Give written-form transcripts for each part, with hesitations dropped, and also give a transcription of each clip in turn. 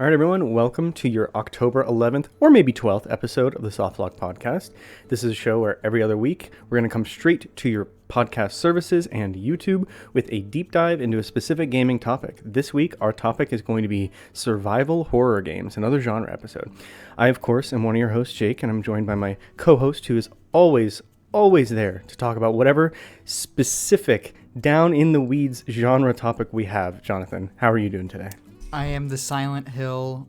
All right, everyone, welcome to your October 11th or maybe 12th episode of the Softlock Podcast. This is a show where every other week we're going to come straight to your podcast services and YouTube with a deep dive into a specific gaming topic. This week, our topic is going to be survival horror games, another genre episode. I, of course, am one of your hosts, Jake, and I'm joined by my co-host who is always there to talk about whatever specific down in the weeds genre topic we have. Jonathan, how are you doing today? I am the Silent Hill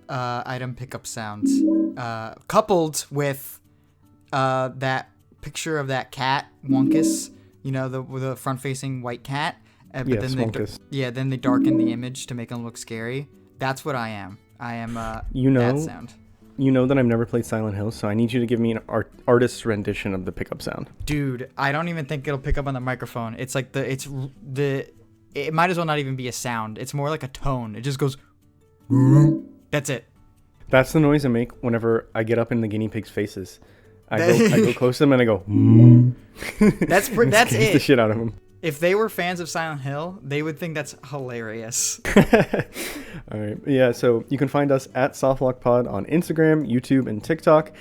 item pickup sounds, coupled with that picture of that cat, Wonkus, you know, the front-facing white cat. But yes, then Wonkus. Then they darken the image to make them look scary. That's what I am. I am that sound. You know that I've never played Silent Hill, so I need you to give me an artist's rendition of the pickup sound. Dude, I don't even think it'll pick up on the microphone. It's like it might as well not even be a sound. It's more like a tone. It just goes. That's it. That's the noise I make whenever I get up in the guinea pig's faces. I go close to them and I go. That's it. The shit out of them. If they were fans of Silent Hill, they would think that's hilarious. All right. Yeah, so you can find us at SoftlockPod on Instagram, YouTube, and TikTok.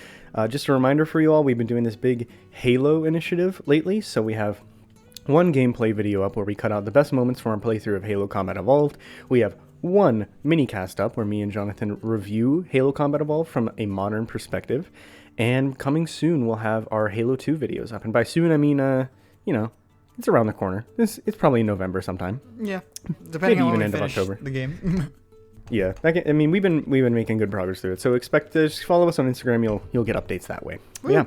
Just a reminder for you all, we've been doing this big Halo initiative lately. So we have one gameplay video up where we cut out the best moments from our playthrough of Halo Combat Evolved. We have one mini cast up where me and Jonathan review Halo Combat Evolved from a modern perspective. And coming soon, we'll have our Halo 2 videos up. And by soon, I mean, it's around the corner. It's probably in November sometime. Yeah, depending on when we finish October. The game. Yeah, we've been making good progress through it. So expect to just follow us on Instagram. You'll get updates that way. Yeah.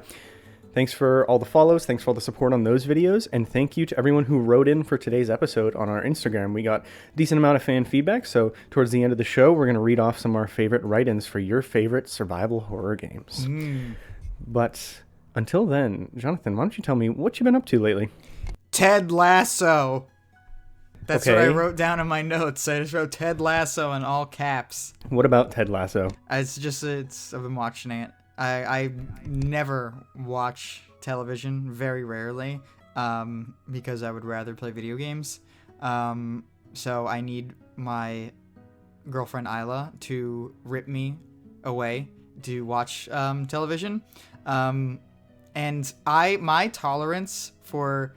Thanks for all the follows. Thanks for all the support on those videos. And thank you to everyone who wrote in for today's episode on our Instagram. We got a decent amount of fan feedback. So towards the end of the show, we're going to read off some of our favorite write-ins for your favorite survival horror games. But until then, Jonathan, why don't you tell me what you've been up to lately? Ted Lasso. That's okay. What I wrote down in my notes. I just wrote Ted Lasso in all caps. What about Ted Lasso? I've been watching it. I never watch television, very rarely, because I would rather play video games. So I need my girlfriend Isla to rip me away to watch television. And my tolerance for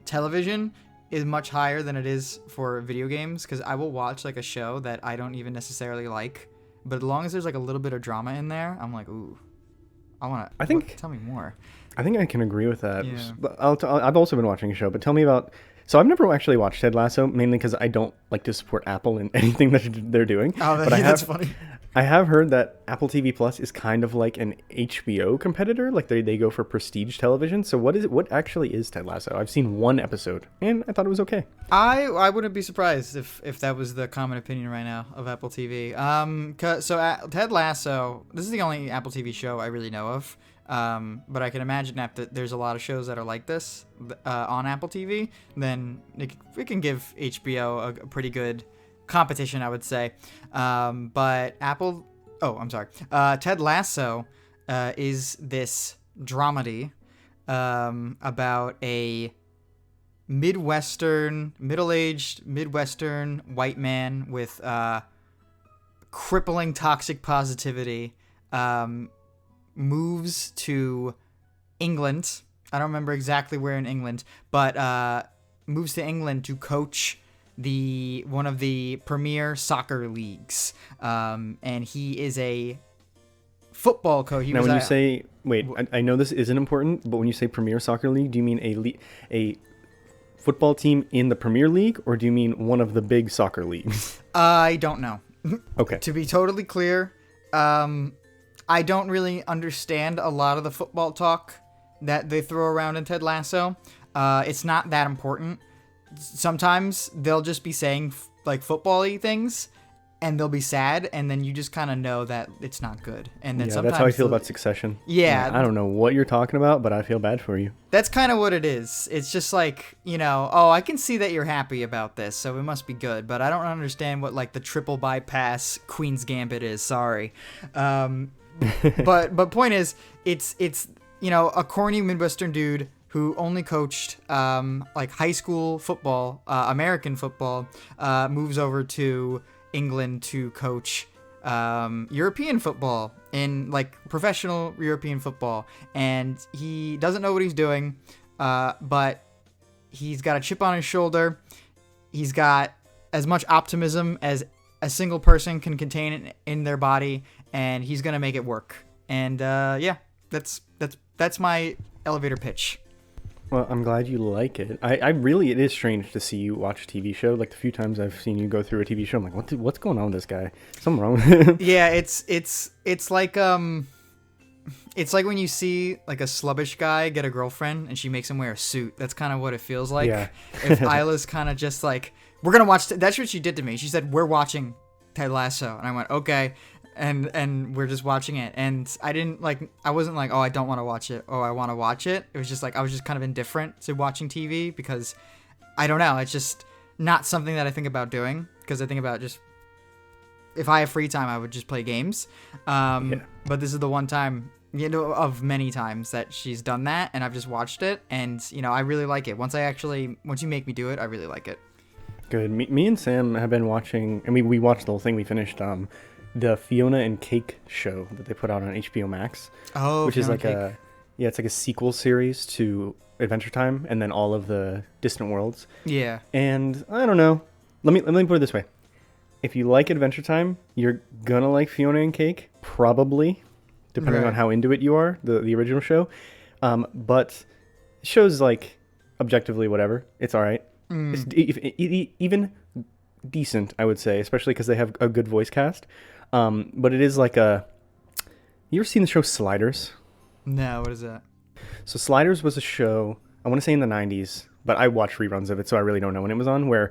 television is much higher than it is for video games, because I will watch like a show that I don't even necessarily like, but as long as there's like a little bit of drama in there, I'm like, ooh. Tell me more. I think I can agree with that. Yeah. But I've also been watching a show, but tell me about... So I've never actually watched Ted Lasso, mainly because I don't like to support Apple in anything that they're doing. Oh, that's funny. I have heard that Apple TV Plus is kind of like an HBO competitor. Like they go for prestige television. So what actually is Ted Lasso? I've seen one episode, and I thought it was okay. I wouldn't be surprised if that was the common opinion right now of Apple TV. Ted Lasso, this is the only Apple TV show I really know of. But I can imagine that there's a lot of shows that are like this on Apple TV. Then it can give HBO a pretty good competition, I would say. But Ted Lasso is this dramedy about a middle-aged Midwestern white man with crippling toxic positivity moves to England. I don't remember exactly where in England, but moves to England to coach one of the premier soccer leagues. And he is a football coach. I know this isn't important, but when you say premier soccer league, do you mean a football team in the Premier League, or do you mean one of the big soccer leagues? I don't know. Okay. To be totally clear, I don't really understand a lot of the football talk that they throw around in Ted Lasso. It's not that important. Sometimes they'll just be saying like football-y things, and they'll be sad, and then you just kind of know that it's not good. And then sometimes that's how I feel about Succession. Yeah. I don't know what you're talking about, but I feel bad for you. That's kind of what it is. It's just like, I can see that you're happy about this, so it must be good, but I don't understand what like the triple bypass Queen's Gambit is. Sorry. But point is, it's a corny Midwestern dude who only coached like high school football, American football, moves over to England to coach European football, in like professional European football, and he doesn't know what he's doing, but he's got a chip on his shoulder. He's got as much optimism as a single person can contain in their body, and he's gonna make it work. And yeah, that's my elevator pitch. Well, I'm glad you like it. I really, it is strange to see you watch a TV show. Like the few times I've seen you go through a TV show, I'm like, what's going on with this guy? Something wrong with him. Yeah, it's like it's like when you see like a slubbish guy get a girlfriend and she makes him wear a suit. That's kind of what it feels like. Yeah. If Isla's kind of just like, we're gonna watch. That's what she did to me. She said, "We're watching Ted Lasso," and I went, "Okay." And we're just watching it, and I wasn't like, oh, I don't want to watch it, oh, I want to watch it. It was just like I was just kind of indifferent to watching TV, because I don't know, it's just not something that I think about doing, because I think about just, if I have free time, I would just play games. But this is the one time, of many times that she's done that, and I've just watched it, and I really like it. Once you make me do it, I really like it. Good. Me and Sam have been watching, and we watched the whole thing. We finished the Fiona and Cake show that they put out on HBO Max. Oh, which Fiona is like it's like a sequel series to Adventure Time, and then all of the Distant Worlds. Yeah. And I don't know. Let me put it this way: if you like Adventure Time, you're gonna like Fiona and Cake, probably, depending on how into it you are. The original show, but shows like objectively whatever. It's all right. It's even decent, I would say, especially because they have a good voice cast. But it is like you ever seen the show Sliders? No, what is that? So Sliders was a show, I want to say in the 90s, but I watched reruns of it, so I really don't know when it was on, where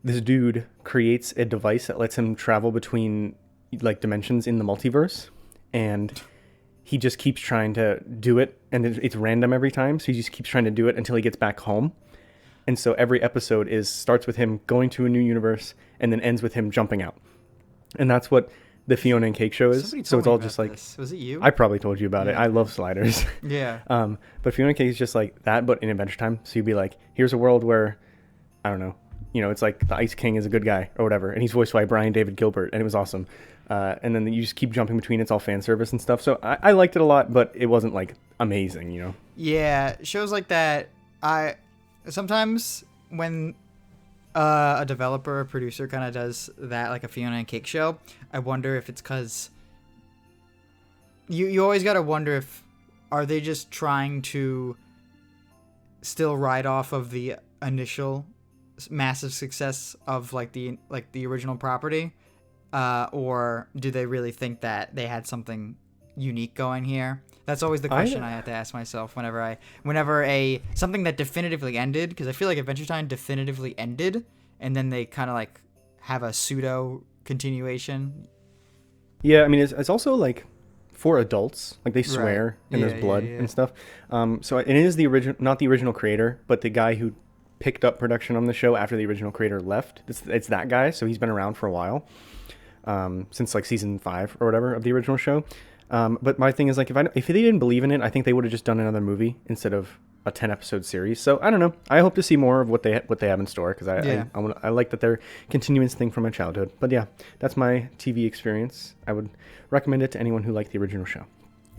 this dude creates a device that lets him travel between like dimensions in the multiverse, and he just keeps trying to do it, and it's random every time, so he just keeps trying to do it until he gets back home. And so every episode starts with him going to a new universe and then ends with him jumping out. And that's what the Fiona and Cake show is. So it's all just like this. Was it you? I probably told you about it. I love Sliders. Yeah. But Fiona and Cake is just like that, but in Adventure Time. So you'd be like, here's a world where, I don't know, it's like the Ice King is a good guy or whatever, and he's voiced by Brian David Gilbert, and it was awesome. And then you just keep jumping between. It's all fan service and stuff. So I liked it a lot, but it wasn't like amazing, Yeah, shows like that. Sometimes when a developer or producer kind of does that, like a Fiona and Cake show, I wonder if it's because you always got to wonder if are they just trying to still ride off of the initial massive success of like the original property, or do they really think that they had something unique going here? That's always the question I have to ask myself whenever something that definitively ended, because I feel like Adventure Time definitively ended, and then they kind of like have a pseudo continuation. Yeah, I mean it's also like for adults, like they swear and there's blood and stuff. So it is the original, not the original creator, but the guy who picked up production on the show after the original creator left. It's that guy, so he's been around for a while, since like season 5 or whatever of the original show. But my thing is, like, if they didn't believe in it, I think they would have just done another movie instead of a 10-episode series. So I don't know. I hope to see more of what they have in store, because I like that they're continuing this thing from my childhood. But yeah, that's my TV experience. I would recommend it to anyone who liked the original show.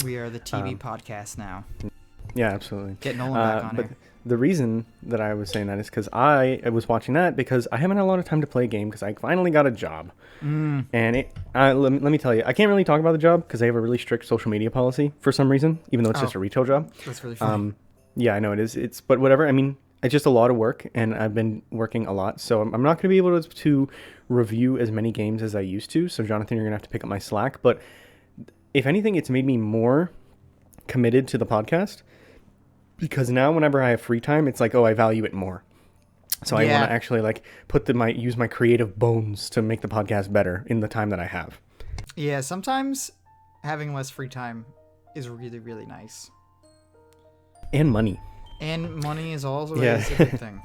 We are the TV podcast now. Yeah, absolutely. Get Nolan back on here. The reason that I was saying that is because I was watching that because I haven't had a lot of time to play a game, because I finally got a job. And let me tell you, I can't really talk about the job because they have a really strict social media policy for some reason, even though it's just a retail job. That's really funny. Yeah, I know it is. But whatever. I mean, it's just a lot of work, and I've been working a lot, so I'm not going to be able to review as many games as I used to. So Jonathan, you're going to have to pick up my slack. But if anything, it's made me more committed to the podcast, because now whenever I have free time, it's like, I value it more. So I want to actually like use my creative bones to make the podcast better in the time that I have. Yeah, sometimes having less free time is really, really nice. And money. And money is also a good thing.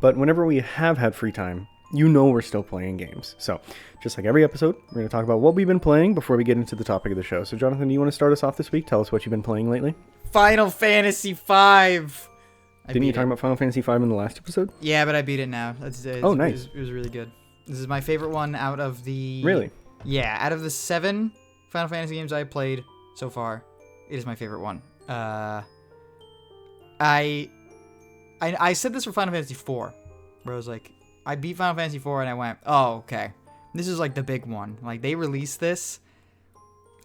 But whenever we have had free time, we're still playing games. So just like every episode, we're going to talk about what we've been playing before we get into the topic of the show. So Jonathan, do you want to start us off this week? Tell us what you've been playing lately. Final Fantasy V. Didn't you talk about Final Fantasy V in the last episode? Yeah, but I beat it now. Oh, nice. It was really good. This is my favorite one out of the... Really? Yeah, out of the 7 Final Fantasy games I played so far, it is my favorite one. I said this for Final Fantasy 4, where I was like, I beat Final Fantasy 4 and I went, oh, okay. This is like the big one. Like, they released this,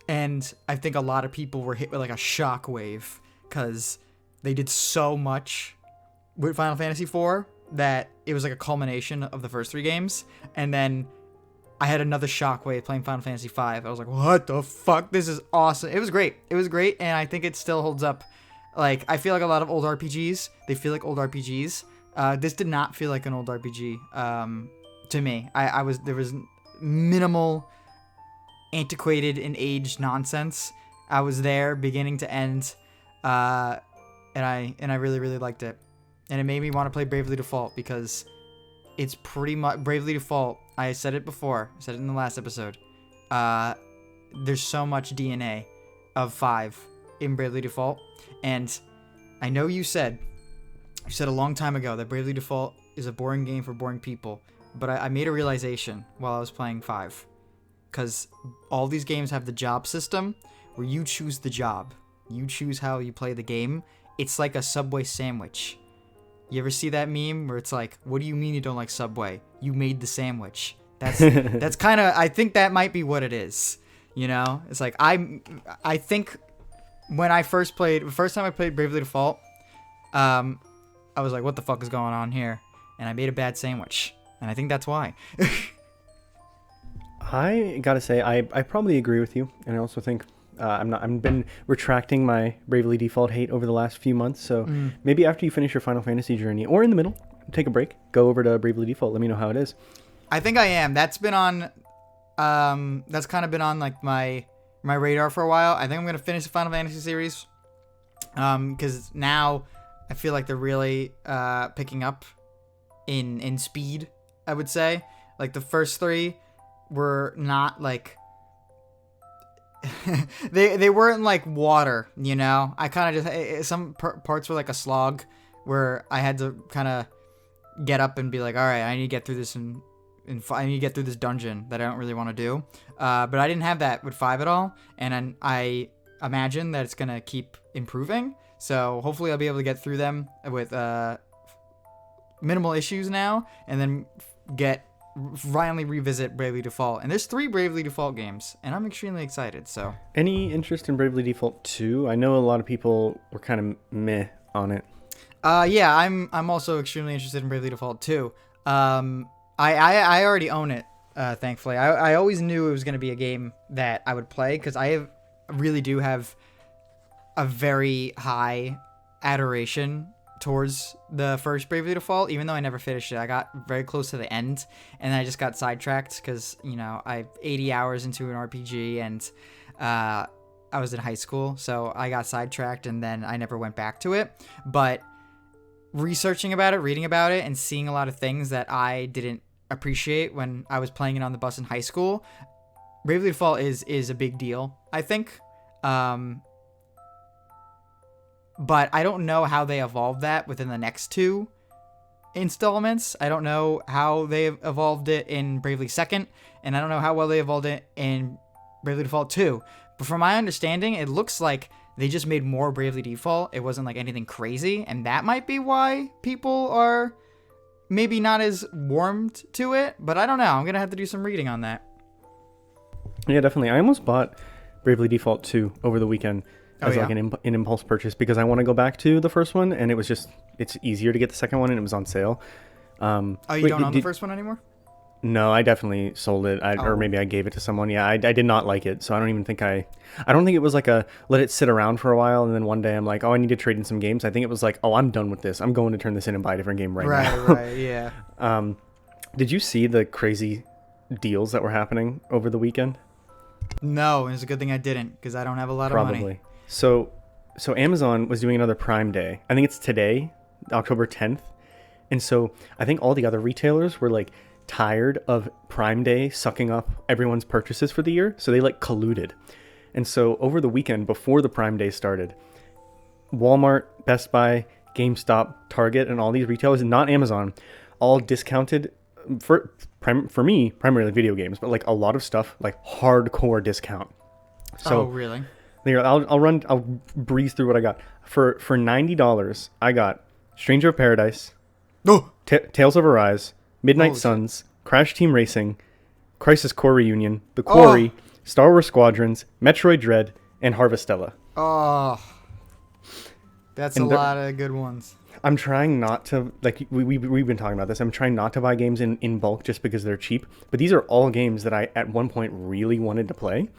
and I think a lot of people were hit with like a shockwave, because they did so much with Final Fantasy 4 that it was like a culmination of the first 3 games, and then I had another shockwave playing Final Fantasy 5. I was like, what the fuck? This is awesome. It was great. It was great, and I think it still holds up. Like, I feel like a lot of old RPGs, they feel like old RPGs. This did not feel like an old RPG to me. There was minimal antiquated and aged nonsense. I was there beginning to end, and I really, really liked it. And it made me want to play Bravely Default, because it's pretty much Bravely Default. I said it before. I said it in the last episode. There's so much DNA of 5 in Bravely Default. And I know you said a long time ago that Bravely Default is a boring game for boring people. But I made a realization while I was playing 5. Because all these games have the job system where you choose the job. You choose how you play the game. It's like a Subway sandwich. You ever see that meme where it's like, what do you mean you don't like Subway? You made the sandwich. That's kind of, I think that might be what it is. You know? It's like, I think when I first time I played Bravely Default, I was like, what the fuck is going on here? And I made a bad sandwich. And I think that's why. I gotta say, I probably agree with you. And I also think I've been retracting my Bravely Default hate over the last few months, so maybe after you finish your Final Fantasy journey, or in the middle, take a break, go over to Bravely Default, let me know how it is. I think I am. That's been on, that's kind of been on like my radar for a while. I think I'm gonna finish the Final Fantasy series, because now I feel like they're really picking up in speed, I would say. Like, the first 3 were not like they weren't like water, you know. I kind of just some parts were like a slog where I had to kind of get up and be like, all right, I need to get through this and I need to get through this dungeon that I don't really want to do. But I didn't have that with 5 at all, and I imagine that it's gonna keep improving. So hopefully I'll be able to get through them with minimal issues now, and then finally revisit Bravely Default. And there's 3 Bravely Default games, and I'm extremely excited. So, any interest in Bravely Default 2? I know a lot of people were kind of meh on it. Yeah, I'm also extremely interested in Bravely Default 2. I already own it, thankfully. I always knew it was going to be a game that I would play, because I really do have a very high adoration towards the first Bravely Default, even though I never finished it. I got very close to the end, and I just got sidetracked because, you know, I 80 hours into an RPG, and I was in high school, so I got sidetracked, and then I never went back to it. But researching about it, reading about it, and seeing a lot of things that I didn't appreciate when I was playing it on the bus in high school, Bravely Default is a big deal, I think. But I don't know how they evolved that within the next 2 installments. I don't know how they evolved it in Bravely Second, and I don't know how well they evolved it in Bravely Default 2. But from my understanding, it looks like they just made more Bravely Default. It wasn't like anything crazy, and that might be why people are maybe not as warmed to it. But I don't know. I'm going to have to do some reading on that. Yeah, definitely. I almost bought Bravely Default 2 over the weekend. As like an impulse purchase, because I want to go back to the first one, and it's easier to get the second one, and it was on sale. You don't own the first one anymore? No, I definitely sold it, or maybe I gave it to someone. Yeah, I did not like it, so I don't even think I don't think it was like a let it sit around for a while, and then one day I'm like, oh, I need to trade in some games. I think it was like, oh, I'm done with this. I'm going to turn this in and buy a different game right now. Right, yeah. Did you see the crazy deals that were happening over the weekend? No, it's a good thing I didn't, because I don't have a lot of money. So Amazon was doing another Prime Day. I think it's today, October 10th. And so I think all the other retailers were like tired of Prime Day sucking up everyone's purchases for the year. So they like colluded. And so over the weekend before the Prime Day started, Walmart, Best Buy, GameStop, Target, and all these retailers, not Amazon, all discounted for me, primarily video games, but like a lot of stuff like hardcore discount. So Oh, really? there, I'll breeze through what I got. For $90, I got Stranger of Paradise, Oh, Tales of Arise, Midnight Holy Suns, Crash Team Racing, Crisis Core Reunion, The Quarry, Star Wars Squadrons, Metroid Dread, and Harvestella. oh, that's a lot of good ones. I'm trying not to, like, we've been talking about this. I'm trying not to buy games in bulk just because they're cheap. But these are all games that I, at one point, really wanted to play.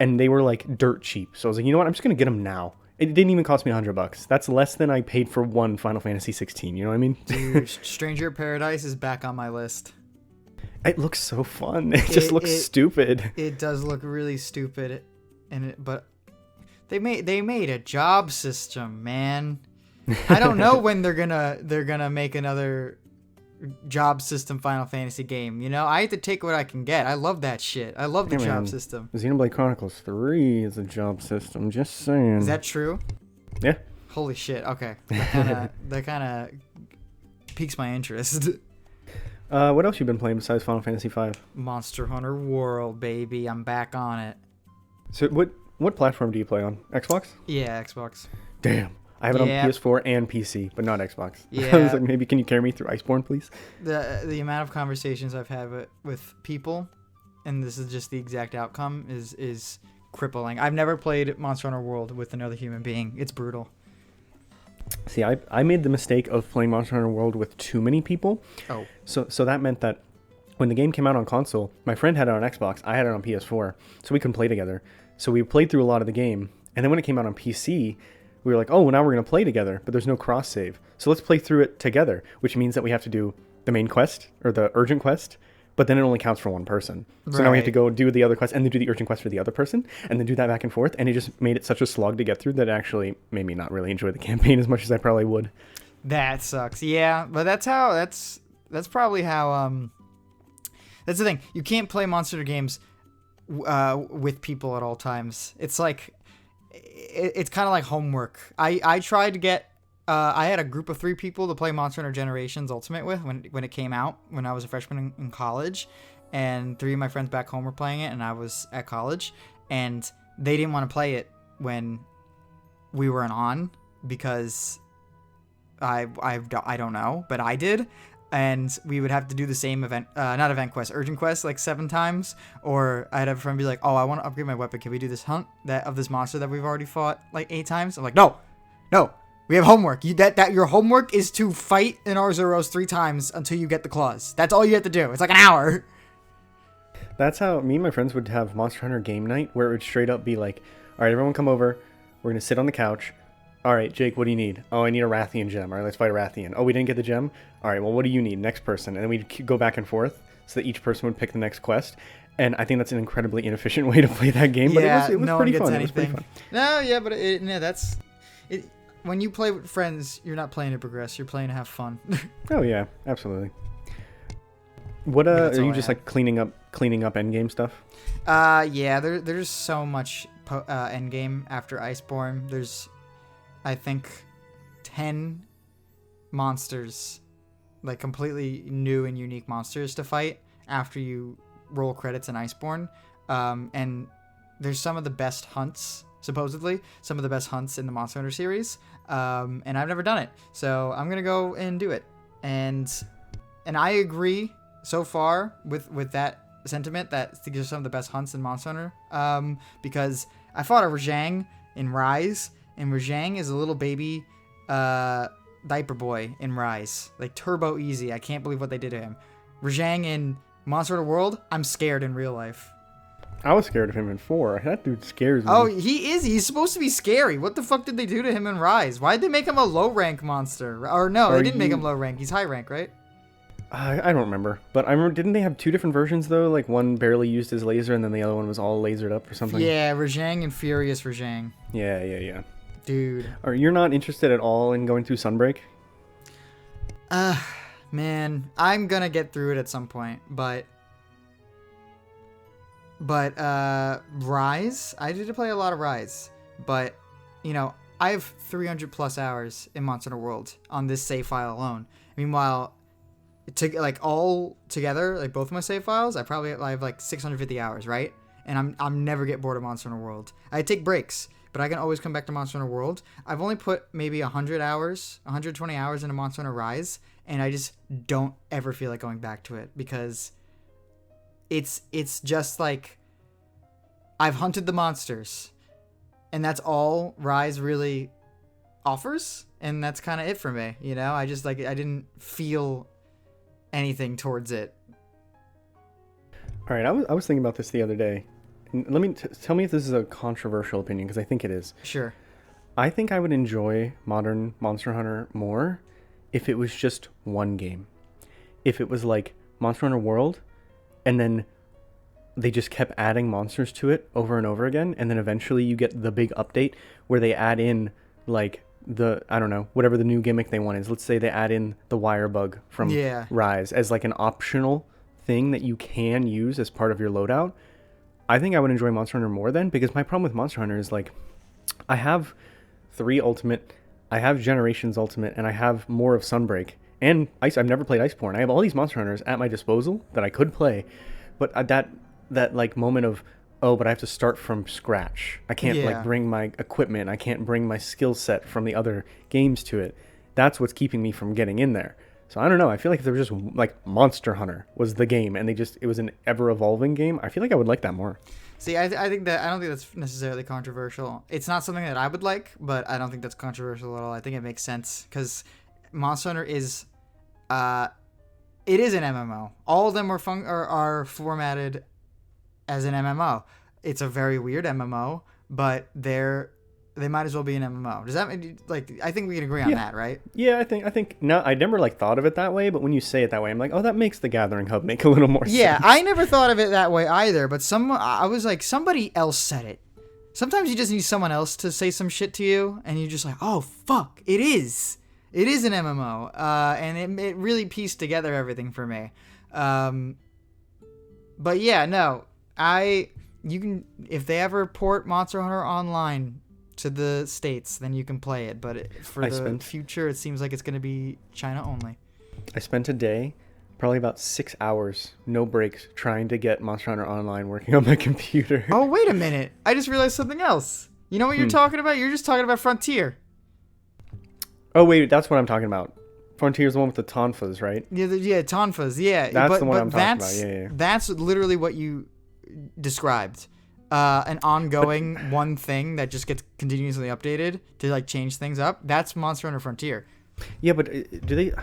And they were, like, dirt cheap. So I was like, you know what? I'm just going to get them now. It didn't even cost me $100. That's less than I paid for one Final Fantasy 16. You know what I mean? Dude, Stranger of Paradise is back on my list. It looks so fun. It just looks stupid. It does look really stupid, but they made a job system, man. I don't know when they're gonna make another job system Final Fantasy game. You know, I have to take what I can get. I love that shit. I love the job system. Xenoblade Chronicles 3 is a job system. Just saying. Is that true? Yeah. Holy shit. Okay. That kind of piques my interest. What else you been playing besides Final Fantasy V? Monster Hunter World, baby. I'm back on it. So what platform do you play on? Xbox? Yeah, Xbox. Damn. I have it on PS4 and PC, but not Xbox. Yeah. I was like, maybe can you carry me through Iceborne, please? The amount of conversations I've had with people, and this is just the exact outcome, is crippling. I've never played Monster Hunter World with another human being. It's brutal. See, I made the mistake of playing Monster Hunter World with too many people. Oh. So that meant that when the game came out on console, my friend had it on Xbox, I had it on PS4, so we couldn't play together. So we played through a lot of the game, and then when it came out on PC, we were like, oh, well, now we're going to play together, but there's no cross save. So let's play through it together, which means that we have to do the main quest, or the urgent quest, but then it only counts for one person. So now we have to go do the other quest, and then do the urgent quest for the other person, and then do that back and forth, and it just made it such a slog to get through that it actually made me not really enjoy the campaign as much as I probably would. That sucks. Yeah, but that's probably how, that's the thing. You can't play Monster Hunter games with people at all times. It's like, it's kind of like homework. I tried to get, I had a group of 3 people to play Monster Hunter Generations Ultimate with when it came out, when I was a freshman in college, and 3 of my friends back home were playing it, and I was at college, and they didn't want to play it when we weren't on, because I don't know, but I did. And we would have to do the same urgent quest like 7 times. Or I'd have a friend be like, oh, I want to upgrade my weapon. Can we do this hunt of this monster that we've already fought like 8 times? I'm like, no, we have homework. Your homework is to fight an Arzuros 3 times until you get the claws. That's all you have to do. It's like an hour. That's how me and my friends would have Monster Hunter game night, where it would straight up be like, all right, everyone come over. We're going to sit on the couch. All right, Jake, what do you need? Oh, I need a Rathian gem. All right, let's fight a Rathian. Oh, we didn't get the gem? All right, well, what do you need? Next person. And then we'd go back and forth so that each person would pick the next quest. And I think that's an incredibly inefficient way to play that game, but it was pretty fun. It was pretty fun. No, yeah, but that's it. When you play with friends, you're not playing to progress. You're playing to have fun. Oh, yeah, absolutely. What are you just like cleaning up endgame stuff? Yeah, there's so much endgame after Iceborne. There's, I think, 10 monsters, like completely new and unique monsters to fight after you roll credits in Iceborne. And there's some of the best hunts, supposedly, some of the best hunts in the Monster Hunter series. And I've never done it, so I'm gonna go and do it. And I agree so far with that sentiment that these are some of the best hunts in Monster Hunter. Because I fought a Rajang in Rise. And Rajang is a little baby diaper boy in Rise. Like, turbo easy. I can't believe what they did to him. Rajang in Monster Hunter World, I'm scared in real life. I was scared of him in 4. That dude scares me. Oh, he is. He's supposed to be scary. What the fuck did they do to him in Rise? Why'd they make him a low-rank monster? Or no, they didn't make him low-rank. He's high-rank, right? I don't remember. But I remember, didn't they have 2 different versions, though? Like, one barely used his laser, and then the other one was all lasered up or something? Yeah, Rajang and Furious Rajang. Yeah. Dude. Or you're not interested at all in going through Sunbreak? Man, I'm gonna get through it at some point, but Rise, I did play a lot of Rise, but, you know, I have 300 plus hours in Monster Hunter World on this save file alone. Meanwhile, to like all together, like both of my save files, I have like 650 hours, right? And I'm never get bored of Monster Hunter World. I take breaks, but I can always come back to Monster Hunter World. I've only put maybe 120 hours into Monster Hunter Rise, and I just don't ever feel like going back to it because it's just like I've hunted the monsters, and that's all Rise really offers, and that's kind of it for me. You know, I just like I didn't feel anything towards it. All right, I was thinking about this the other day. Let me tell me if this is a controversial opinion, because I think it is. Sure. I think I would enjoy modern Monster Hunter more if it was just one game. If it was like Monster Hunter World, and then they just kept adding monsters to it over and over again, and then eventually you get the big update where they add in like I don't know, whatever the new gimmick they want is. Let's say they add in the wire bug from Rise as like an optional thing that you can use as part of your loadout. I think I would enjoy Monster Hunter more then, because my problem with Monster Hunter is like I have 3 Ultimate, I have Generations Ultimate, and I have more of Sunbreak. And I've never played Iceborne. I have all these Monster Hunters at my disposal that I could play, but that like moment of, oh, but I have to start from scratch. I can't like bring my equipment. I can't bring my skill set from the other games to it. That's what's keeping me from getting in there. So I don't know. I feel like if there was just like Monster Hunter was the game, and it was an ever evolving game, I feel like I would like that more. See, I don't think that's necessarily controversial. It's not something that I would like, but I don't think that's controversial at all. I think it makes sense because Monster Hunter is, it is an MMO. All of them are formatted as an MMO. It's a very weird MMO, but they might as well be an MMO. Does that mean, like, I think we can agree on that, right? Yeah, I think no, I never like thought of it that way, but when you say it that way, I'm like, oh, that makes the Gathering Hub make a little more sense. Yeah, I never thought of it that way either, but I was like, somebody else said it. Sometimes you just need someone else to say some shit to you, and you're just like, oh, fuck, it is. It is an MMO, and it really pieced together everything for me. But yeah, no, you can, if they ever port Monster Hunter Online to the States, then you can play it, but for the future, it seems like it's going to be China only. I spent a day, probably about 6 hours, no breaks, trying to get Monster Hunter Online working on my computer. Oh, wait a minute. I just realized something else. You know what you're talking about? You're just talking about Frontier. Oh, wait, that's what I'm talking about. Frontier's the one with the tonfas, right? Yeah, tonfas, yeah. That's the one I'm talking about, yeah. That's literally what you described. An ongoing one thing that just gets continuously updated to like change things up. That's Monster Hunter Frontier. Yeah, but do they?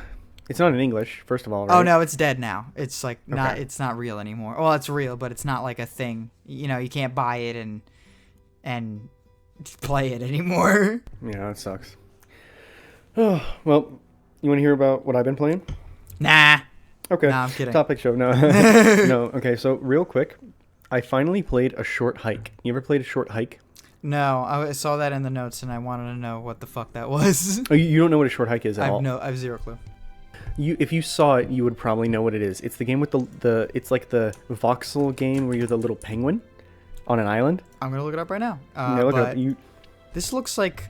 It's not in English, first of all, right? Oh no, it's dead now. It's like not. It's not real anymore. Well, it's real, but it's not like a thing. You know, you can't buy it and play it anymore. Yeah, that sucks. Oh well, you want to hear about what I've been playing? Nah. Okay. Nah, I'm kidding. Topic show. No. No. Okay. So real quick, I finally played A Short Hike. You ever played A Short Hike? No, I saw that in the notes and I wanted to know what the fuck that was. Oh, you don't know what A Short Hike is at all? No, I have zero clue. If you saw it, you would probably know what it is. It's the game with the it's like the voxel game where you're the little penguin on an island. I'm gonna look it up right now. Look up. This looks like.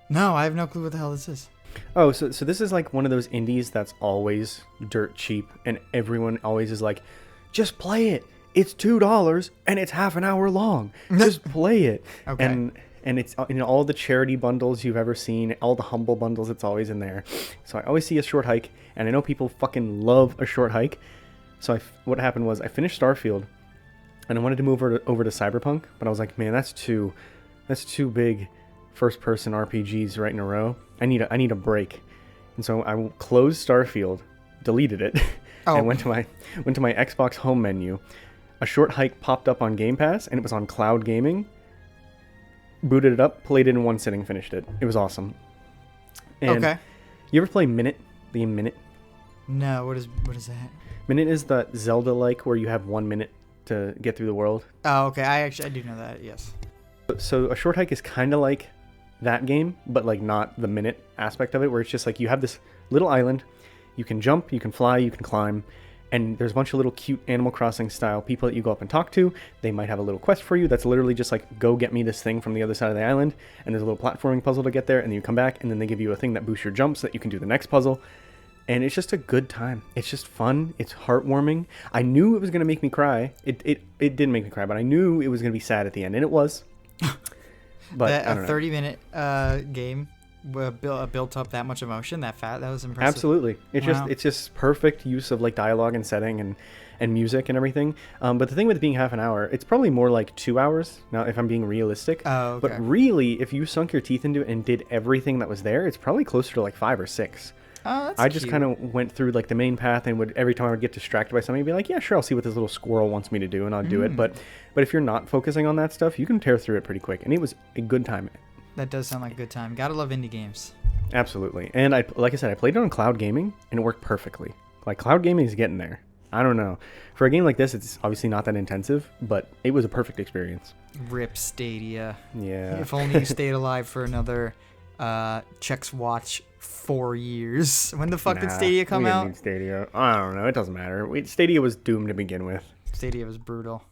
No, I have no clue what the hell this is. Oh, so this is like one of those indies that's always dirt cheap, and everyone always is like, just play it. It's $2 and it's half an hour long. Just play it. Okay. And it's in all the charity bundles you've ever seen, all the humble bundles, it's always in there. So I always see A Short Hike, and I know people fucking love A Short Hike. So what happened was I finished Starfield, and I wanted to move over to Cyberpunk, but I was like, man, that's two big first-person RPGs right in a row. I need a break. And so I closed Starfield, deleted it, and went to my Xbox home menu. A Short Hike popped up on Game Pass, and it was on cloud gaming. Booted it up, played it in one sitting, finished it. It was awesome. And you ever play Minute? The game Minute? No, what is that? Minute is the Zelda-like where you have 1 minute to get through the world. Oh, okay. I do know that, yes. So A Short Hike is kind of like that game, but like not the Minute aspect of it, where it's just like you have this little island, you can jump, you can fly, you can climb, and there's a bunch of little cute Animal Crossing style people that you go up and talk to. They might have a little quest for you that's literally just like, go get me this thing from the other side of the island, and there's a little platforming puzzle to get there, and then you come back, and then they give you a thing that boosts your jump so that you can do the next puzzle. And it's just a good time. It's just fun. It's heartwarming. I knew it was going to make me cry. It didn't make me cry, but I knew it was going to be sad at the end, and it was. But a 30-minute game built up that much emotion that was impressive. Absolutely. It's just perfect use of like dialogue and setting and music and everything. But the thing with it being half an hour, it's probably more like 2 hours now if I'm being realistic. Oh, okay. But really, if you sunk your teeth into it and did everything that was there, it's probably closer to like 5 or 6. Oh, that's I just kind of went through like the main path and would every time I would get distracted by something, I'd be like, yeah, sure, I'll see what this little squirrel wants me to do, and I'll do it. But if you're not focusing on that stuff, you can tear through it pretty quick, and it was a good time. That does sound like a good time. Gotta love indie games. Absolutely. And like I said, I played it on cloud gaming, and it worked perfectly. Like, cloud gaming is getting there. I don't know. For a game like this, it's obviously not that intensive, but it was a perfect experience. Rip Stadia. Yeah. If only you stayed alive for another checks watch 4 years. When the fuck did Stadia come out? Need Stadia. I don't know. It doesn't matter. Stadia was doomed to begin with. Stadia was brutal.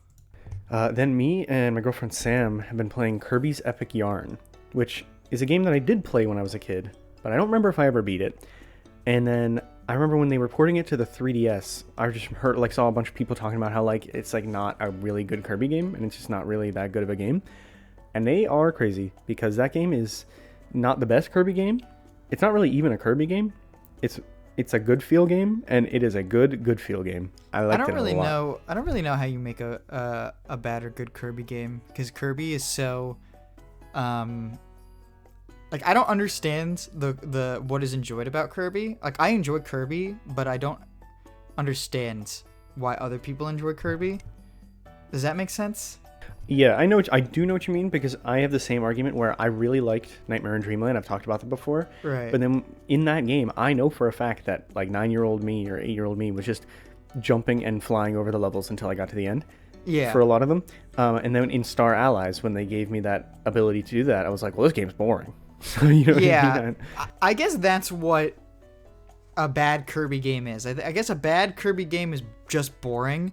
Then me and my girlfriend Sam have been playing Kirby's Epic Yarn, which is a game that I did play when I was a kid, but I don't remember if I ever beat it. And then I remember when they were porting it to the 3DS, I just saw a bunch of people talking about how it's not a really good Kirby game, and it's just not really that good of a game. And they are crazy, because that game is not the best Kirby game. It's not really even a Kirby game. It's a good feel game, and it is a good feel game. I liked it a lot. I don't really know how you make a bad or good Kirby game, because Kirby is so I don't understand the what is enjoyed about Kirby. Like, I enjoy Kirby, but I don't understand why other people enjoy Kirby. Does that make sense? Yeah, I do know what you mean, because I have the same argument where I really liked Nightmare in Dreamland. I've talked about that before. Right. But then in that game, I know for a fact that 9-year-old me or 8-year-old me was just jumping and flying over the levels until I got to the end. Yeah. For a lot of them. And then in Star Allies, when they gave me that ability to do that, I was like, well, this game's boring. So, you know yeah. what I mean? I guess that's what a bad Kirby game is. I guess a bad Kirby game is just boring.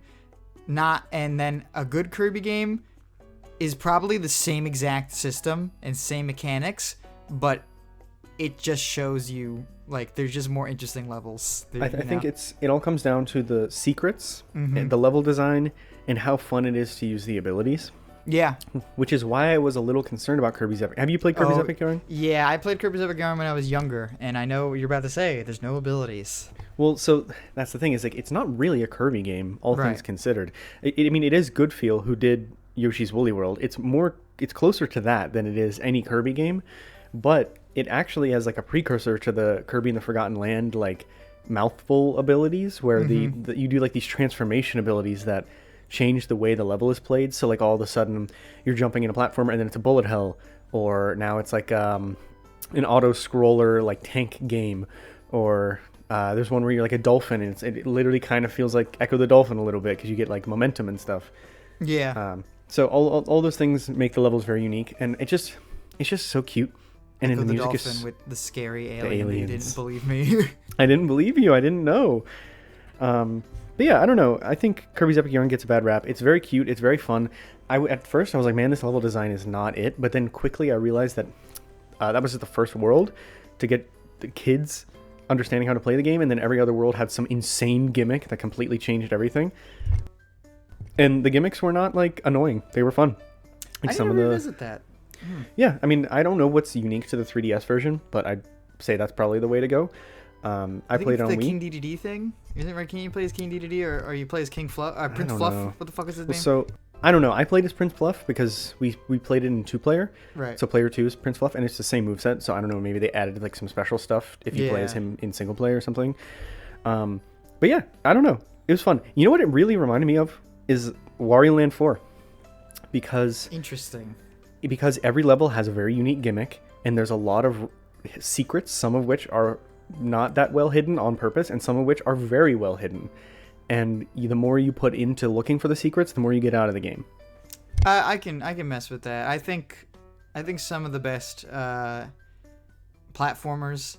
And then a good Kirby game is probably the same exact system and same mechanics, but it just shows you there's just more interesting levels. I think it all comes down to the secrets, Mm-hmm. the level design, and how fun it is to use the abilities. Yeah. Which is why I was a little concerned about Kirby's Epic. Have you played Kirby's Epic Yarn? Yeah, I played Kirby's Epic Yarn when I was younger, and I know what you're about to say. There's no abilities. Well, so that's the thing, is it's not really a Kirby game, all Right. things considered. I mean, it is Goodfeel who did Yoshi's Woolly World. It's closer to that than it is any Kirby game, but it actually has a precursor to the Kirby in the Forgotten Land mouthful abilities, where Mm-hmm. you do these transformation abilities that change the way the level is played. So all of a sudden you're jumping in a platformer and then it's a bullet hell, or now it's an auto scroller tank game, or there's one where you're a dolphin, and it literally kind of feels like Echo the Dolphin a little bit, because you get momentum and stuff. Yeah. So all those things make the levels very unique, and it's just so cute. And Echo the the music Dolphin is with the scary alien. You aliens. didn't believe me. I didn't believe you. I didn't know. But yeah, I don't know. I think Kirby's Epic Yarn gets a bad rap. It's very cute. It's very fun. At first, I was like, man, this level design is not it. But then quickly I realized that that was just the first world to get the kids understanding how to play the game. And then every other world had some insane gimmick that completely changed everything. And the gimmicks were not annoying. They were fun. I didn't revisit that. Yeah, I mean, I don't know what's unique to the 3DS version, but I'd say that's probably the way to go. I played it on the Wii. King DDD thing. Isn't it right? Can you play as King DDD, or you play as King Fluff? Prince Fluff? know. What the fuck is his name? So, I don't know. I played as Prince Fluff because we played it in 2-player. Right. So player 2 is Prince Fluff, and it's the same moveset. So I don't know. Maybe they added some special stuff if you play as him in single player or something. But yeah, I don't know. It was fun. You know what it really reminded me of is Wario Land 4, because every level has a very unique gimmick, and there's a lot of secrets, some of which are not that well hidden on purpose, and some of which are very well hidden. And the more you put into looking for the secrets, the more you get out of the game. I can mess with that. I think some of the best platformers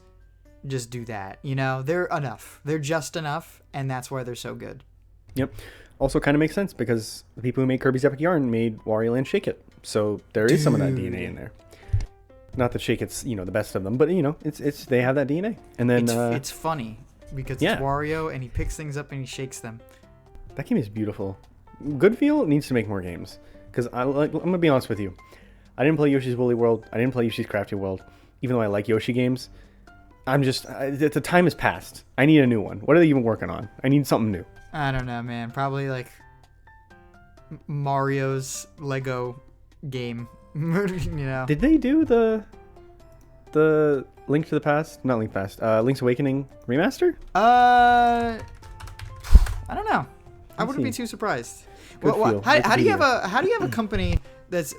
just do that. They're enough. They're just enough, and that's why they're so good. Yep. Also kind of makes sense, because the people who made Kirby's Epic Yarn made Wario Land Shake It. So there is some of that DNA in there. Not that Shake It's, the best of them, but it's they have that DNA. And then it's funny. because Yeah. it's Wario and he picks things up and he shakes them. That game is beautiful. Goodfeel needs to make more games. Because I'm going to be honest with you. I didn't play Yoshi's Woolly World. I didn't play Yoshi's Crafty World. Even though I like Yoshi games. The time has passed. I need a new one. What are they even working on? I need something new. I don't know, man. Probably like Mario's Lego game. Did they do the Link to the Past? Not Link Past. Link's Awakening remaster? I don't know. I wouldn't be too surprised. How do you have a company that's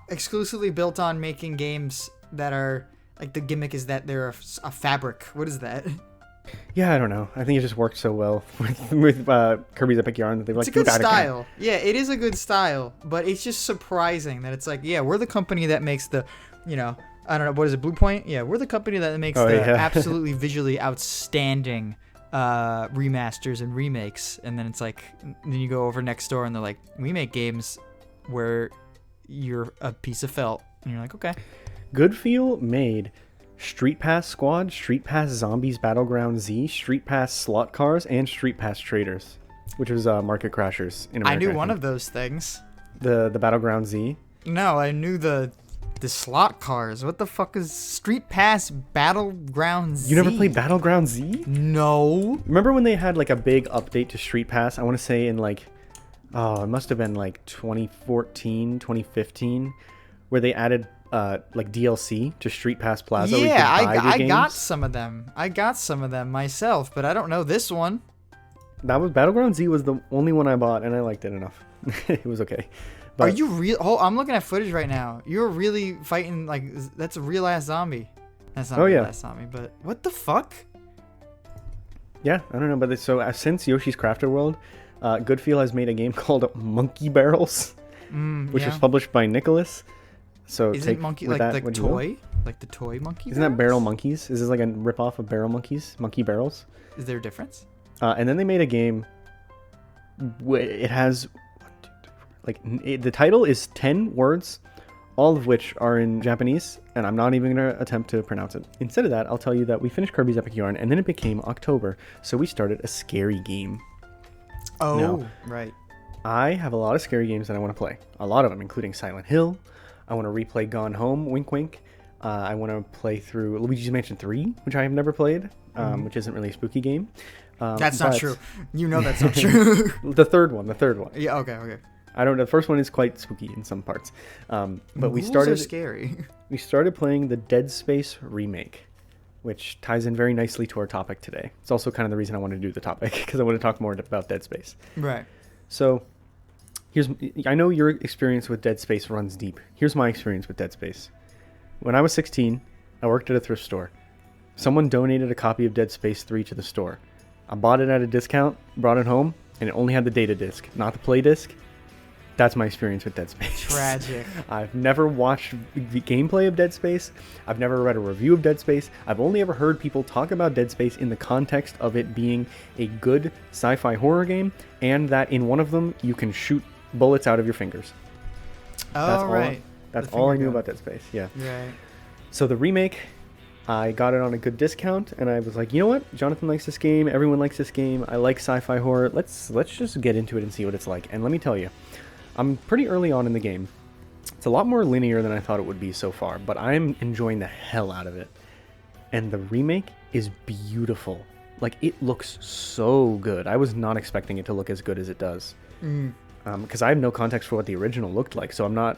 exclusively built on making games that are like the gimmick is that they're a fabric? What is that? Yeah, I don't know. I think it just worked so well with Kirby's Epic Yarn that they were like, it's a good style. Yeah, it is a good style, but it's just surprising that it's like, yeah, we're the company that makes the, I don't know, what is it, Blue Point? Yeah, we're the company that makes absolutely visually outstanding remasters and remakes, and then it's like, then you go over next door and they're like, we make games where you're a piece of felt, and you're like, okay. Goodfeel made Street Pass Squad, Street Pass Zombies Battleground Z, Street Pass Slot Cars, and Street Pass Traders, which was Market Crashers in America. I knew one of those things. The Battleground Z? No, I knew the slot cars. What the fuck is Street Pass Battleground Z? You never played Battleground Z? No. Remember when they had like a big update to Street Pass? I want to say in like, it must have been like 2014, 2015, where they added like DLC to Street Pass Plaza. Yeah, I got some of them. I got some of them myself, but I don't know this one. That was Battleground Z was the only one I bought, and I liked it enough. It was okay. But, are you real? Oh, I'm looking at footage right now. You're really fighting like that's a real ass zombie. That's not a real ass zombie, but what the fuck? Yeah, I don't know, but since Yoshi's Crafted World, Goodfeel has made a game called Monkey Barrels, which was published by Nicholas. So is it monkey like the toy? Like the toy monkey? Isn't that Barrel Monkeys? Is this like a ripoff of Barrel Monkeys? Monkey Barrels? Is there a difference? And then they made a game. It has the title is 10 words, all of which are in Japanese, and I'm not even going to attempt to pronounce it. Instead of that, I'll tell you that we finished Kirby's Epic Yarn, and then it became October, so we started a scary game. Oh, now, right. I have a lot of scary games that I want to play. A lot of them, including Silent Hill. I want to replay Gone Home, wink wink. I want to play through Luigi's Mansion 3, which I have never played, which isn't really a spooky game. That's not true. You know that's not true. The third one. Yeah, okay. I don't know. The first one is quite spooky in some parts. But we started. Are scary. We started playing the Dead Space remake, which ties in very nicely to our topic today. It's also kind of the reason I wanted to do the topic, because I want to talk more about Dead Space. Right. So, I know your experience with Dead Space runs deep. Here's my experience with Dead Space. When I was 16, I worked at a thrift store. Someone donated a copy of Dead Space 3 to the store. I bought it at a discount, brought it home, and it only had the data disc, not the play disc. That's my experience with Dead Space. Tragic. I've never watched the gameplay of Dead Space. I've never read a review of Dead Space. I've only ever heard people talk about Dead Space in the context of it being a good sci-fi horror game, and that in one of them you can shoot bullets out of your fingers. That's all I knew about Dead Space. Yeah. Right. So the remake, I got it on a good discount, and I was like, you know what? Jonathan likes this game. Everyone likes this game. I like sci-fi horror. Let's just get into it and see what it's like. And let me tell you, I'm pretty early on in the game. It's a lot more linear than I thought it would be so far, but I'm enjoying the hell out of it. And the remake is beautiful. Like, it looks so good. I was not expecting it to look as good as it does. Because I have no context for what the original looked like, so I'm not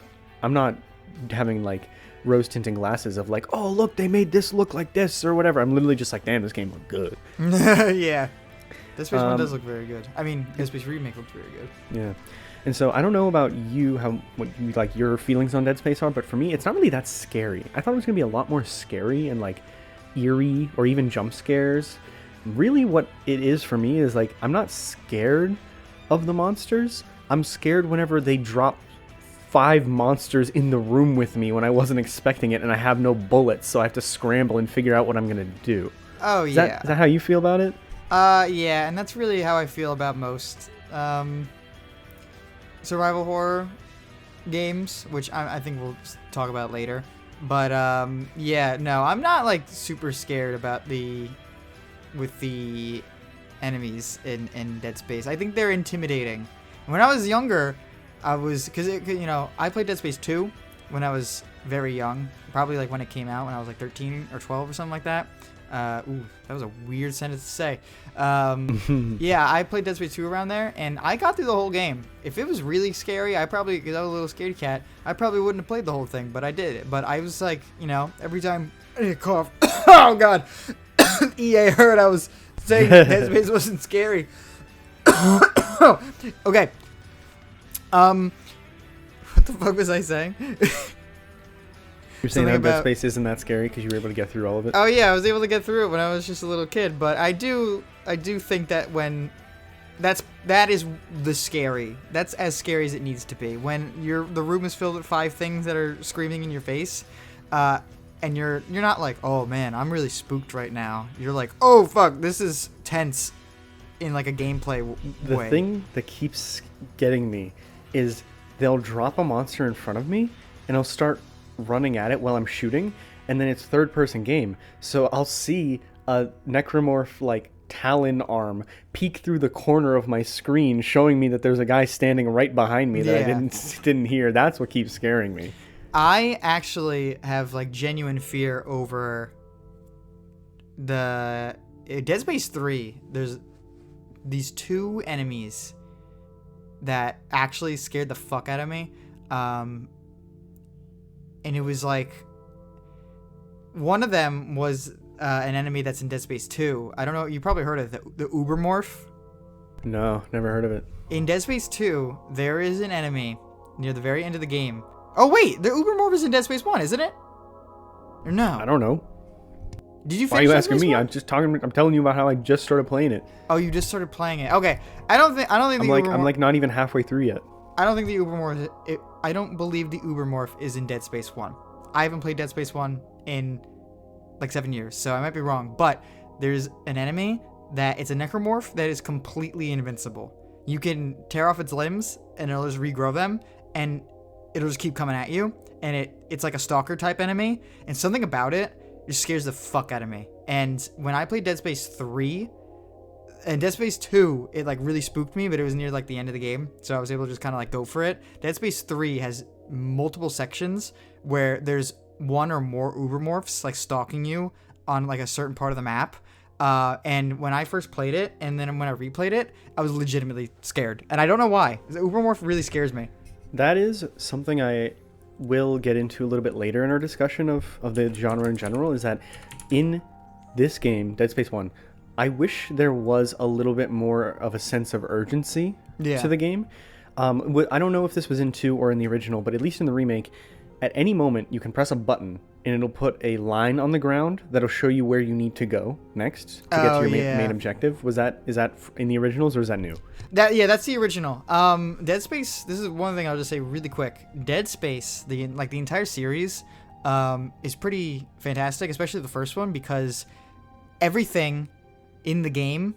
having like rose tinting glasses of like, oh look, they made this look like this or whatever. I'm literally just like, damn, this game looked good. Yeah. Dead Space 1 does look very good. I mean, Dead Space Remake looked very good. Yeah. And so I don't know about you, what you, like your feelings on Dead Space are, but for me, it's not really that scary. I thought it was going to be a lot more scary and like eerie or even jump scares. Really what it is for me is like, I'm not scared of the monsters. I'm scared whenever they drop 5 monsters in the room with me when I wasn't expecting it and I have no bullets, so I have to scramble and figure out what I'm going to do. Oh, Is yeah. that how you feel about it? Yeah, and that's really how I feel about most survival horror games, which I think we'll talk about later. But yeah, no, I'm not like super scared about the with the enemies in Dead Space. I think they're intimidating. When I was younger, I played Dead Space 2 when I was very young, probably like when it came out when I was like 13 or 12 or something like that. That was a weird sentence to say. Yeah, I played Dead Space 2 around there, and I got through the whole game. If it was really scary, because I was a little scaredy cat, I probably wouldn't have played the whole thing, but I did it. But I was like, every time I cough, oh god, EA heard I was saying Dead Space wasn't scary. Okay. What the fuck was I saying? You're saying that Dead Space isn't that scary because you were able to get through all of it? Oh yeah, I was able to get through it when I was just a little kid. But I do think that when that is the scary. That's as scary as it needs to be. When the room is filled with 5 things that are screaming in your face, and you're not like, oh man, I'm really spooked right now. You're like, oh fuck, this is tense in like a gameplay way. The thing that keeps getting me is they'll drop a monster in front of me and I'll start running at it while I'm shooting, and then it's third-person game, so I'll see a necromorph like talon arm peek through the corner of my screen, showing me that there's a guy standing right behind me that I didn't hear. That's what keeps scaring me. I actually have like genuine fear over the Dead Space 3. There's these 2 enemies that actually scared the fuck out of me. And it was like, one of them was an enemy that's in Dead Space 2. I don't know, you probably heard of it, the Ubermorph. No, never heard of it. In Dead Space 2, there is an enemy near the very end of the game. Oh wait, the Ubermorph is in Dead Space 1, isn't it? Or no? I don't know. Did you finish? Why are you Dead asking Space me? 1? I'm telling you about how I just started playing it. Oh, you just started playing it. Okay, I don't think I'm like not even halfway through yet. I don't think the Ubermorph. I don't believe the Ubermorph is in Dead Space 1. I haven't played Dead Space 1 in like 7 years, so I might be wrong. But there's an enemy that it's a necromorph that is completely invincible. You can tear off its limbs and it'll just regrow them, and it'll just keep coming at you. And it's like a stalker type enemy, and something about it just scares the fuck out of me. And when I played Dead Space 3. And Dead Space 2, it like really spooked me, but it was near like the end of the game, so I was able to just kind of like go for it. Dead Space 3 has multiple sections where there's one or more Ubermorphs like stalking you on like a certain part of the map. And when I first played it, and then when I replayed it, I was legitimately scared, and I don't know why. The Ubermorph really scares me. That is something I will get into a little bit later in our discussion of the genre in general. Is that in this game, Dead Space 1. I wish there was a little bit more of a sense of urgency to the game. I don't know if this was in 2 or in the original, but at least in the remake, at any moment you can press a button and it'll put a line on the ground that'll show you where you need to go next to get to your main objective. Is that in the originals or is that new? That's the original. Dead Space. This is one thing I'll just say really quick. Dead Space, the entire series, is pretty fantastic, especially the first one, because everything in the game,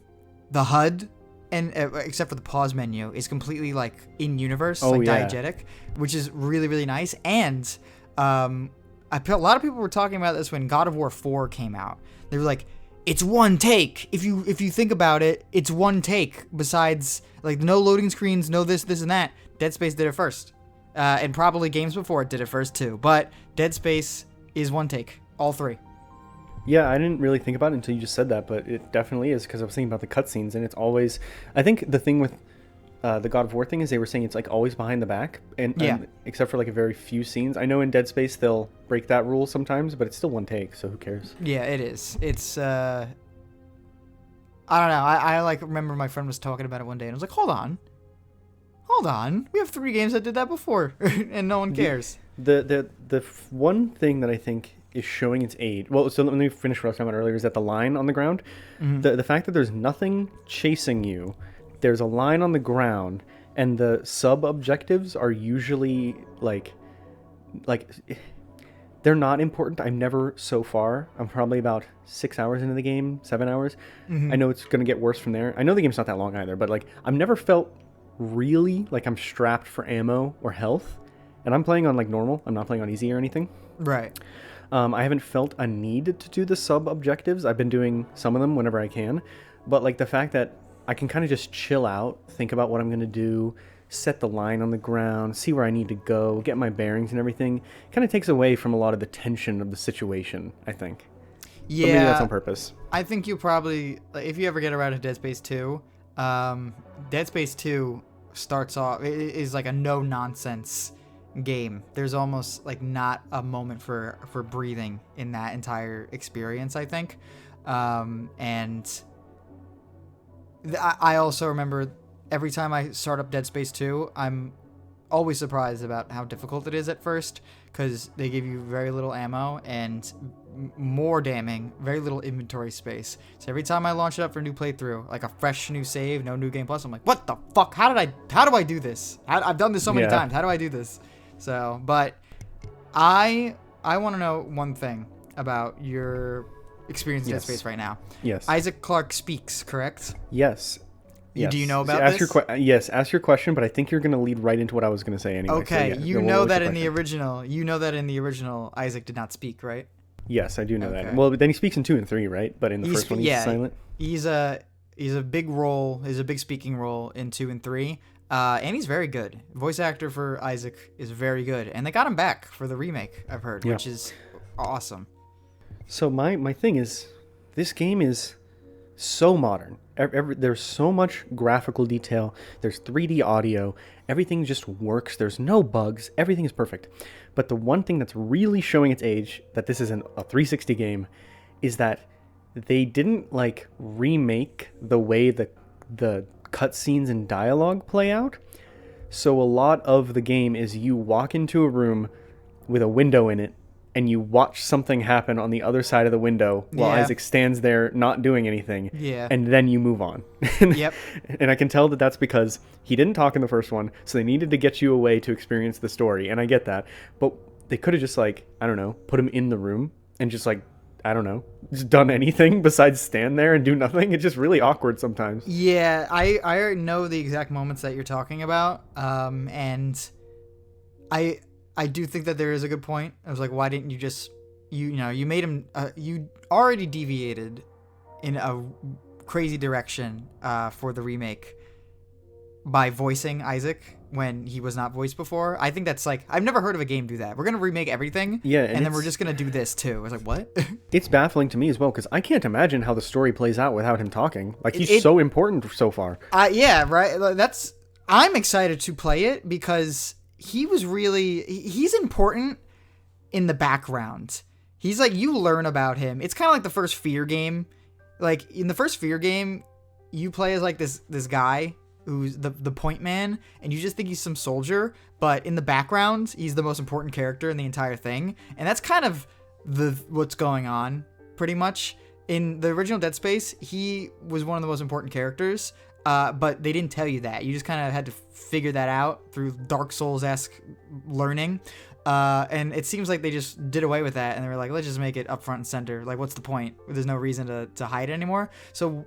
the HUD, and except for the pause menu, is completely like in universe, diegetic, which is really really nice. And a lot of people were talking about this when God of War 4 came out. They were like, it's one take. If you think about it, it's one take. Besides, like, no loading screens, no this and that. Dead Space did it first, and probably games before it did it first too. But Dead Space is one take, all 3. Yeah, I didn't really think about it until you just said that, but it definitely is, because I was thinking about the cutscenes, and it's always... I think the thing with the God of War thing is they were saying it's like always behind the back, and except for like a very few scenes. I know in Dead Space they'll break that rule sometimes, but it's still one take, so who cares? Yeah, it is. It's... I don't know. I like remember my friend was talking about it one day, and I was like, hold on. We have 3 games that did that before, and no one cares. The one thing that I think is showing its age. Well, so let me finish what I was talking about earlier. Is that the line on the ground? Mm-hmm. The fact that there's nothing chasing you, there's a line on the ground, and the sub objectives are usually like they're not important. I'm never so far. I'm probably about 6 hours into the game, 7 hours. Mm-hmm. I know it's gonna get worse from there. I know the game's not that long either, but like I've never felt really like I'm strapped for ammo or health. and I'm playing on like normal. I'm not playing on easy or anything. Right. I haven't felt a need to do the sub objectives. I've been doing some of them whenever I can, but like the fact that I can kind of just chill out, think about what I'm going to do, set the line on the ground, see where I need to go, get my bearings and everything, kind of takes away from a lot of the tension of the situation, I think. Yeah. But maybe that's on purpose. I think you probably, if you ever get around to Dead Space 2, Dead Space 2 starts off, is like a no-nonsense game. There's almost like not a moment for breathing in that entire experience, I think. And I also remember every time I start up Dead Space 2, I'm always surprised about how difficult it is at first, because they give you very little ammo and more damning, very little inventory space. So every time I launch it up for a new playthrough, like a fresh new save, no new game plus, I'm like, what the fuck? How do I do this? I've done this so many times. How do I do this? So, but I want to know one thing about your experience in Dead Space right now. Yes. Isaac Clarke speaks, correct? Yes. Do you know about ask this? Yes, ask your question, but I think you're going to lead right into what I was going to say anyway. Okay, so you know that in the original, Isaac did not speak, right? Yes, I do know that. Well, then he speaks in 2 and 3, right? But in the first one, he's silent. He's a big role. He's a big speaking role in 2 and 3, and he's very good. Voice actor for Isaac is very good, and they got him back for the remake, I've heard, which is awesome. So my thing is, this game is so modern. There's so much graphical detail. There's 3D audio. Everything just works. There's no bugs. Everything is perfect. But the one thing that's really showing its age, that this is a 360 game, is that they didn't like remake the way the cutscenes and dialogue play out. So a lot of the game is you walk into a room with a window in it, and you watch something happen on the other side of the window while Isaac stands there not doing anything. Yeah. And then you move on. Yep. And I can tell that that's because he didn't talk in the first one, so they needed to get you away to experience the story, and I get that. But they could have just, like, I don't know, put him in the room and just, like, I don't know, just done anything besides stand there and do nothing. It's just really awkward sometimes. Yeah, I know the exact moments that you're talking about, and I do think that there is a good point. I was like, why didn't you just, you made him, you already deviated in a crazy direction for the remake by voicing Isaac when he was not voiced before. I think that's like, I've never heard of a game do that. We're going to remake everything, and then we're just going to do this too. I was like, what? It's baffling to me as well, because I can't imagine how the story plays out without him talking. Like, he's so important so far. Yeah, right? I'm excited to play it because he's important in the background. He's like, you learn about him. It's kind of like the first Fear game. Like, in the first Fear game, you play as like this guy who's the point man, and you just think he's some soldier, but in the background, he's the most important character in the entire thing. And that's kind of what's going on, pretty much. In the original Dead Space, he was one of the most important characters, but they didn't tell you that. You just kind of had to figure that out through Dark Souls-esque learning. And it seems like they just did away with that, and they were like, let's just make it up front and center. Like, what's the point? There's no reason to hide it anymore. So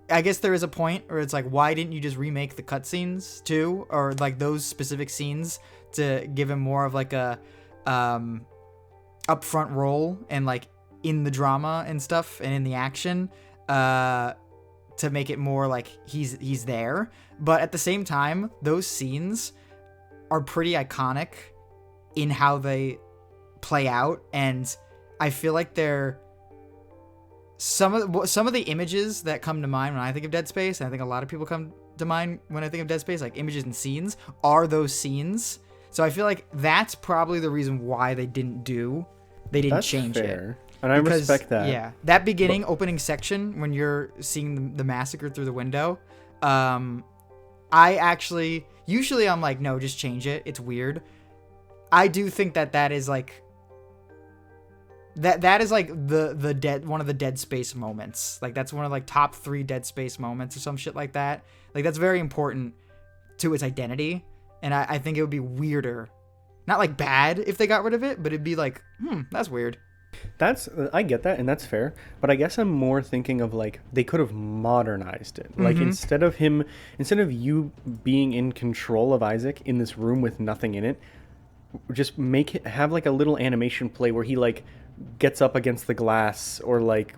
I guess there is a point where it's like, why didn't you just remake the cutscenes too? Or like those specific scenes to give him more of like a upfront role and like in the drama and stuff and in the action, to make it more like he's there. But at the same time, those scenes are pretty iconic in how they play out, and I feel like they're some of the images that come to mind when I think of Dead Space, and I think a lot of people come to mind when I think of Dead Space, like images and scenes, are those scenes. So I feel like that's probably the reason why they didn't change fair. And I respect that. Yeah, that opening section when you're seeing the massacre through the window, usually I'm like, no, just change it. It's weird. I do think that is like that is like one of the Dead Space moments. Like, that's one of like top 3 Dead Space moments or some shit like that. Like, that's very important to its identity, and I think it would be weirder, not like bad if they got rid of it, but it'd be like, that's weird. I get that, and that's fair, but I guess I'm more thinking of like they could have modernized it. Like, instead of you being in control of Isaac in this room with nothing in it, just have like a little animation play where he like gets up against the glass or like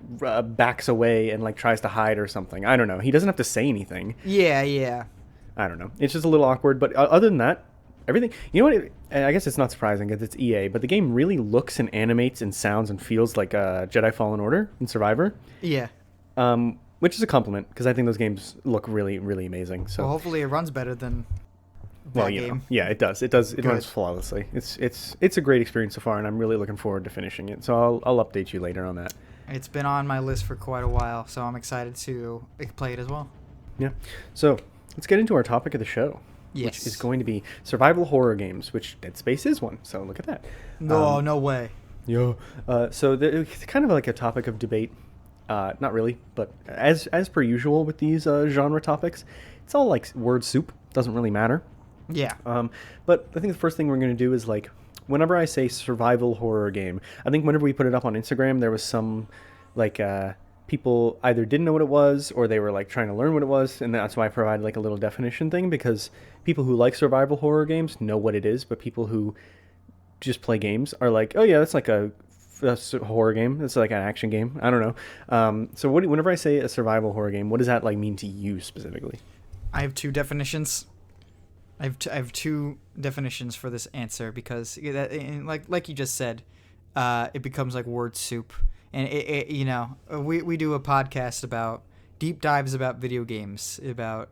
backs away and like tries to hide or something. I don't know. He doesn't have to say anything. Yeah. I don't know. It's just a little awkward, but other than that, everything. You know what? I guess it's not surprising because it's EA, but the game really looks and animates and sounds and feels like Jedi Fallen Order and Survivor. Yeah. Which is a compliment because I think those games look really, really amazing. So well, hopefully it runs better than that game. Yeah, it does. It runs flawlessly. It's a great experience so far, and I'm really looking forward to finishing it. So I'll update you later on that. It's been on my list for quite a while, so I'm excited to play it as well. Yeah. So let's get into our topic of the show. Yes. Which is going to be survival horror games, which Dead Space is one. So look at that. No way. Yeah. So it's kind of like a topic of debate. Not really, but as per usual with these genre topics, it's all like word soup. Doesn't really matter. Yeah. But I think the first thing we're going to do is like, whenever I say survival horror game, I think whenever we put it up on Instagram, there was some like people either didn't know what it was or they were like trying to learn what it was, and that's why I provided like a little definition thing, because people who like survival horror games know what it is, but people who just play games are like, oh yeah, that's like that's a horror game. It's like an action game. I don't know. So whenever I say a survival horror game, what does that like mean to you specifically? I have two definitions. I have two definitions for this answer because, like you just said, it becomes like word soup. And we do a podcast about deep dives about video games, about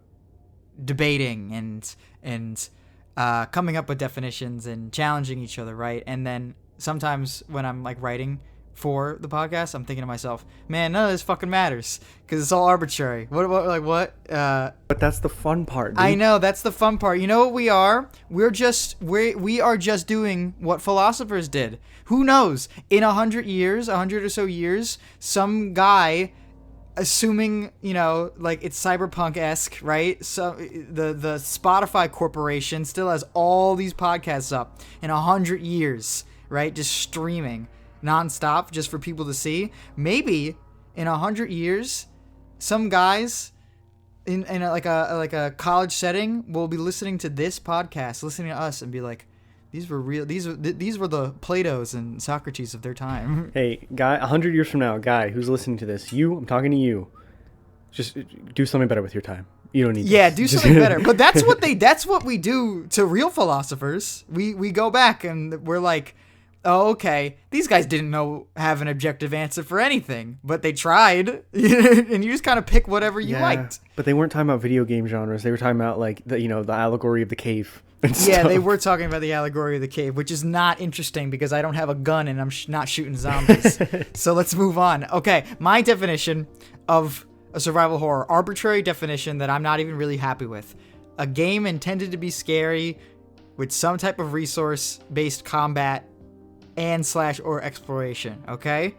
debating and coming up with definitions and challenging each other, right? And then sometimes when I'm like writing for the podcast, I'm thinking to myself, man, none of this fucking matters because it's all arbitrary. What? But that's the fun part, dude. I know, that's the fun part. You know what we are? We are just doing what philosophers did. Who knows? In 100 or so years, some guy, assuming, like it's cyberpunk-esque, right? So the Spotify corporation still has all these podcasts up in 100 years, right? Just streaming nonstop just for people to see. Maybe in 100 years, some guys in a college setting will be listening to this podcast, listening to us, and be like, these were the Platos and Socrates of their time. Hey, guy, 100 years from now, guy who's listening to this, I'm talking to you. Just do something better with your time. You don't need this. Do something better. But that's what we do to real philosophers. We go back and we're like, oh, okay, these guys didn't have an objective answer for anything, but they tried, and you just kind of pick whatever you liked. But they weren't talking about video game genres. They were talking about like the allegory of the cave. Yeah, they were talking about the allegory of the cave, which is not interesting because I don't have a gun and I'm not shooting zombies. So let's move on. Okay, my definition of a survival horror, arbitrary definition that I'm not even really happy with. A game intended to be scary with some type of resource-based combat and / or exploration. Okay?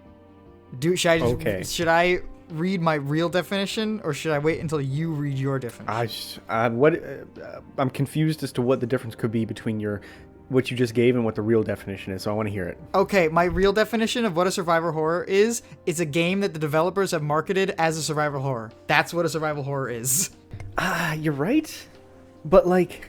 Should I read my real definition, or should I wait until you read your definition? I'm confused as to what the difference could be between what you just gave and what the real definition is, so I want to hear it. Okay, my real definition of what a survival horror is a game that the developers have marketed as a survival horror. That's what a survival horror is. You're right, but like,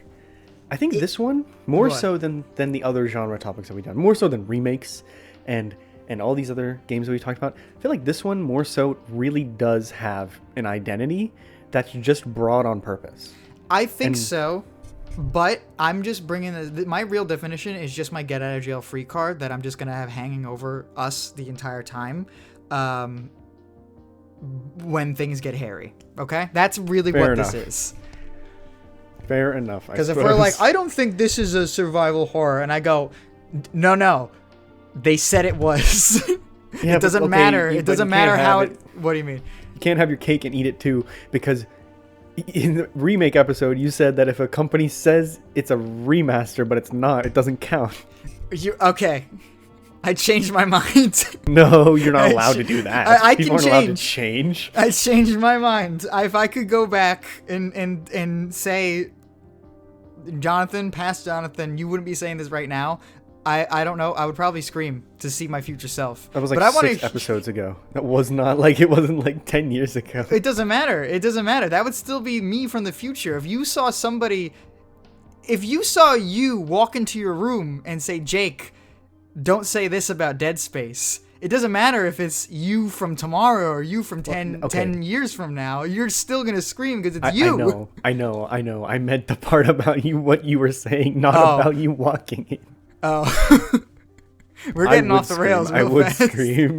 I think this one more so than the other genre topics that we've done, more so than remakes and all these other games that we talked about. I feel like this one more so really does have an identity that's just brought on purpose. I think so, but I'm just bringing my real definition is just my get out of jail free card that I'm just gonna have hanging over us the entire time, when things get hairy. Okay, that's really what this is. Fair enough. Because if we're like, I don't think this is a survival horror, and I go, no, they said it was. Yeah, it doesn't matter. It doesn't matter how it. What do you mean? You can't have your cake and eat it too, because in the remake episode, you said that if a company says it's a remaster but it's not, it doesn't count. Okay? I changed my mind. No, you're not allowed to do that. I People can aren't allowed to change. I changed my mind. If I could go back and say, Jonathan, past Jonathan, you wouldn't be saying this right now. I don't know. I would probably scream to see my future self. That was like 6 episodes ago. That was not like, it wasn't like 10 years ago. It doesn't matter. That would still be me from the future. If you saw somebody if you saw you walk into your room and say, Jake, don't say this about Dead Space. It doesn't matter if it's you from tomorrow or you from 10 years from now. You're still going to scream because it's you. I know. I meant the part about you, what you were saying, not about you walking in. Oh. We're getting off the rails real fast. I would scream.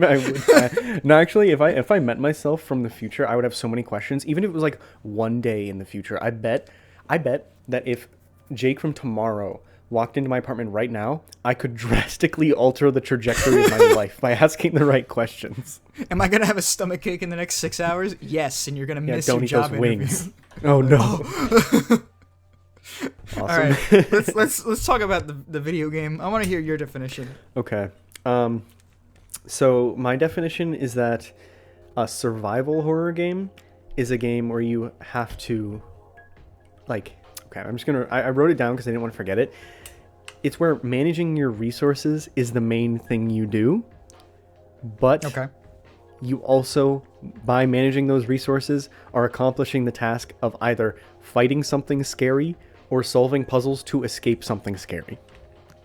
No, actually, if I met myself from the future, I would have so many questions. Even if it was like one day in the future, I bet that if Jake from tomorrow walked into my apartment right now, I could drastically alter the trajectory of my life by asking the right questions. Am I gonna have a stomachache in the next 6 hours? Yes, and you're gonna miss your job interview. Wings. Oh no. Awesome. All right, let's talk about the video game. I want to hear your definition. Okay. So my definition is that a survival horror game is a game where you have to, like, okay, I wrote it down because I didn't want to forget it. It's where managing your resources is the main thing you do, but you also, by managing those resources, are accomplishing the task of either fighting something scary or solving puzzles to escape something scary,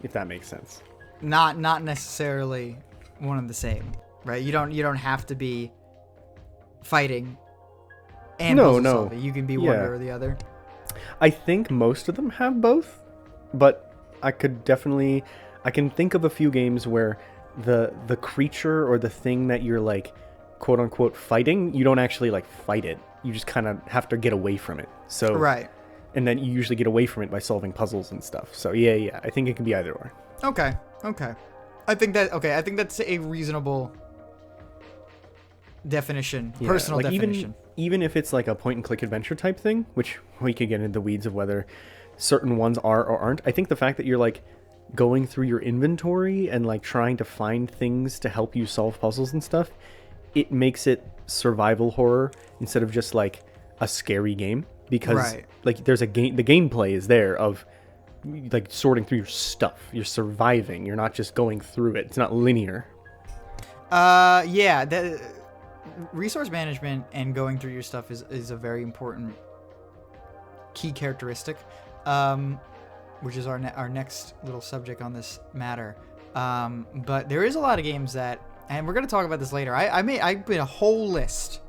if that makes sense. Not necessarily one and the same, right? You don't have to be fighting and puzzle solving. You can be one or the other. I think most of them have both, but I can think of a few games where the creature or the thing that you're like quote unquote fighting, you don't actually like fight it. You just kind of have to get away from it. So right. And then you usually get away from it by solving puzzles and stuff. So yeah, I think it can be either or. Okay. I think that's a reasonable definition, personal definition. Even if it's like a point and click adventure type thing, which we could get into the weeds of whether certain ones are or aren't. I think the fact that you're like going through your inventory and like trying to find things to help you solve puzzles and stuff, it makes it survival horror instead of just like a scary game. Because like there's the gameplay is there of like sorting through your stuff. You're surviving. You're not just going through it. It's not linear. Yeah. The resource management and going through your stuff is a very important key characteristic, which is our next little subject on this matter. But there is a lot of games that, and we're gonna talk about this later. I made a whole list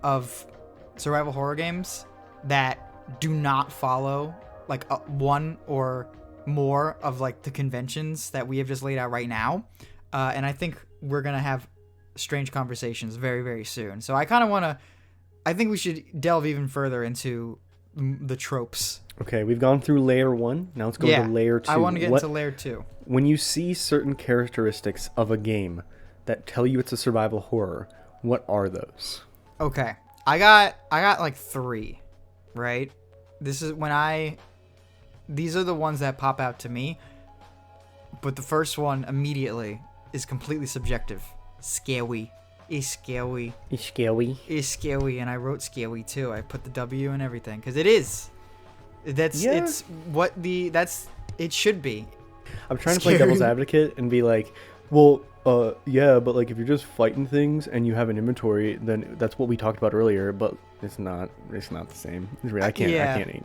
of survival horror games that do not follow like one or more of like the conventions that we have just laid out right now, and I think we're gonna have strange conversations very, very soon. So I think we should delve even further into the tropes. Okay, we've gone through layer 1. Now let's go to layer 2. I want to get into layer 2. When you see certain characteristics of a game that tell you it's a survival horror, what are those? Okay. I got like 3, right? These are the ones that pop out to me. But the first one immediately is completely subjective. Scary. It's scary. It's scary. It's scary, and I wrote scary too. I put the W and everything because it is. It should be. I'm trying to play devil's advocate and be like, well, yeah, but like if you're just fighting things and you have an inventory, then that's what we talked about earlier. But it's not the same. I can't.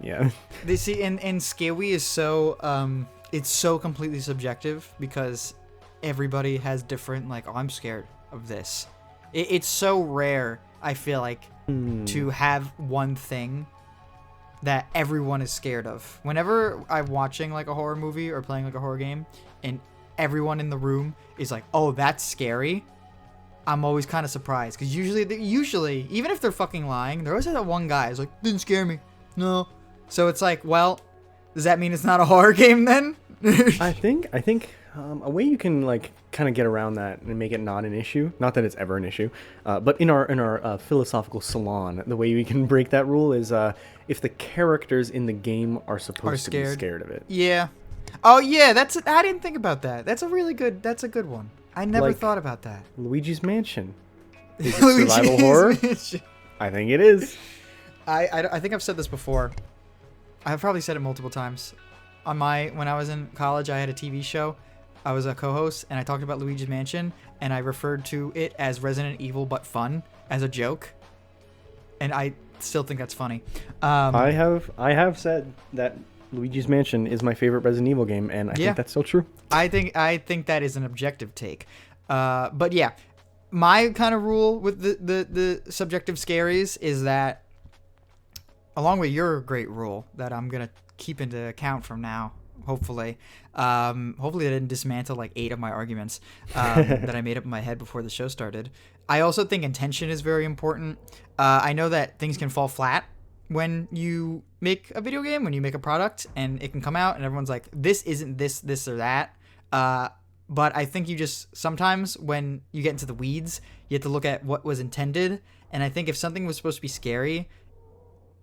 Yeah. They see, and scary is so it's so completely subjective because everybody has different like. Oh, I'm scared of this. It's so rare. I feel like to have one thing that everyone is scared of. Whenever I'm watching like a horror movie or playing like a horror game, and everyone in the room is like, "Oh, that's scary," I'm always kind of surprised because usually, even if they're fucking lying, there always that one guy who's like, "Didn't scare me." No. So it's like, well, does that mean it's not a horror game then? I think a way you can like kind of get around that and make it not an issue, not that it's ever an issue, but in our philosophical salon, the way we can break that rule is if the characters in the game are supposed to be scared of it. Yeah. Oh yeah, I didn't think about that. That's a good one. I never thought about that. Luigi's Mansion. Is it survival horror? I think it is. I think I've said this before. I've probably said it multiple times. When I was in college, I had a TV show. I was a co-host, and I talked about Luigi's Mansion, and I referred to it as Resident Evil but fun as a joke, and I still think that's funny. I have said that Luigi's Mansion is my favorite Resident Evil game, and I think that's still true. I think that is an objective take. But yeah, my kind of rule with the subjective scaries is that, along with your great rule that I'm gonna keep into account from now, hopefully I didn't dismantle like 8 of my arguments that I made up in my head before the show started. I also think intention is very important. I know that things can fall flat when you make a video game, when you make a product, and it can come out and everyone's like, this isn't this or that. But I think you just, sometimes when you get into the weeds, you have to look at what was intended. And I think if something was supposed to be scary,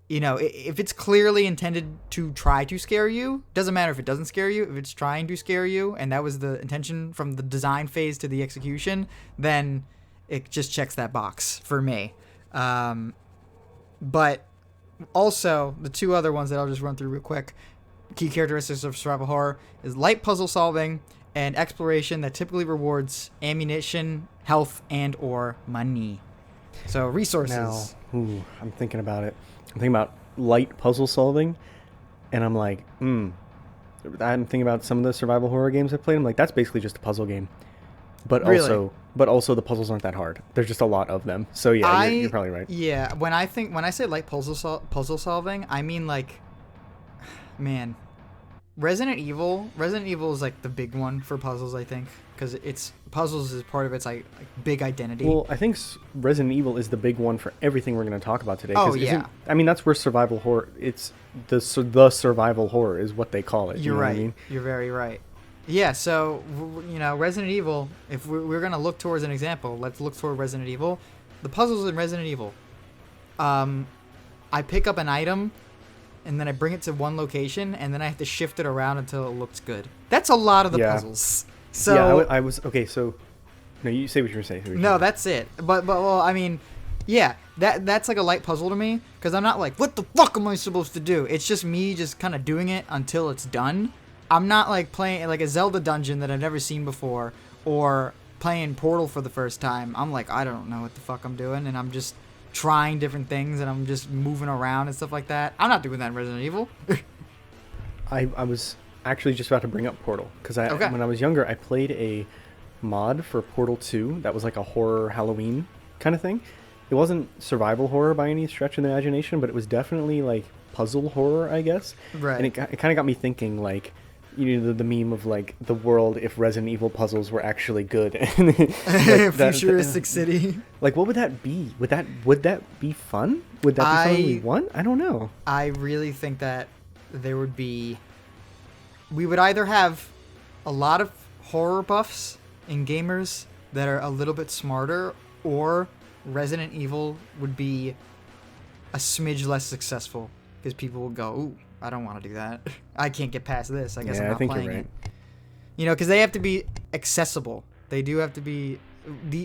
you know, if it's clearly intended to try to scare you, doesn't matter if it doesn't scare you, if it's trying to scare you, and that was the intention from the design phase to the execution, then it just checks that box for me. But also, the 2 other ones that I'll just run through real quick, key characteristics of survival horror is light puzzle solving and exploration that typically rewards ammunition, health, and or money. So resources. Now, I'm thinking about it. I'm thinking about light puzzle solving, and I'm like, I'm thinking about some of the survival horror games I played. I'm like, that's basically just a puzzle game. But really? also the puzzles aren't that hard. There's just a lot of them. So yeah, you're probably right. Yeah, when I say light puzzle solving, I mean like, man, Resident Evil is like the big one for puzzles, I think, because it's puzzles is part of its like big identity. Well, I think Resident Evil is the big one for everything we're going to talk about today. Oh yeah. I mean, that's where survival horror. It's the survival horror is what they call it. You're right. What I mean? You're very right. Yeah. So you know, Resident Evil. If we're going to look towards an example, let's look toward Resident Evil. The puzzles in Resident Evil. I pick up an item, and then I bring it to one location, and then I have to shift it around until it looks good. That's a lot of the puzzles. So yeah, I was okay. So no, you say what you were saying. No, that's it. But well, I mean, yeah, that's like a light puzzle to me, because I'm not like, what the fuck am I supposed to do? It's just me just kind of doing it until it's done. I'm not like playing like a Zelda dungeon that I've never seen before, or playing Portal for the first time. I'm like, I don't know what the fuck I'm doing, and I'm just trying different things, and I'm just moving around and stuff like that. I'm not doing that in Resident Evil. I was actually just about to bring up Portal, because when I was younger, I played a mod for Portal 2 that was like a horror Halloween kind of thing. It wasn't survival horror by any stretch of the imagination, but it was definitely like puzzle horror, I guess. Right. And it kind of got me thinking, like, you know, the meme of like the world if Resident Evil puzzles were actually good. Futuristic city. Like, what would that be? Would that be fun? Would that be something we want? I don't know. I really think that there would be. We would either have a lot of horror buffs and gamers that are a little bit smarter, or Resident Evil would be a smidge less successful, because people will go, ooh, I don't want to do that. I can't get past this. I guess I'm not playing it. You know, because they have to be accessible. They do have to be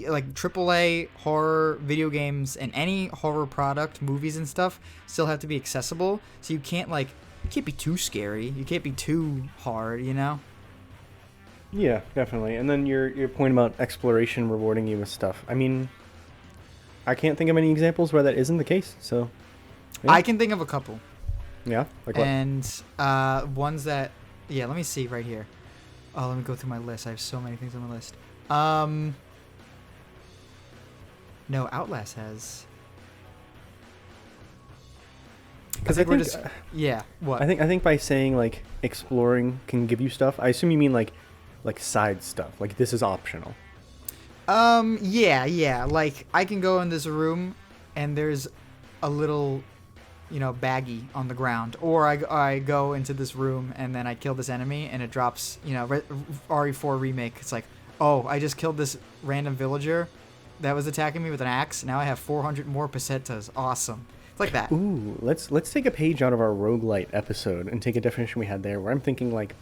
like AAA horror video games, and any horror product, movies and stuff, still have to be accessible. So you can't be too scary. You can't be too hard, you know? Yeah, definitely. And then your point about exploration rewarding you with stuff. I mean, I can't think of any examples where that isn't the case. So yeah. I can think of a couple. Yeah, like what? And ones that, yeah, let me see right here. Oh, let me go through my list. I have so many things on my list. No, Outlast has. Because I think, yeah. What? I think by saying like exploring can give you stuff, I assume you mean like side stuff. Like this is optional. Yeah. Like I can go in this room, and there's a little, baggie on the ground, or I go into this room and then I kill this enemy and it drops, RE4 Remake. It's like, oh, I just killed this random villager that was attacking me with an axe. Now I have 400 more pesetas. Awesome. It's like that. Ooh, let's take a page out of our roguelite episode and take a definition we had there, where I'm thinking like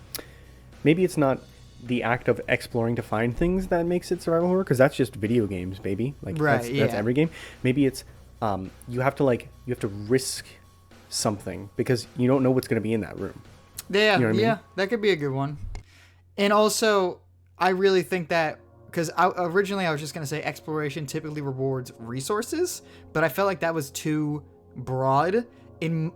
maybe it's not the act of exploring to find things that makes it survival horror, because that's just video games, baby. Like right, that's every game. Maybe it's you have to risk something because you don't know what's going to be in that room. Yeah, you know what I mean? That could be a good one. And also, I really think that, because originally I was just going to say exploration typically rewards resources, but I felt like that was too broad. In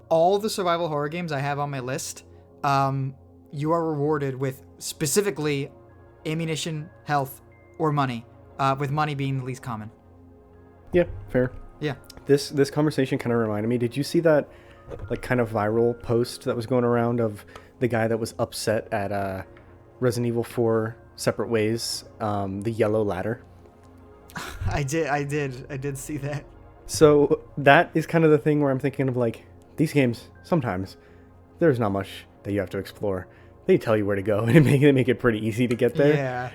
all the survival horror games I have on my list, you are rewarded with specifically ammunition, health, or money, with money being the least common. Yeah, fair. Yeah. This conversation kind of reminded me. Did you see that like kind of viral post that was going around of the guy that was upset at Resident Evil 4 Separate Ways, the yellow ladder? I did see that. So that is kind of the thing where I'm thinking of like these games. Sometimes there's not much that you have to explore. They tell you where to go and they make it pretty easy to get there. Yeah.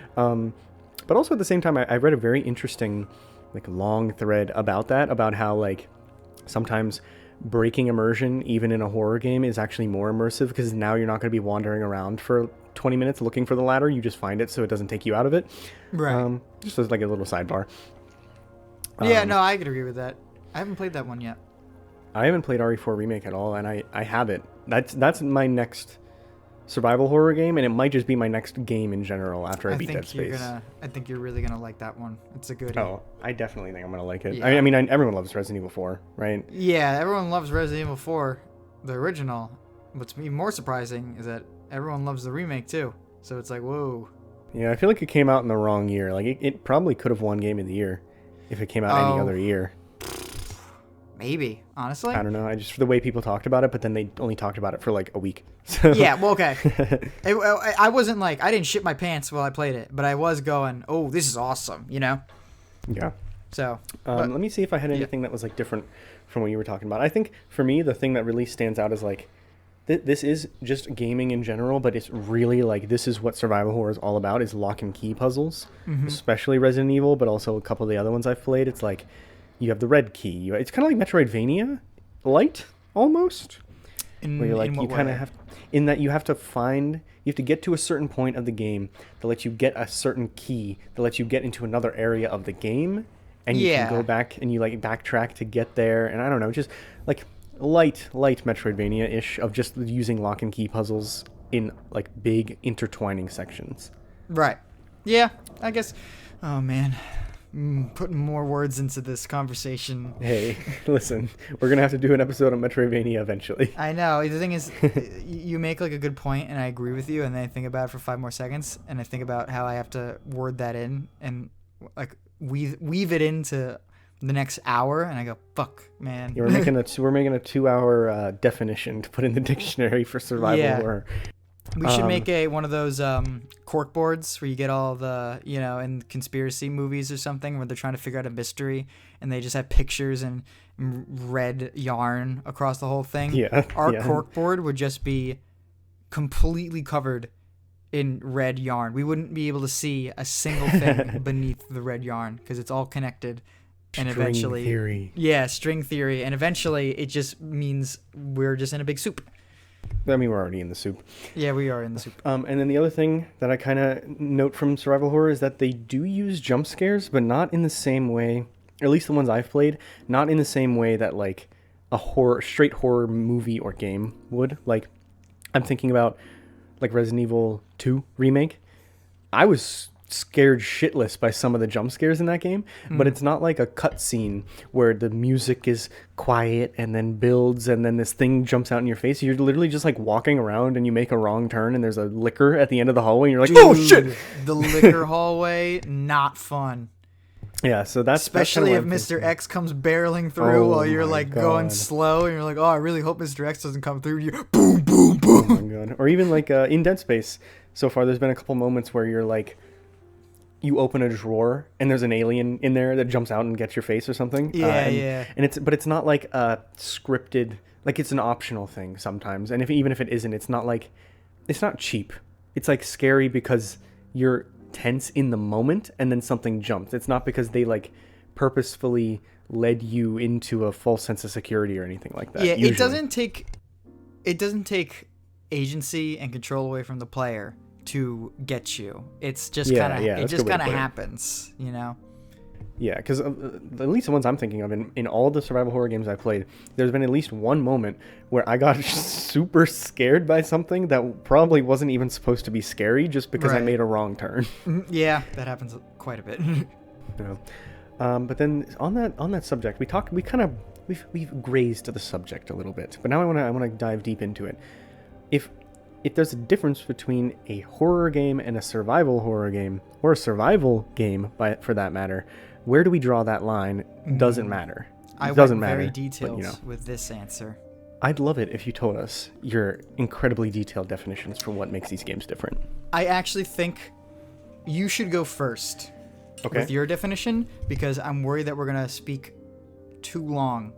But also at the same time, I read a very interesting, like, long thread about that, about how like sometimes breaking immersion, even in a horror game, is actually more immersive because now you're not going to be wandering around for 20 minutes looking for the ladder. You just find it so it doesn't take you out of it. Right. Just as like a little sidebar. Yeah, no, I could agree with that. I haven't played that one yet. I haven't played RE4 Remake at all, and I haven't. That's my next survival horror game, and it might just be my next game in general after I beat Deadspace. I think you're really gonna like that one. It's a good. Oh, I definitely think I'm gonna like it. Yeah. I mean, everyone loves Resident Evil 4, right? Yeah, everyone loves Resident Evil 4, the original. What's even more surprising is that everyone loves the remake too. So it's like, whoa. Yeah, I feel like it came out in the wrong year. Like it probably could have won Game of the Year if it came out any other year. Maybe, honestly. I don't know. I just the way people talked about it, but then they only talked about it for like a week. So. Yeah, well, okay. I wasn't like, I didn't shit my pants while I played it, but I was going, oh, this is awesome, you know? Yeah. So. Let me see if I had anything that was like different from what you were talking about. I think for me, the thing that really stands out is like, this is just gaming in general, but it's really like, this is what survival horror is all about, is lock and key puzzles, especially Resident Evil, but also a couple of the other ones I've played. It's like, you have the red key. It's kind of like Metroidvania light almost. Where you're like, you kind of have, in that you have to get to a certain point of the game that lets you get a certain key that lets you get into another area of the game, and you can go back and you like backtrack to get there. And I don't know, just like light Metroidvania-ish of just using lock and key puzzles in like big intertwining sections. Right. Yeah, I guess. Oh man. Putting more words into this conversation. Hey, listen, we're going to have to do an episode on Metroidvania eventually. I know. The thing is, you make like a good point, and I agree with you, and then I think about it for 5 more seconds, and I think about how I have to word that in and like weave it into the next hour, and I go, fuck, man. Yeah, we're making a 2-hour definition to put in the dictionary for survival horror. We should make one of those cork boards where you get all the, in conspiracy movies or something where they're trying to figure out a mystery and they just have pictures and red yarn across the whole thing. Yeah. Our cork board would just be completely covered in red yarn. We wouldn't be able to see a single thing beneath the red yarn because it's all connected. And eventually, string theory. Yeah, string theory. And eventually it just means we're just in a big soup. I mean, we're already in the soup. Yeah, we are in the soup. And then the other thing that I kind of note from survival horror is that they do use jump scares, but not in the same way, or at least the ones I've played, not in the same way that like a straight horror movie or game would. Like, I'm thinking about like Resident Evil 2 Remake. I was scared shitless by some of the jump scares in that game, but it's not like a cutscene where the music is quiet and then builds and then this thing jumps out in your face. You're literally just like walking around and you make a wrong turn and there's a liquor at the end of the hallway and you're like, oh shit! The liquor hallway, not fun. Yeah, so that's especially if Mr. X comes barreling through while you're like going slow and you're like, oh, I really hope Mr. X doesn't come through. You boom, boom, boom. Oh my god! Or even like in Dead Space, so far there's been a couple moments where you're like, you open a drawer and there's an alien in there that jumps out and gets your face or something. Yeah. And it's not like a scripted, like it's an optional thing sometimes. And even if it isn't, it's not cheap. It's like scary because you're tense in the moment and then something jumps. It's not because they like purposefully led you into a false sense of security or anything like that. Yeah, usually. it doesn't take agency and control away from the player to get you. It's just kind of happens, Yeah, because at least the ones I'm thinking of in all the survival horror games I've played, there's been at least one moment where I got super scared by something that probably wasn't even supposed to be scary just because I made a wrong turn. Yeah, that happens quite a bit. Yeah. But then on that subject, we kind of we've grazed the subject a little bit, but now I want to dive deep into it. If there's a difference between a horror game and a survival horror game, or a survival game, for that matter, where do we draw that line? Doesn't matter. I doesn't went very matter, detailed but, with this answer. I'd love it if you told us your incredibly detailed definitions for what makes these games different. I actually think you should go first with your definition, because I'm worried that we're going to speak too long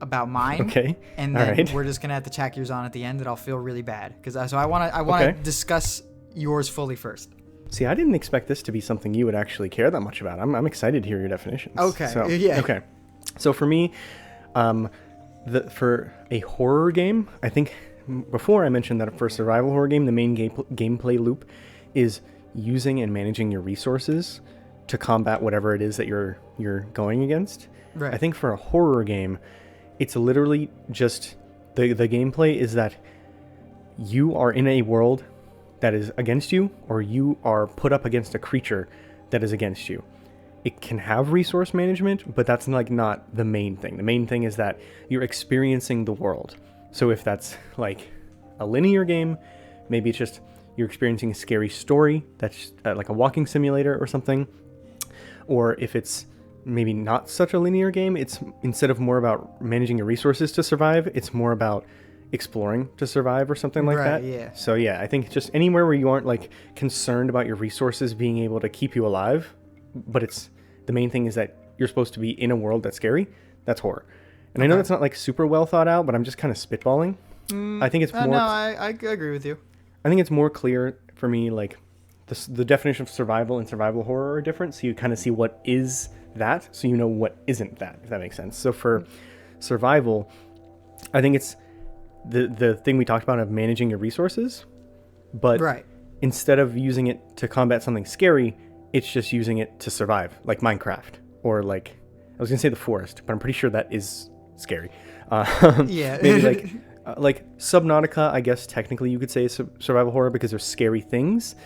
about mine. Okay. And then we're just going to have to tack yours on at the end, and I'll feel really bad. So I want to discuss yours fully first. See, I didn't expect this to be something you would actually care that much about. I'm excited to hear your definitions. Okay. So, yeah. Okay. So for me, for a horror game, I think before I mentioned that for a survival horror game, the main gameplay loop is using and managing your resources to combat whatever it is that you're going against. Right. I think for a horror game, it's literally just the gameplay is that you are in a world that is against you, or you are put up against a creature that is against you. It can have resource management, but that's like not the main thing. The main thing is that you're experiencing the world. So if that's like a linear game, maybe it's just you're experiencing a scary story that's like a walking simulator or something. Or if it's maybe not such a linear game, it's instead of more about managing your resources to survive, it's more about exploring to survive or something like that. Yeah. So yeah, I think just anywhere where you aren't like concerned about your resources being able to keep you alive, but it's the main thing is that you're supposed to be in a world that's scary. That's horror. And I know that's not like super well thought out, but I'm just kind of spitballing. I think it's more. No, I agree with you. I think it's more clear for me, like the definition of survival and survival horror are different. So you kind of see what is that, so you know what isn't that, if that makes sense. So for survival, I think it's the thing we talked about of managing your resources, but instead of using it to combat something scary, it's just using it to survive, like Minecraft, or like I was gonna say the forest, but I'm pretty sure that is scary. Yeah. Maybe like Subnautica, I guess technically you could say is survival horror because there's scary things,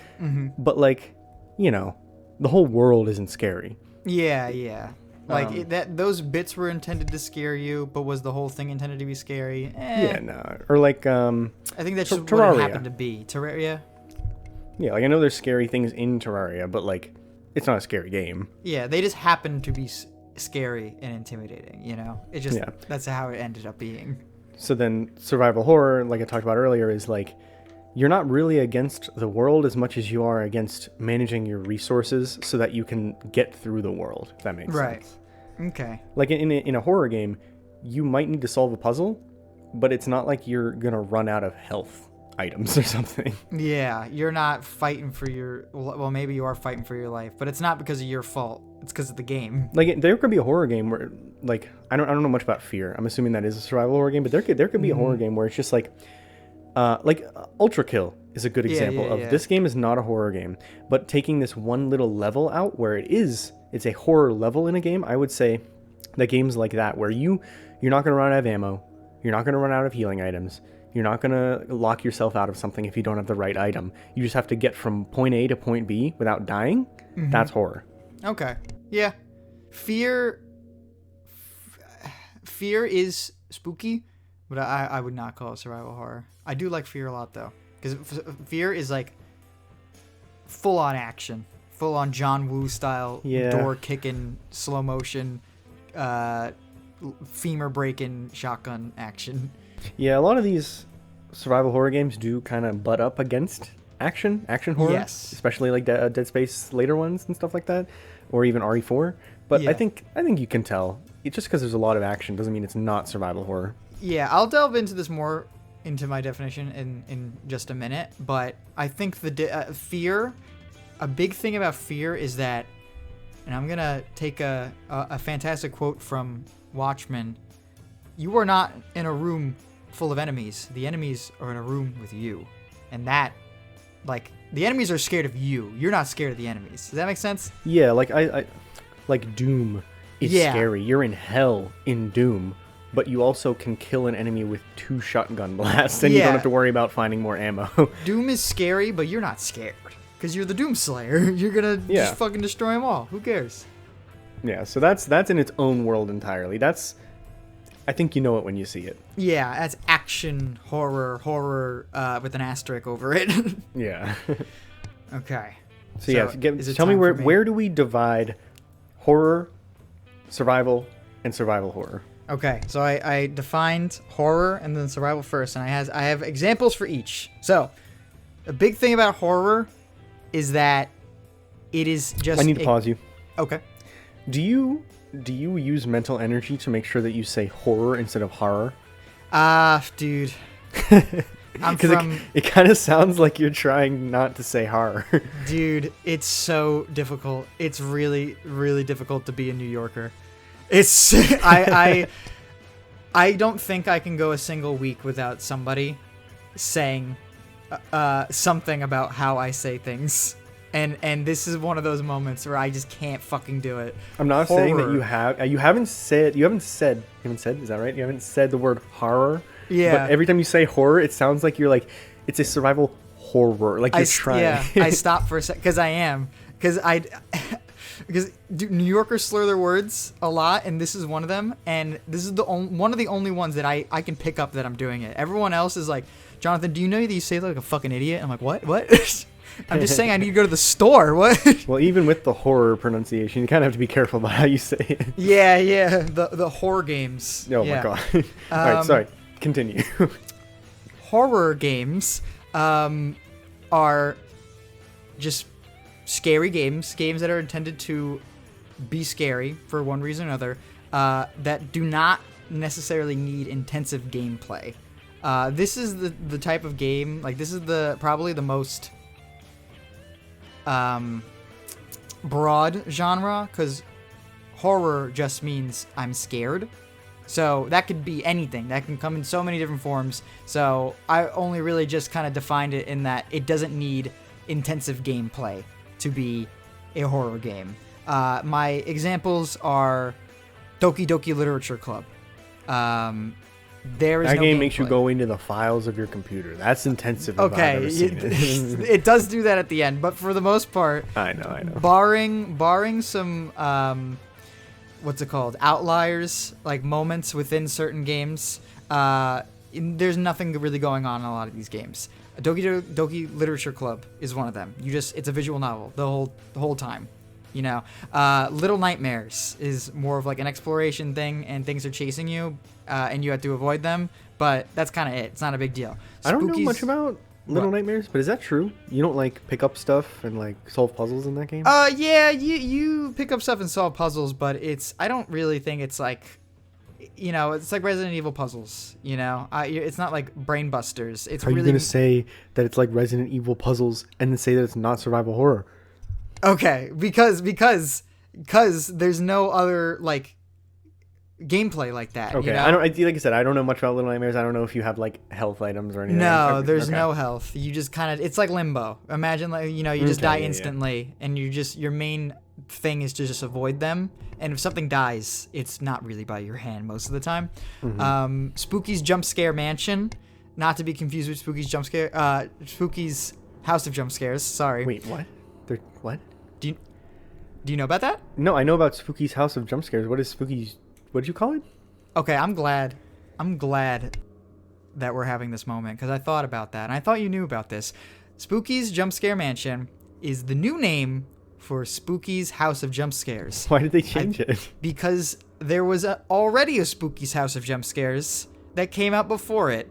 but like, you know, the whole world isn't scary. Yeah. Like those bits were intended to scare you, but was the whole thing intended to be scary? Yeah, no. Or like I think that's just Terraria. what it happened to be. Terraria. Yeah, like I know there's scary things in Terraria, but like it's not a scary game. Yeah, they just happen to be scary and intimidating, you know? It just that's how it ended up being. So then survival horror, like I talked about earlier, is like you're not really against the world as much as you are against managing your resources so that you can get through the world, if that makes sense. Okay. Like in a horror game, you might need to solve a puzzle, but it's not like you're going to run out of health items or something. Yeah, you're not fighting for your... Well, maybe you are fighting for your life, but it's not because of your fault. It's because of the game. Like, there could be a horror game where, like, I don't know much about Fear. I'm assuming that is a survival horror game, but there could be a horror game where it's just like Ultra Kill is a good example of this game is not a horror game, but taking this one little level out where it's a horror level in a game. I would say that games like that where you're not going to run out of ammo, you're not going to run out of healing items, you're not going to lock yourself out of something if you don't have the right item. You just have to get from point A to point B without dying. That's horror. Okay. Yeah. Fear is spooky, but I would not call it survival horror. I do like Fear a lot, though, because Fear is like full-on action, full-on John Woo style, door-kicking, slow-motion, femur-breaking shotgun action. Yeah, a lot of these survival horror games do kind of butt up against action horror. Yes. Especially like Dead Space later ones and stuff like that, or even RE4. But I think you can tell. Just because there's a lot of action doesn't mean it's not survival horror. Yeah, I'll delve into this more into my definition in just a minute, but I think the Fear, a big thing about Fear is that, and I'm gonna take a fantastic quote from Watchmen, you are not in a room full of enemies. The enemies are in a room with you. And that, like, the enemies are scared of you. You're not scared of the enemies. Does that make sense? Yeah, like I like Doom is scary. You're in hell in Doom, but you also can kill an enemy with 2 shotgun blasts, and you don't have to worry about finding more ammo. Doom is scary, but you're not scared because you're the Doom Slayer. You're gonna just fucking destroy them all. Who cares? Yeah, so that's in its own world entirely. That's I think you know it when you see it. Yeah, that's action horror with an asterisk over it. Yeah. Okay. So yeah, tell me where do we divide horror, survival, and survival horror? Okay, so I defined horror and then survival first, and I have examples for each. So, a big thing about horror is that it is just... I need to pause you. Okay. Do you use mental energy to make sure that you say horror instead of horror? Dude. Because it kind of sounds like you're trying not to say horror. Dude, it's so difficult. It's really, really difficult to be a New Yorker. It's I don't think I can go a single week without somebody saying something about how I say things. And this is one of those moments where I just can't fucking do it. I'm not saying that you haven't said is that right? You haven't said the word horror. Yeah. But every time you say horror, it sounds like you're like, it's a survival horror. Like you're trying. Yeah, I stopped for a second because I am. Because New Yorkers slur their words a lot, and this is one of them. And this is one of the only ones that I can pick up that I'm doing it. Everyone else is like, Jonathan, do you know that you say like a fucking idiot? I'm like, what? I'm just saying I need to go to the store. What? Well, even with the horror pronunciation, you kind of have to be careful about how you say it. Yeah. The horror games. Oh my god. All right, sorry. Continue. Horror games are just scary games that are intended to be scary for one reason or another, that do not necessarily need intensive gameplay. This is the type of game, like this is probably the most broad genre, because horror just means I'm scared. So that could be anything. That can come in so many different forms. So I only really just kind of defined it in that it doesn't need intensive gameplay to be a horror game. My examples are Doki Doki Literature Club. There is that no game gameplay. makes you go into the files of your computer. That's intensive. Okay, I've ever seen it. It does do that at the end, but for the most part, I know. Barring some what's it called? Outliers, like moments within certain games. There's nothing really going on in a lot of these games. Doki Doki Literature Club is one of them. It's a visual novel the whole time. You know, Little Nightmares is more of like an exploration thing, and things are chasing you, and you have to avoid them. But that's kind of it. It's not a big deal. I don't know much about Little Nightmares, but is that true? You don't like pick up stuff and like solve puzzles in that game? Yeah, you pick up stuff and solve puzzles, but I don't really think it's like, you know, it's like Resident Evil puzzles. You know, it's not like Brain Busters. It's Are you gonna say that it's like Resident Evil puzzles and then say that it's not survival horror? Okay, because there's no other like gameplay like that. Okay, you know? like I said, I don't know much about Little Nightmares. I don't know if you have like health items or anything. No, there's no health. You just kind of, it's like Limbo. Imagine like, you know, you just die instantly, and your main thing is to just avoid them. And if something dies, it's not really by your hand most of the time. Mm-hmm. Spooky's Jump Scare Mansion, not to be confused with Spooky's House of Jump Scares. Sorry. Wait, what? What? Do you know about that? No, I know about Spooky's House of Jump Scares. What is Spooky's? What did you call it? Okay, I'm glad that we're having this moment, because I thought about that, and I thought you knew about this. Spooky's Jump Scare Mansion is the new name for Spooky's House of Jump Scares. Why did they change it? Because there was already a Spooky's House of Jump Scares that came out before it,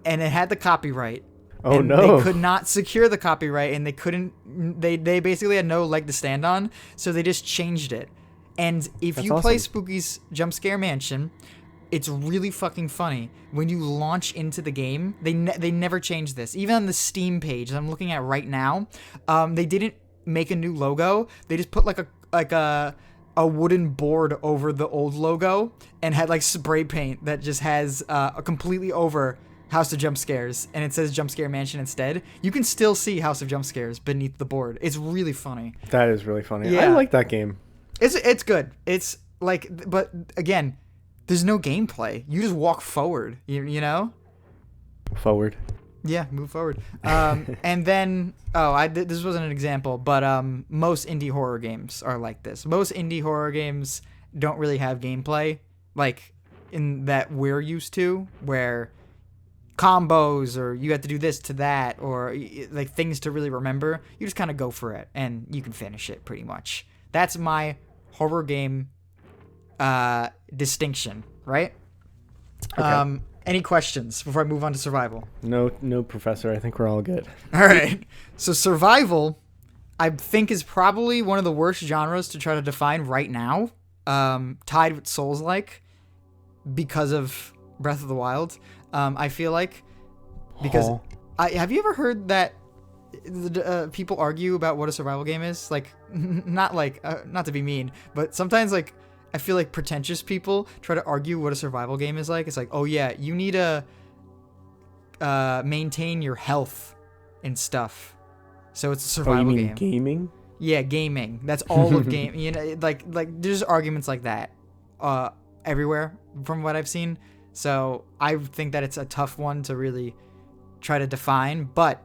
and it had the copyright. Oh, and no. They could not secure the copyright, and they basically had no leg to stand on, so they just changed it. And if you play Spooky's Jump Scare Mansion, it's really fucking funny. When you launch into the game, they never changed this. Even on the Steam page that I'm looking at right now, they didn't make a new logo. They just put like a wooden board over the old logo and had like spray paint that just has a completely over House of Jump Scares, and it says Jump Scare Mansion instead. You can still see House of Jump Scares beneath the board. It's really funny. That is really funny. Yeah. I like that game. It's good. It's like, but again, there's no gameplay. You just walk forward. You know. Forward. Yeah, move forward. And then, this wasn't an example, but most indie horror games are like this. Most indie horror games don't really have gameplay. Like, in that we're used to, where combos or you have to do this to that or like things to really remember. You just kind of go for it and you can finish it pretty much. That's my horror game distinction, right? Okay. Any questions before I move on to survival? No, Professor. I think we're all good. All right. So survival, I think, is probably one of the worst genres to try to define right now, tied with Souls-like because of Breath of the Wild. I feel like because have you ever heard that people argue about what a survival game is? Like, not to be mean, but sometimes like I feel like pretentious people try to argue what a survival game is like. It's like, oh yeah, you need to maintain your health and stuff. So it's a survival you mean game. Gaming? Yeah, gaming. That's all of game. You know, like there's arguments like that everywhere from what I've seen. So I think that it's a tough one to really try to define. But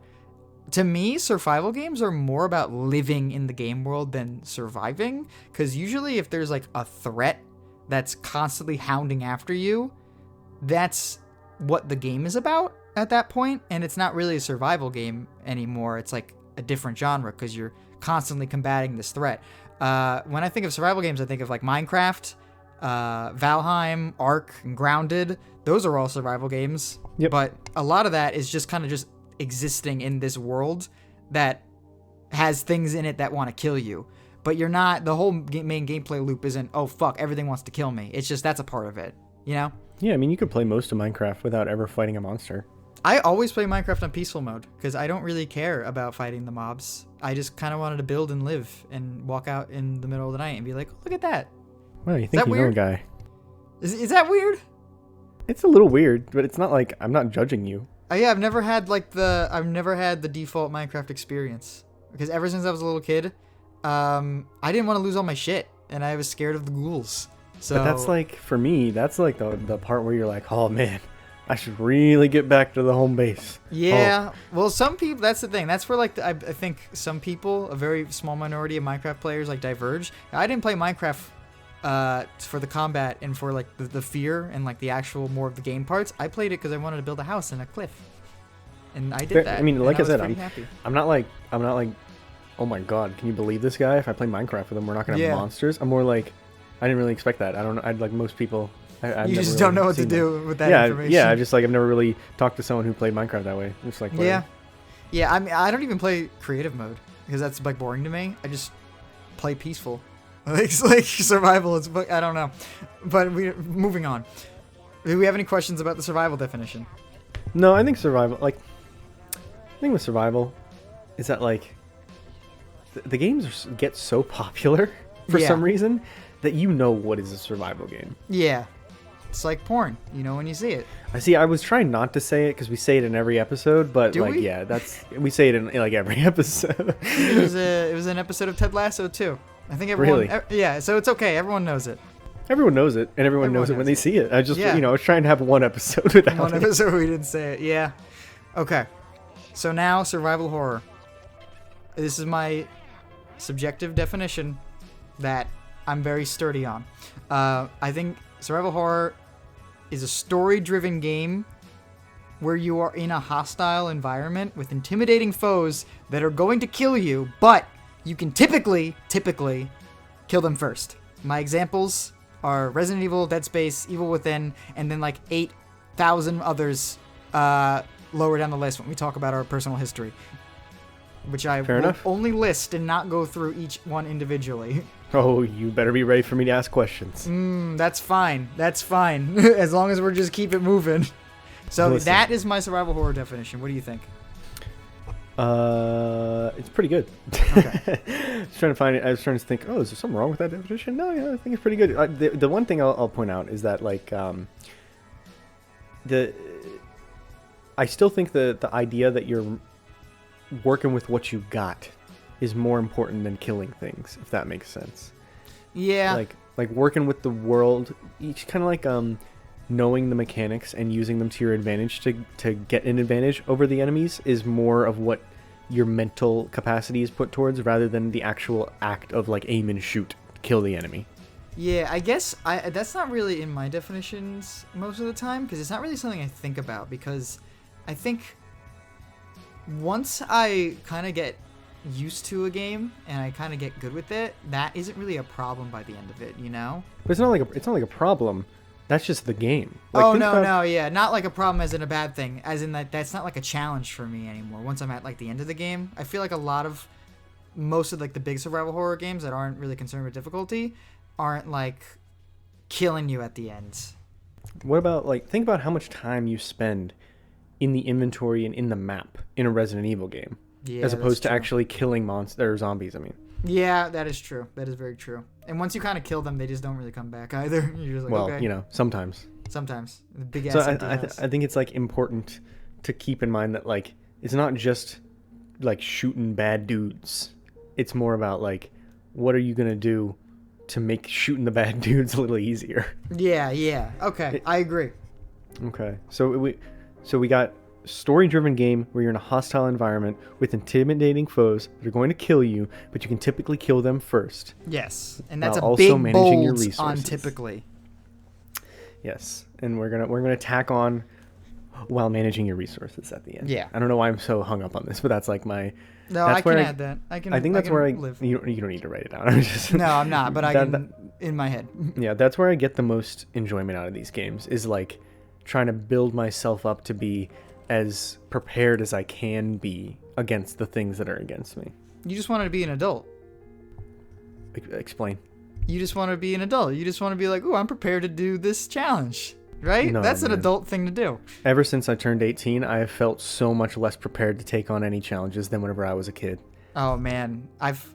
to me, survival games are more about living in the game world than surviving. Because usually if there's like a threat that's constantly hounding after you, that's what the game is about at that point. And it's not really a survival game anymore. It's like a different genre because you're constantly combating this threat. When I think of survival games, I think of like Minecraft, Valheim, Ark, and Grounded. Those are all survival games. Yep. But a lot of that is just kind of just existing in this world that has things in it that want to kill you. But you're not, the whole main gameplay loop isn't, oh fuck, everything wants to kill me. It's just, that's a part of it, you know? Yeah, I mean, you could play most of Minecraft without ever fighting a monster. I always play Minecraft on peaceful mode because I don't really care about fighting the mobs. I just kind of wanted to build and live and walk out in the middle of the night and be like, oh, look at that. Wow, you think you know a guy. Is that weird? It's a little weird, but it's not like, I'm not judging you. Yeah, I've never had the default Minecraft experience because ever since I was a little kid, I didn't want to lose all my shit and I was scared of the ghouls. So But that's like, for me, that's like the part where you're like, oh man, I should really get back to the home base. Yeah, well, some people, that's the thing. That's where like I think some people, a very small minority of Minecraft players, like diverge. I didn't play Minecraft for the combat and for like the fear and like the actual more of the game parts. I played it because I wanted to build a house in a cliff, and I did that. I mean, like I said, happy. I'm not like, oh my god, can you believe this guy? If I play Minecraft with him, we're not gonna have monsters. I'm more like, I didn't really expect that. I'd like most people. You just don't know what to do with that information. Yeah, I've never really talked to someone who played Minecraft that way. Just like yeah. I mean, I don't even play creative mode because that's like boring to me. I just play peaceful. Like survival is, I don't know. But moving on. Do we have any questions about the survival definition? No, I think survival, like, the thing with survival is that, like, the games get so popular for some reason that you know what is a survival game. Yeah. It's like porn, you know when you see it. I was trying not to say it because we say it in every episode, but Do like, we? yeah, we say it in like every episode. It was an episode of Ted Lasso too. I think everyone. Really? Yeah, so it's okay. Everyone knows it. Everyone knows it, and everyone knows it when they see it. I just, I was trying to have one episode without one episode we didn't say it. Yeah. Okay. So now survival horror. This is my subjective definition that I'm very sturdy on. I think survival horror is a story-driven game where you are in a hostile environment with intimidating foes that are going to kill you, but you can typically kill them first. My examples are Resident Evil, Dead Space, Evil Within, and then like 8,000 others lower down the list when we talk about our personal history, which I will only list and not go through each one individually. Oh, you better be ready for me to ask questions. That's fine. That's fine. As long as we're just keep it moving. So that is my survival horror definition. What do you think? It's pretty good. Okay. I was trying to think, oh, is there something wrong with that definition? No, yeah, I think it's pretty good. The one thing I'll point out is that, like, I still think the idea that you're working with what you got is more important than killing things, if that makes sense. Yeah. Like working with the world, each kind of like knowing the mechanics and using them to your advantage to get an advantage over the enemies is more of what your mental capacity is put towards rather than the actual act of like aim and shoot, kill the enemy. Yeah, I guess that's not really in my definitions most of the time, because it's not really something I think about, because I think once I kind of get used to a game and I kind of get good with it, that isn't really a problem by the end of it, you know? But it's not like a problem. That's just the game. Yeah, not like a problem as in a bad thing, as in that's not like a challenge for me anymore. Once I'm at like the end of the game, I feel like most of like the big survival horror games that aren't really concerned with difficulty aren't like killing you at the end. What about think about how much time you spend in the inventory and in the map in a Resident Evil game, as opposed to actually killing zombies. I mean. Yeah, that is true. That is very true. And once you kind of kill them, they just don't really come back either. You're just like, okay. Sometimes. Sometimes. The big ass So I think it's important to keep in mind that it's not just shooting bad dudes. It's more about what are you gonna do to make shooting the bad dudes a little easier. Yeah. Okay, I agree. Okay, so we got story-driven game where you're in a hostile environment with intimidating foes that are going to kill you, but you can typically kill them first. Yes, and that's a big managing your bold resources. on typically. Yes, and we're gonna tack on while managing your resources at the end. Yeah. I don't know why I'm so hung up on this, but that's my. No, I can add that. I think that's where I live. You don't need to write it down. I'm just. No, I'm not, but I can in my head. Yeah, that's where I get the most enjoyment out of these games. Is trying to build myself up to be as prepared as I can be against the things that are against me. You just wanted to be an adult. Explain. You just want to be an adult. You just want to be like, "Ooh, I'm prepared to do this challenge." Right? No, that's an adult thing to do. Ever since I turned 18, I have felt so much less prepared to take on any challenges than whenever I was a kid. Oh man, I think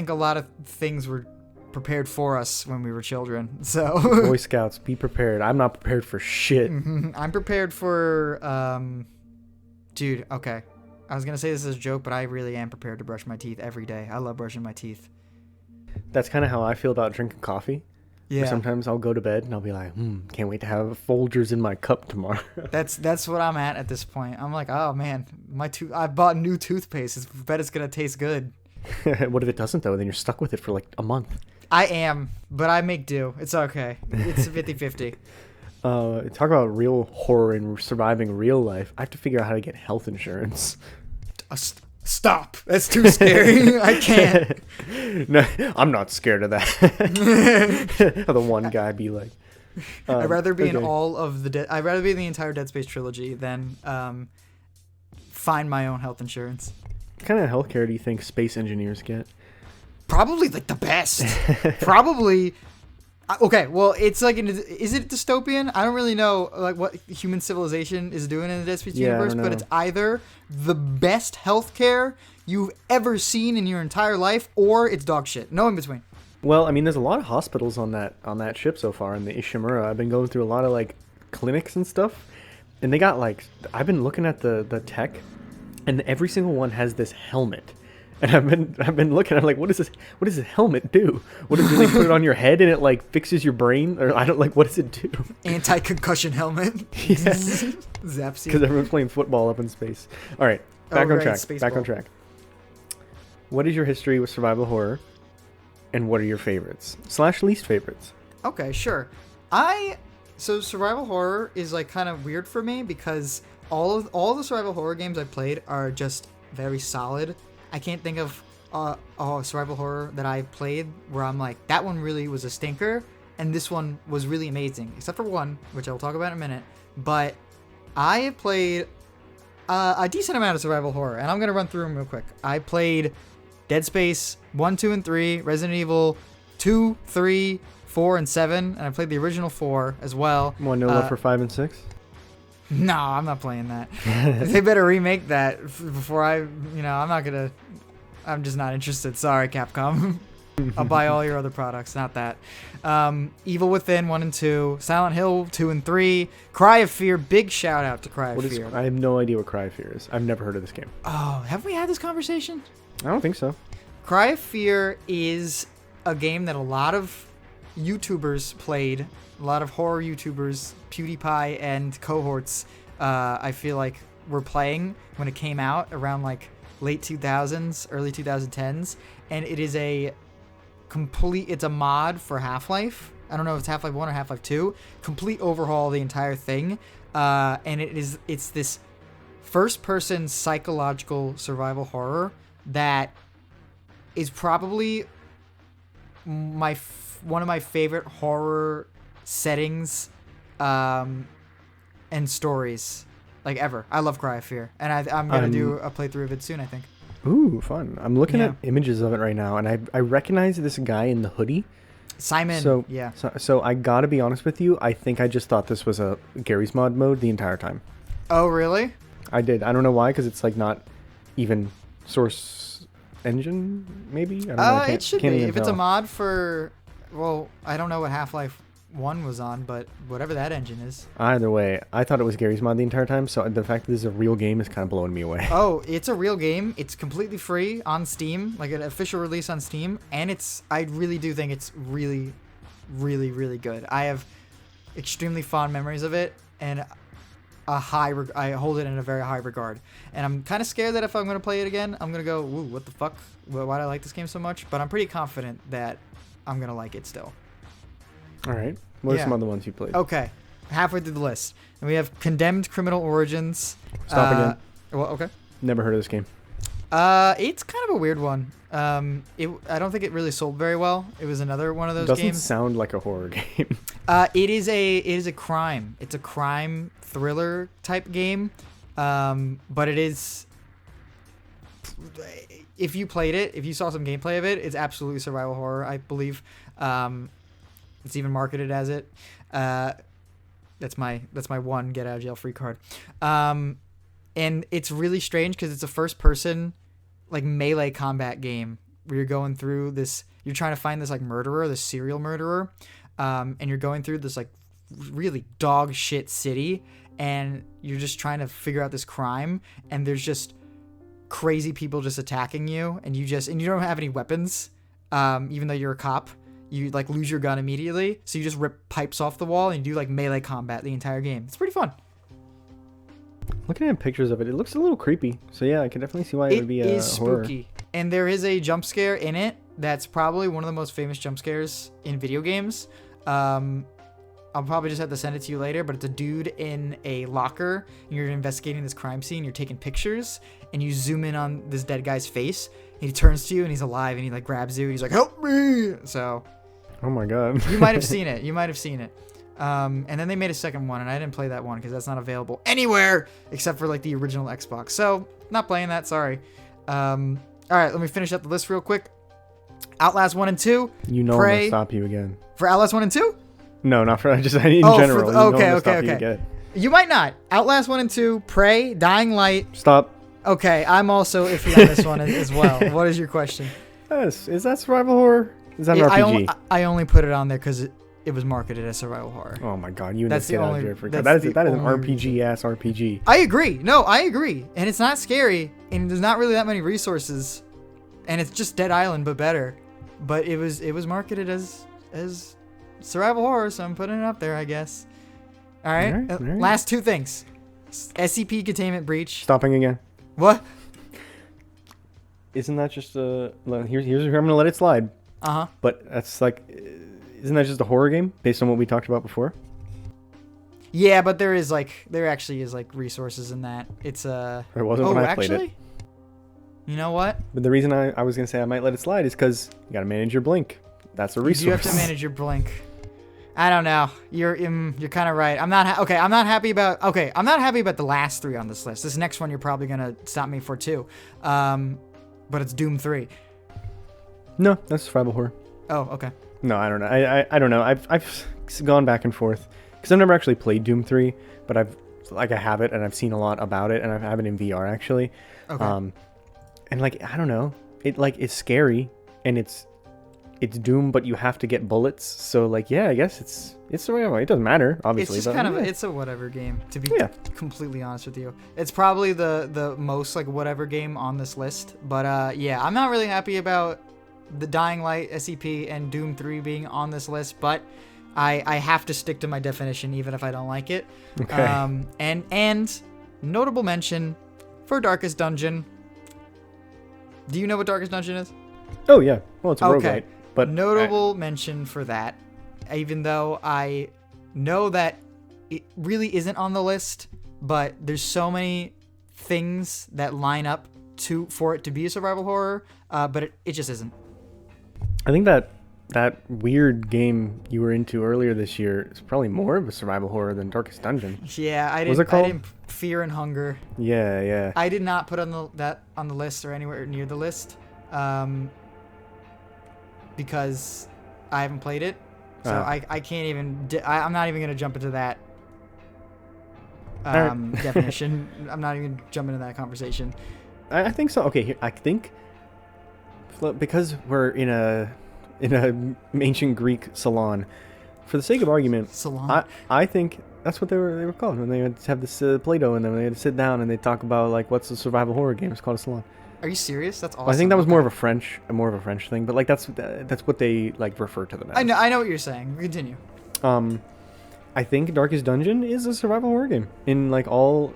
a lot of things were prepared for us when we were children. So Boy Scouts, be prepared. I'm not prepared for shit. I'm prepared for dude, okay. I was going to say this as a joke, but I really am prepared to brush my teeth every day. I love brushing my teeth. That's kind of how I feel about drinking coffee. Yeah. Sometimes I'll go to bed and I'll be like, can't wait to have Folgers in my cup tomorrow. That's what I'm at this point. I'm like, oh man, I bought new toothpaste. I bet it's going to taste good. What if it doesn't though? Then you're stuck with it for a month. I am, but I make do. It's okay. It's 50-50. Talk about real horror and surviving real life. I have to figure out how to get health insurance. Stop. That's too scary. I can't. No, I'm not scared of that. The one guy be like. I'd rather be in all of I'd rather be in the entire Dead Space trilogy than find my own health insurance. What kind of healthcare do you think space engineers get? Probably the best. Probably. Okay, well, it's is it dystopian? I don't really know what human civilization is doing in the Dead Space universe, but it's either the best healthcare you've ever seen in your entire life, or it's dog shit. No in between. Well, I mean, there's a lot of hospitals on that ship so far in the Ishimura. I've been going through a lot of clinics and stuff, and they got I've been looking at the tech, and every single one has this helmet. And I've been looking. I'm like, what does this helmet do? What does it put it on your head and it fixes your brain? Or I don't what does it do? Anti-concussion helmet. Yeah. Zaps you. Because everyone's playing football up in space. All right, back on track. Back on track. What is your history with survival horror, and what are your favorites / least favorites? Okay, sure. So survival horror is kind of weird for me because all the survival horror games I've played are just very solid. I can't think of a survival horror that I've played where I'm like, that one really was a stinker, and this one was really amazing, except for one, which I'll talk about in a minute. But I have played a decent amount of survival horror, and I'm going to run through them real quick. I played Dead Space 1, 2, and 3, Resident Evil 2, 3, 4, and 7, and I played the original 4 as well. No love for 5 and 6? No, I'm not playing that. They better remake that before I'm just not interested. Sorry, Capcom. I'll buy all your other products, not that. Evil Within 1 and 2, Silent Hill 2 and 3, Cry of Fear. Big shout out to Cry of Fear. I have no idea what Cry of Fear is. I've never heard of this game. Oh, have we had this conversation? I don't think so. Cry of Fear is a game that a lot of YouTubers played. A lot of horror YouTubers, PewDiePie and cohorts, I feel like were playing when it came out around late 2000s, early 2010s. And it is a It's a mod for Half-Life. I don't know if it's Half-Life 1 or Half-Life 2. Complete overhaul of the entire thing. And it's this first-person psychological survival horror that is probably one of my favorite horror settings and stories like ever. I love Cry of Fear, and I'm gonna do a playthrough of it soon, I think. Ooh, fun. I'm looking at images of it right now, and I recognize this guy in the hoodie. Simon. So I gotta be honest with you. I think I just thought this was a Gary's Mod mode the entire time. Oh, really? I did. I don't know why, because it's like not even source engine. Maybe. I don't know. It should be. If it's a mod for, well, I don't know what Half-Life 1 was on, but whatever that engine is. Either way, I thought it was Gary's Mod the entire time. So the fact that this is a real game is kind of blowing me away. Oh, it's a real game. It's completely free on Steam, like an official release on Steam, and I really do think it's really, really, really good. I have extremely fond memories of it, and I hold it in a very high regard. And I'm kind of scared that if I'm going to play it again, I'm going to go, ooh, what the fuck? Why do I like this game so much? But I'm pretty confident that I'm going to like it still. All right. What are some other ones you played? Okay. Halfway through the list. And we have Condemned Criminal Origins. Stop again. Well, okay. Never heard of this game. It's kind of a weird one. I don't think it really sold very well. It was another one of those games. Doesn't sound like a horror game. It is a crime. It's a crime thriller type game. But it is, if you played it, if you saw some gameplay of it, it's absolutely survival horror, I believe. It's even marketed as it. That's my one get out of jail free card. And it's really strange because it's a first person like melee combat game where you're going through this, you're trying to find this like murderer, this serial murderer. And you're going through this like really dog shit city, and you're just trying to figure out this crime, and there's just crazy people just attacking you, and you don't have any weapons. Even though you're a cop, you like lose your gun immediately, so you just rip pipes off the wall and you do like melee combat the entire game. It's pretty fun. Looking at pictures of it, it looks a little creepy. So yeah, I can definitely see why it would be a horror. Spooky. And there is a jump scare in it that's probably one of the most famous jump scares in video games. I'll probably just have to send it to you later, but it's a dude in a locker, and you're investigating this crime scene, you're taking pictures, and you zoom in on this dead guy's face, and he turns to you, and he's alive, and he like grabs you, and he's like, help me! So... Oh my god. You might have seen it. And then they made a second one, and I didn't play that one because that's not available anywhere except for like the original Xbox. So, not playing that, sorry. Alright, let me finish up the list real quick. Outlast 1 and 2. You know I'm going to stop you again. For Outlast 1 and 2? No, not for... in general. Okay. You might not. Outlast 1 and 2, Prey, Dying Light. Stop. Okay, I'm also iffy on this one as well. What is your question? Yes. Is that survival horror? Is that an RPG? I only put it on there because it was marketed as survival horror. Oh my god, you need to get out of here. That is an RPG-ass RPG. I agree. No, I agree. And it's not scary, and there's not really that many resources, and it's just Dead Island, but better. But it was marketed as survival horror, so I'm putting it up there, I guess. All right. Last two things. SCP containment breach. Stopping again. What? Isn't that just a... Here's where I'm going to let it slide. Uh-huh. But that's like... Isn't that just a horror game based on what we talked about before? Yeah, but there actually is like resources in that. It's There wasn't when I played it. You know what? But the reason I was going to say I might let it slide is because you got to manage your blink. That's a resource. You have to manage your blink. I don't know. You're kind of right. I'm not happy about the last three on this list. This next one you're probably gonna stop me for too. But it's Doom 3. No, that's survival horror. Oh, okay. No, I don't know. I don't know. I've gone back and forth because I've never actually played Doom 3, but I have it and I've seen a lot about it, and I have it in VR actually. Okay. And like I don't know, it's scary and it's Doom, but you have to get bullets. So like, yeah, I guess it's survival. It doesn't matter, obviously. It's just it's a whatever game, to be completely honest with you. It's probably the most like whatever game on this list. But yeah, I'm not really happy about the Dying Light, SCP, and Doom 3 being on this list. But I have to stick to my definition even if I don't like it. Okay. And notable mention for Darkest Dungeon. Do you know what Darkest Dungeon is? Oh yeah. Well, it's a roguelite. But notable mention for that, even though I know that it really isn't on the list, but there's so many things that line up for it to be a survival horror, but it just isn't. I think that weird game you were into earlier this year is probably more of a survival horror than Darkest Dungeon. Yeah, I What's it called? I didn't Fear and Hunger. Yeah. I did not put that on the list or anywhere near the list, because I haven't played it, so I can't even. I'm not even gonna jump into that definition. I'm not even jumping into that conversation. I think so. Okay, here, I think because we're in a ancient Greek salon, for the sake of argument, Salon. I think that's what they were called when they would have this Play-Doh in them. They had to sit down and they talk about like what's a survival horror game. It's called a salon. Are you serious? That's awesome. Well, I think that was more of a French thing, but like that's what they like refer to them as. I know what you're saying. Continue. I think Darkest Dungeon is a survival horror game in like all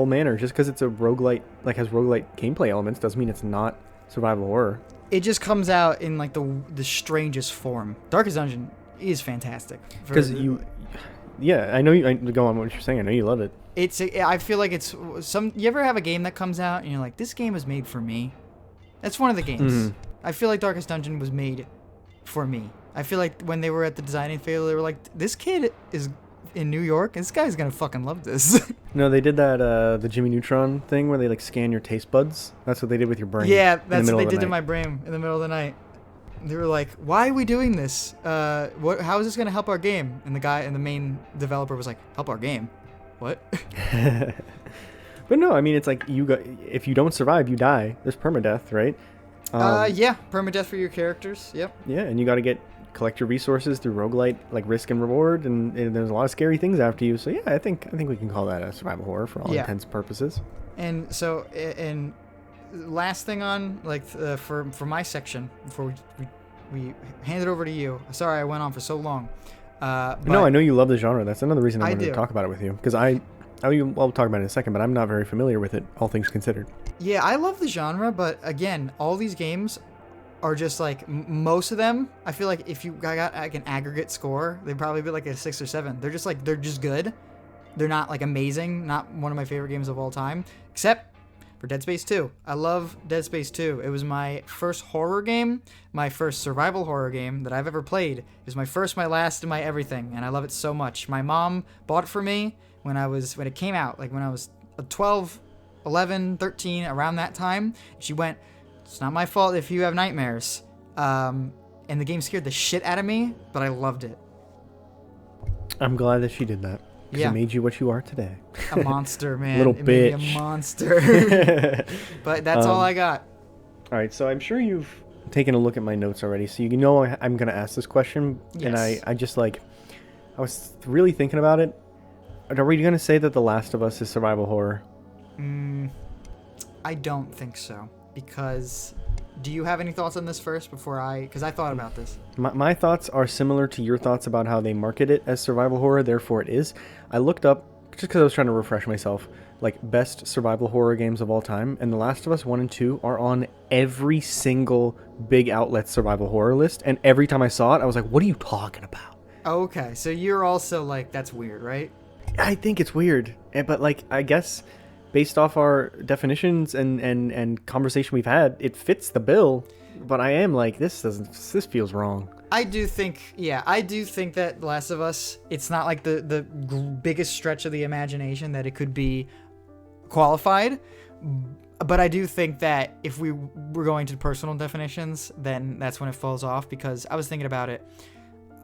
manner. Just because it's a roguelite, like has roguelite gameplay elements, doesn't mean it's not survival horror. It just comes out in like the strangest form. Darkest Dungeon is fantastic. Because yeah, I know you. Go on what you're saying. I know you love it. I feel like it's some. You ever have a game that comes out and you're like, this game was made for me? That's one of the games. Mm-hmm. I feel like Darkest Dungeon was made for me. I feel like when they were at the designing fail, they were like, this kid is in New York, and this guy's gonna fucking love this. No, they did that the Jimmy Neutron thing where they like scan your taste buds. That's what they did with your brain. Yeah, that's what they did to my brain in the middle of the night. They were like, why are we doing this? How is this gonna help our game? And the main developer was like, help our game? What? But no, I mean, it's like if you don't survive, you die. There's permadeath, right? Yeah, permadeath for your characters. Yep. Yeah, and you got to collect your resources through roguelite, like risk and reward, and there's a lot of scary things after you. So yeah, I think we can call that a survival horror for all intents and purposes. And so, and last thing on for my section before we hand it over to you. Sorry, I went on for so long. No, I know you love the genre. That's another reason I wanted to talk about it with you, because I'll talk about it in a second, but I'm not very familiar with it, all things considered. Yeah, I love the genre, but again, all these games are just like, most of them, I feel like if you got like an aggregate score, they'd probably be like a 6 or 7. They're just good. They're not like amazing, not one of my favorite games of all time, except for Dead Space 2. I love Dead Space 2. It was my first horror game, my first survival horror game that I've ever played. It was my first, my last, and my everything, and I love it so much. My mom bought it for me when it came out, like when I was 12, 11, 13, around that time. She went, it's not my fault if you have nightmares. And the game scared the shit out of me, but I loved it. I'm glad that she did that. Because it made you what you are today. A monster, man. Little bitch. Made me a monster. But that's all I got. All right, so I'm sure you've taken a look at my notes already, so you know I'm going to ask this question. Yes. And I just I was really thinking about it. Are we going to say that The Last of Us is survival horror? I don't think so. Because, do you have any thoughts on this first because I thought about this. My thoughts are similar to your thoughts about how they market it as survival horror, therefore it is. I looked up, just because I was trying to refresh myself, like best survival horror games of all time, and The Last of Us 1 and 2 are on every single big outlet survival horror list, and every time I saw it, I was like, what are you talking about? Okay, so you're also like, that's weird, right? I think it's weird, but like, I guess based off our definitions and conversation we've had, it fits the bill. But I am like, this feels wrong. I do think that The Last of Us, it's not like the biggest stretch of the imagination that it could be qualified. But I do think that if we were going to personal definitions, then that's when it falls off, because I was thinking about it.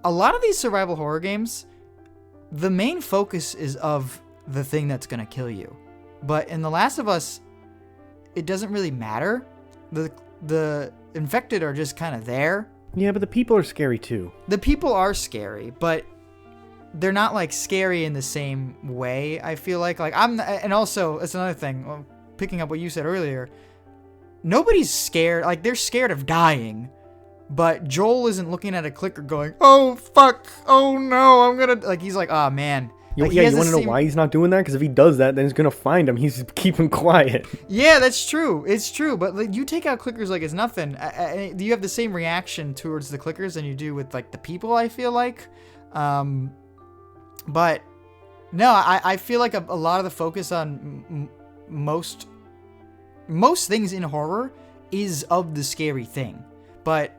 A lot of these survival horror games, the main focus is of the thing that's going to kill you. But in The Last of Us, it doesn't really matter. The infected are just kind of there. Yeah, but the people are scary too. The people are scary, but they're not like scary in the same way. I feel like and also it's another thing. Picking up what you said earlier, nobody's scared. Like, they're scared of dying, but Joel isn't looking at a clicker going, "Oh fuck, oh no, I'm gonna," like, he's like, "Oh man, Like, You want to know why he's not doing that? Because if he does that, then he's gonna find him. He's keeping quiet. Yeah, that's true. It's true. But like, you take out clickers like it's nothing. You have the same reaction towards the clickers than you do with like the people, I feel like. But no, I feel like a lot of the focus on most things in horror is of the scary thing. But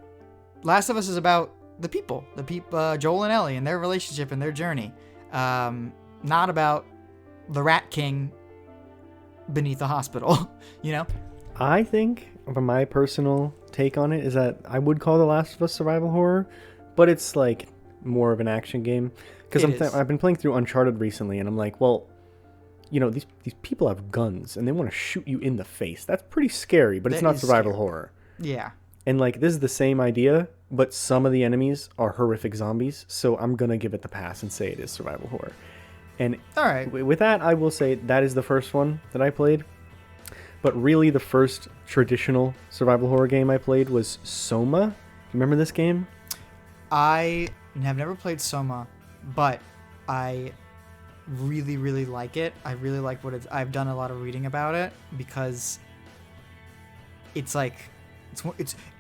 Last of Us is about the people, Joel and Ellie and their relationship and their journey. Not about the Rat King beneath the hospital, you know? I think, from my personal take on it, is that I would call The Last of Us survival horror, but it's like more of an action game. Because I've been playing through Uncharted recently, and I'm like, well, you know, these people have guns, and they want to shoot you in the face. That's pretty scary, but it's not survival horror. Yeah. And like, this is the same idea, but some of the enemies are horrific zombies, so I'm going to give it the pass and say it is survival horror. And all right, with that, I will say that is the first one that I played. But really, the first traditional survival horror game I played was Soma. You remember this game? I have never played Soma, but I really, really like it. I really like what I've done a lot of reading about it because it's like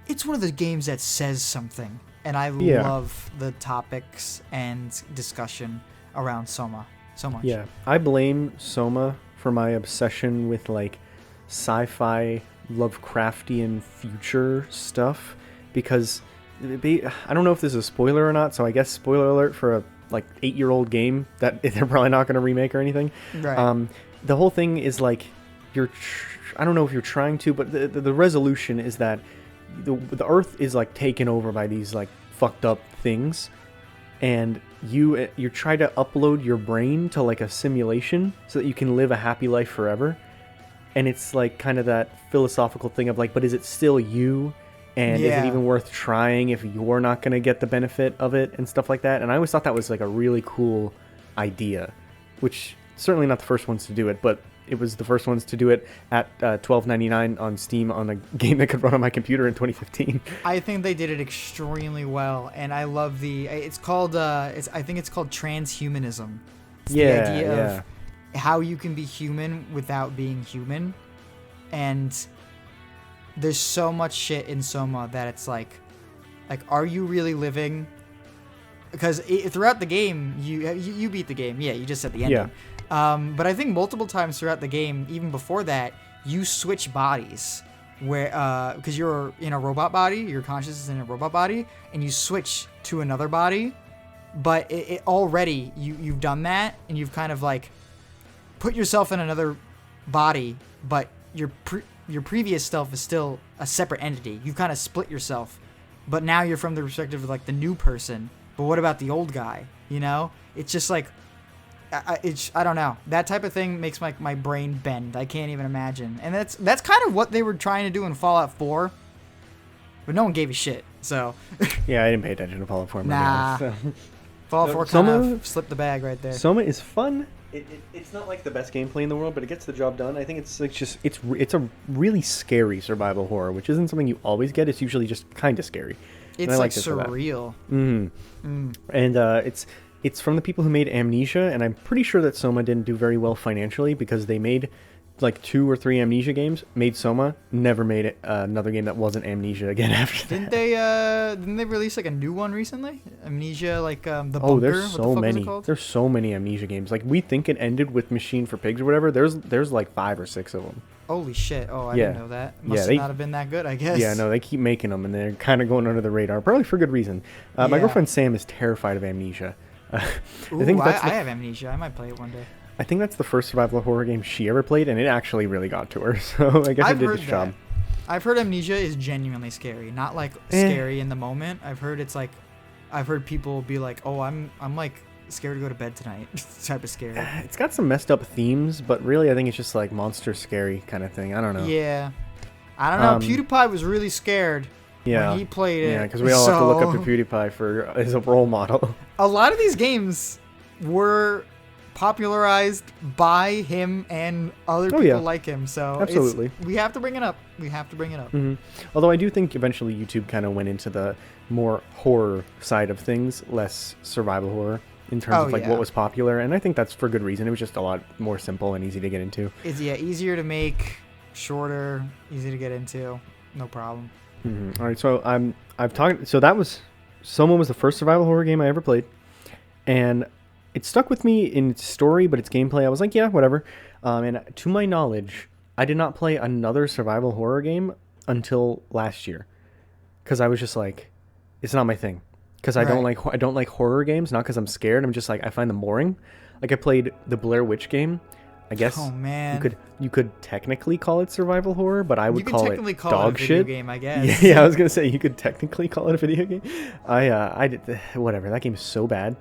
it's one of the games that says something, and I love the topics and discussion around Soma so much. Yeah, I blame Soma for my obsession with like sci-fi Lovecraftian future stuff, because I don't know if this is a spoiler or not, so I guess spoiler alert for a like 8-year-old game that they're probably not going to remake or anything. Right. The whole thing is like I don't know if you're trying to, but the resolution is that the Earth is like taken over by these like fucked up things, and you try to upload your brain to like a simulation so that you can live a happy life forever. And it's like kind of that philosophical thing of like, but is it still you? And is it even worth trying if you're not going to get the benefit of it and stuff like that? And I always thought that was like a really cool idea, which certainly not the first ones to do it, but it was the first ones to do it at $12.99 on Steam on a game that could run on my computer in 2015. I think they did it extremely well, and I love it's called I think it's called transhumanism. It's the idea of how you can be human without being human. And there's so much shit in Soma that it's like are you really living? Because throughout the game, you beat the game. Yeah, you just said the ending. Yeah. But I think multiple times throughout the game, even before that, you switch bodies, where because you're in a robot body, your consciousness is in a robot body, and you switch to another body. But it already you've done that, and you've kind of like put yourself in another body, but your previous self is still a separate entity. You've kind of split yourself, but now you're from the perspective of like the new person. But what about the old guy? You know, it's just like I don't know. That type of thing makes my brain bend. I can't even imagine. And that's kind of what they were trying to do in Fallout 4, but no one gave a shit. So yeah, I didn't pay attention to Fallout 4. Nah, so. Fallout 4 kind of slipped the bag right there. Soma is fun. It's not like the best gameplay in the world, but it gets the job done. I think it's a really scary survival horror, which isn't something you always get. It's usually just kind of scary. It's like surreal. And it's from the people who made Amnesia, and I'm pretty sure that Soma didn't do very well financially because they made like 2 or 3 Amnesia games, made Soma, never made another game that wasn't Amnesia again after that. Didn't they release like a new one recently? Amnesia, like the Bunker? Oh, there's so many. There's so many Amnesia games. Like, we think it ended with Machine for Pigs or whatever. There's like 5 or 6 of them. Holy shit! Oh, I didn't know that. Must not have been that good, I guess. Yeah, no, they keep making them, and they're kind of going under the radar, probably for good reason. My girlfriend Sam is terrified of Amnesia. I have Amnesia. I might play it one day. I think that's the first survival horror game she ever played, and it actually really got to her. So I guess it did its job. I've heard Amnesia is genuinely scary, not like scary in the moment. I've heard people be like, "Oh, I'm like scared to go to bed tonight." Type of scary. It's got some messed up themes, but really, I think it's just like monster scary kind of thing. I don't know. Yeah, I don't know. PewDiePie was really scared. When he played it. Yeah, because we all have to look up to PewDiePie as a role model. A lot of these games were popularized by him and other people like him. So absolutely, we have to bring it up. Mm-hmm. Although I do think eventually YouTube kind of went into the more horror side of things, less survival horror. in terms of like yeah. what was popular, and I think that's for good reason. It was just a lot more simple and easy to get into. It's easier to make, shorter, easy to get into, no problem. Mm-hmm. All right, so I've talked. So that was Soma was the first survival horror game I ever played, and it stuck with me in its story, but its gameplay, I was like, yeah, whatever. And to my knowledge, I did not play another survival horror game until last year, because I was just like, it's not my thing. Because I don't like horror games, not because I'm scared. I'm just like, I find them boring. Like I played the Blair Witch game. I guess you could technically call it survival horror, but I would call it dog shit. Game, I guess. Yeah, I was gonna say you could technically call it a video game. I did whatever. That game is so bad,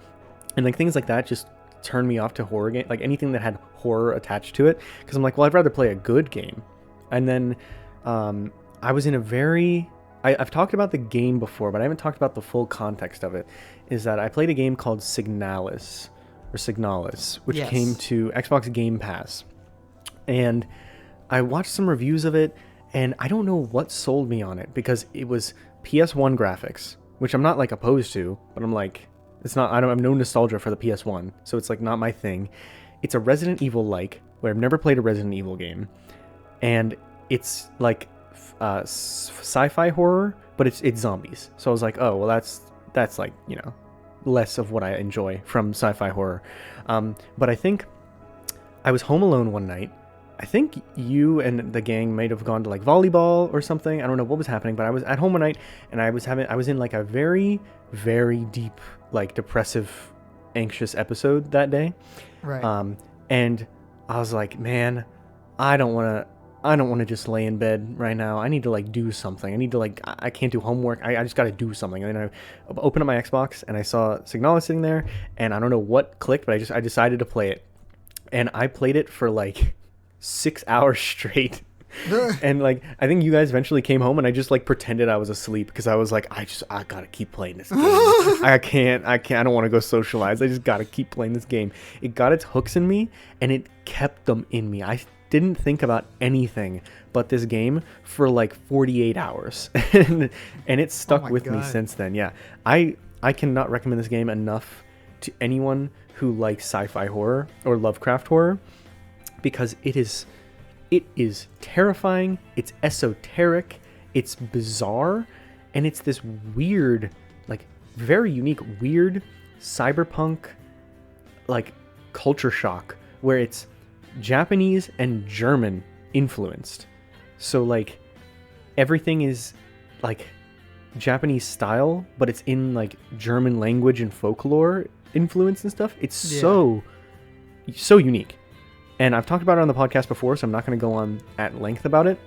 and like things like that just turned me off to horror game. Like anything that had horror attached to it, because I'm like, well, I'd rather play a good game. And then I was in a very I've talked about the game before, but I haven't talked about the full context of it. Is that I played a game called Signalis, which came to Xbox Game Pass. And I watched some reviews of it, and I don't know what sold me on it, because it was PS1 graphics, which I'm not like opposed to, but I'm like, it's not, I have no nostalgia for the PS1, so it's like not my thing. It's a Resident Evil like, where I've never played a Resident Evil game, and it's like sci-fi horror, but it's zombies. So I was like, oh, well, that's like, you know, less of what I enjoy from sci-fi horror. But I think I was home alone one night. I think you and the gang might have gone to like volleyball or something. I don't know what was happening, but I was at home one night, and I was in like a very, very deep, like depressive, anxious episode that day. Right. And I was like, man, I don't want to just lay in bed right now. I need to like do something. I need to like, I can't do homework. I just got to do something. And then I opened up my Xbox and I saw Signalis sitting there, and I don't know what clicked, but I decided to play it. And I played it for like 6 hours straight. And like, I think you guys eventually came home, and I just like pretended I was asleep, because I was like, I gotta keep playing this game. I don't want to go socialize. I just gotta keep playing this game. It got its hooks in me, and it kept them in me. I didn't think about anything but this game for like 48 hours. And it stuck with me since then. Yeah. I cannot recommend this game enough to anyone who likes sci-fi horror or Lovecraft horror, because it is terrifying, it's esoteric, it's bizarre, and it's this weird, like very unique, weird cyberpunk like culture shock where it's Japanese and German influenced. So like everything is like Japanese style, but it's in like German language and folklore influence and stuff. It's so unique. And I've talked about it on the podcast before, so I'm not going to go on at length about it.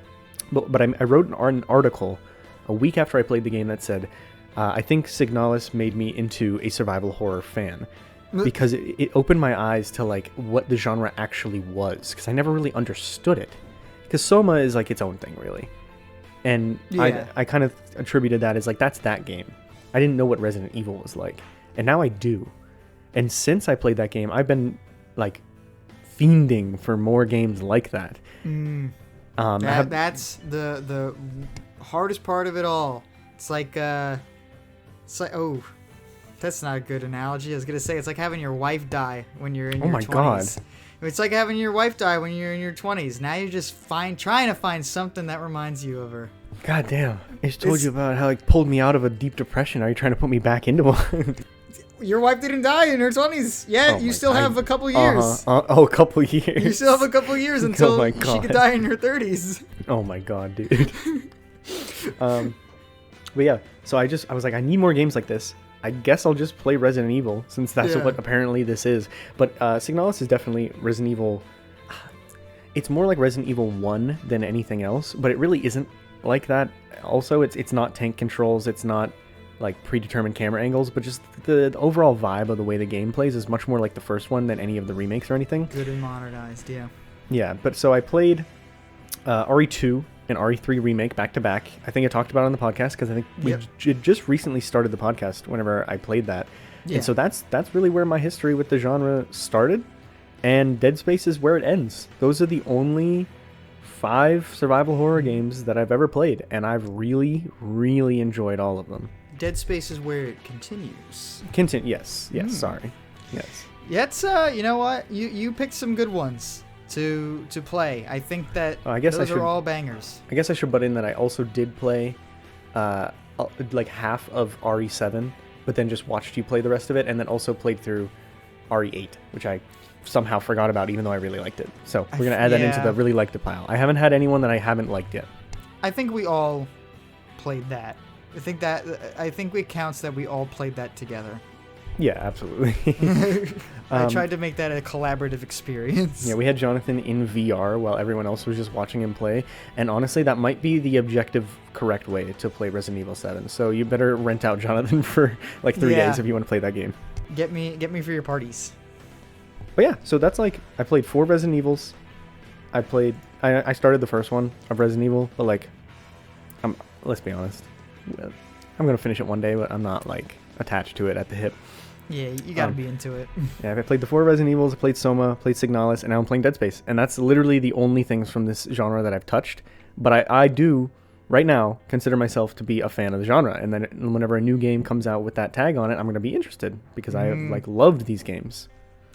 But I wrote an article a week after I played the game that said, I think Signalis made me into a survival horror fan. Because it opened my eyes to like what the genre actually was. Because I never really understood it. Because Soma is like its own thing, really. And I kind of attributed that as like, that's that game. I didn't know what Resident Evil was like. And now I do. And since I played that game, I've been like fiending for more games like that. That's the hardest part of it all. It's like oh, that's not a good analogy. I was gonna say it's like having your wife die when you're in your 20s. God. It's like having your wife die when you're in your 20s. Now you're just trying to find something that reminds you of her. God damn! I just told you about how it pulled me out of a deep depression. Are you trying to put me back into one? Your wife didn't die in her 20s yet. You still have a couple years. A couple years. You still have a couple years until she could die in her 30s. Oh my god, dude. But yeah, so I was like, I need more games like this. I guess I'll just play Resident Evil, since that's what apparently this is. But Signalis is definitely Resident Evil. It's more like Resident Evil 1 than anything else, but it really isn't like that. Also, it's not tank controls, it's not like predetermined camera angles, but just the overall vibe of the way the game plays is much more like the first one than any of the remakes or anything. Good and modernized, yeah. Yeah, but so I played RE2 and RE3 Remake back to back. I think I talked about it on the podcast, because I think we just recently started the podcast whenever I played that. Yeah. And so that's really where my history with the genre started, and Dead Space is where it ends. Those are the only 5 survival horror games that I've ever played, and I've really, really enjoyed all of them. Dead Space is where it continues. Yes, sorry. Yes. Yeah, it's you know what? You picked some good ones to play. I think that those are all bangers. I guess I should butt in that I also did play like half of RE7, but then just watched you play the rest of it, and then also played through RE8, which I somehow forgot about, even though I really liked it. So we're going to add that into the really liked it pile. I haven't had anyone that I haven't liked yet. I think we all played that. I think it counts that we all played that together. Yeah, absolutely. I tried to make that a collaborative experience. Yeah, we had Jonathan in VR while everyone else was just watching him play, and honestly, that might be the objective correct way to play Resident Evil 7. So you better rent out Jonathan for like 3 days if you want to play that game. Get me for your parties. But yeah, so that's like, I played 4 Resident Evils. I started the first one of Resident Evil, but like, let's be honest, I'm gonna finish it one day, but I'm not like attached to it at the hip. Yeah, you gotta be into it. Yeah, I played the 4 Resident Evils, I played Soma, played Signalis, and now I'm playing Dead Space. And that's literally the only things from this genre that I've touched. But I do, right now, consider myself to be a fan of the genre. And then whenever a new game comes out with that tag on it, I'm going to be interested. Because I have, like, loved these games.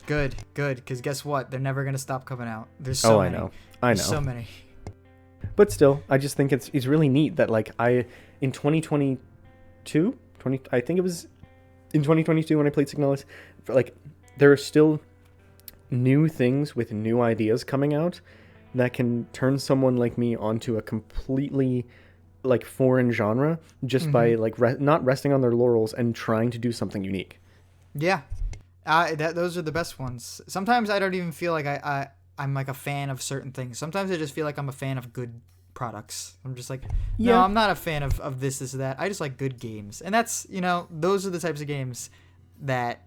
Good. Because guess what? They're never going to stop coming out. There's so many. I know. There's so many. But still, I just think it's really neat that, like, in 2022, I think it was in 2022 when I played Signalis, like, there are still new things with new ideas coming out that can turn someone like me onto a completely, like, foreign genre just by, like, not resting on their laurels and trying to do something unique. Yeah. Those are the best ones. Sometimes I don't even feel like I'm like a fan of certain things. Sometimes I just feel like I'm a fan of good products. I'm just like, no, I'm not a fan of this or that. I just like good games. And that's, those are the types of games that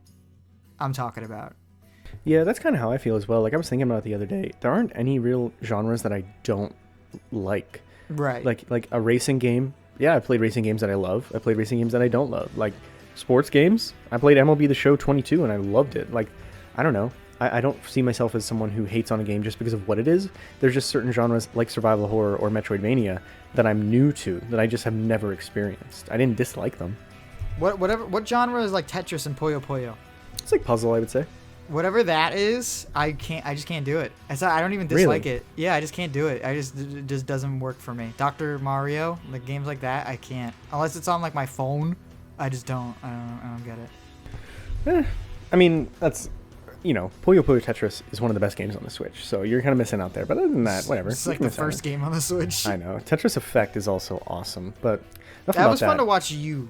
I'm talking about. Yeah, that's kind of how I feel as well. Like, I was thinking about it the other day. There aren't any real genres that I don't like. Right. Like a racing game. Yeah, I played racing games that I love. I played racing games that I don't love. Like, sports games. I played MLB The Show 22 and I loved it. Like, I don't know. I don't see myself as someone who hates on a game just because of what it is. There's just certain genres like survival horror or Metroidvania that I'm new to, that I just have never experienced. I didn't dislike them. What genre is like Tetris and Puyo Puyo? It's like puzzle, I would say. Whatever that is, I just can't do it. I don't even dislike it. Yeah, I just can't do it. It just doesn't work for me. Dr. Mario, like games like that, I can't. Unless it's on like my phone, I just don't. I don't get it. I mean, that's, Puyo Puyo Tetris is one of the best games on the Switch, so you're kind of missing out there. But other than that, whatever. It's like the first game on the Switch. I know. Tetris Effect is also awesome, but that was fun to watch you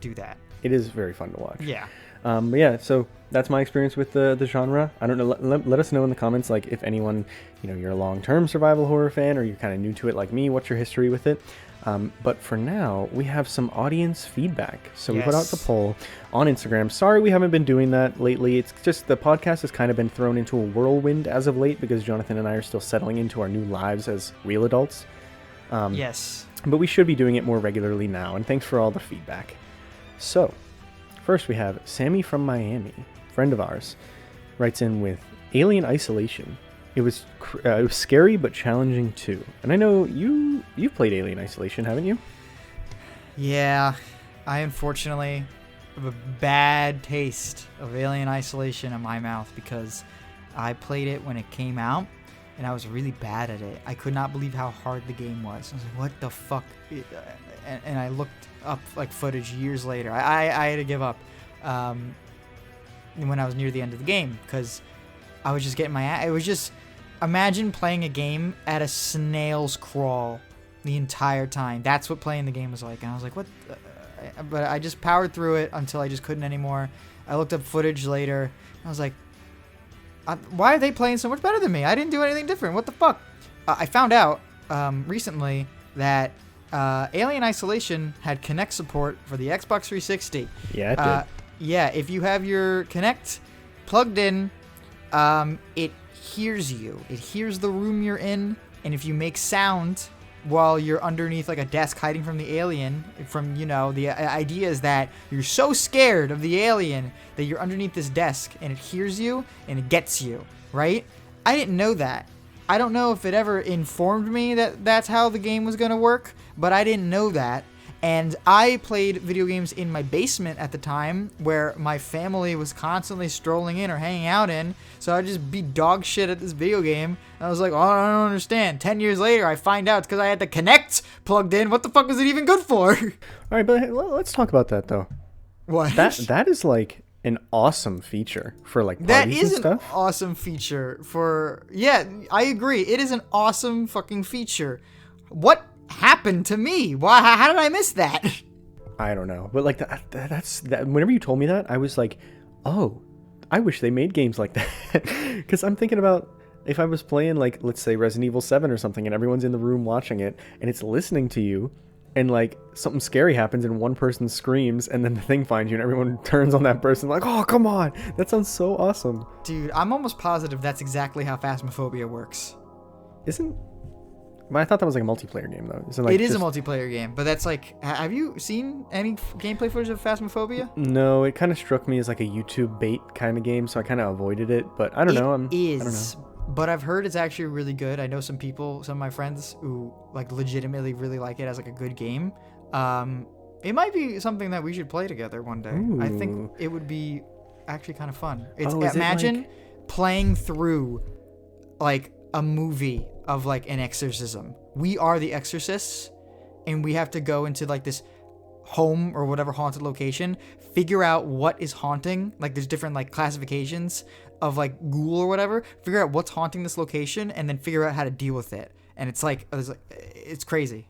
do that. It is very fun to watch. Yeah. But yeah, so that's my experience with the genre. I don't know. Let us know in the comments, like, if anyone, you're a long-term survival horror fan or you're kind of new to it like me, what's your history with it? But for now, we have some audience feedback. So we put out the poll on Instagram. Sorry we haven't been doing that lately. It's just the podcast has kind of been thrown into a whirlwind as of late because Jonathan and I are still settling into our new lives as real adults. Yes. But we should be doing it more regularly now, and thanks for all the feedback. So, first we have Sammy from Miami, friend of ours, writes in with Alien Isolation. It was scary but challenging too. And I know you've played Alien Isolation, haven't you? Yeah, I unfortunately have a bad taste of Alien Isolation in my mouth because I played it when it came out and I was really bad at it. I could not believe how hard the game was. I was like, what the fuck? And I looked up like footage years later. I had to give up when I was near the end of the game because I was just getting it was just, imagine playing a game at a snail's crawl the entire time. That's what playing the game was like. And I was like, what? But I just powered through it until I just couldn't anymore. I looked up footage later. And I was like, why are they playing so much better than me? I didn't do anything different. What the fuck? I found out recently that Alien Isolation had Kinect support for the Xbox 360. Yeah, it did. Yeah, if you have your Kinect plugged in, it hears you. It hears the room you're in, and if you make sound while you're underneath like a desk hiding from the alien, the idea is that you're so scared of the alien that you're underneath this desk and it hears you and it gets you, right? I didn't know that. I don't know if it ever informed me that that's how the game was going to work, but I didn't know that. And I played video games in my basement at the time where my family was constantly strolling in or hanging out in. So I'd just be dog shit at this video game. And I was like, oh, I don't understand. 10 years later, I find out it's because I had the Kinect plugged in. What the fuck was it even good for? All right, but hey, let's talk about that, though. What? That is like an awesome feature for like parties That is and stuff. an awesome feature for... Yeah, I agree. It is an awesome fucking feature. What happened to me? Why? How did I miss that? I don't know, but like that's whenever you told me that, I was like, oh, I wish they made games like that. Because I'm thinking about if I was playing like, let's say Resident Evil 7 or something, and everyone's in the room watching it and it's listening to you, and like something scary happens and one person screams and then the thing finds you and everyone turns on that person like, oh, come on, that sounds so awesome. Dude, I'm almost positive that's exactly how Phasmophobia works. But I thought that was like a multiplayer game, though. Isn't, like, it is a multiplayer game, but that's like... Have you seen any gameplay footage of Phasmophobia? No, it kind of struck me as like a YouTube bait kind of game, so I kind of avoided it. But I don't know. I don't know. But I've heard it's actually really good. I know some of my friends who like legitimately really like it as like a good game. It might be something that we should play together one day. Ooh. I think it would be actually kind of fun. Imagine playing through like a movie of like an exorcism. We are the exorcists, and we have to go into like this home or whatever haunted location, figure out what is haunting. Like there's different like classifications of like ghoul or whatever. Figure out what's haunting this location, and then figure out how to deal with it. And it's crazy.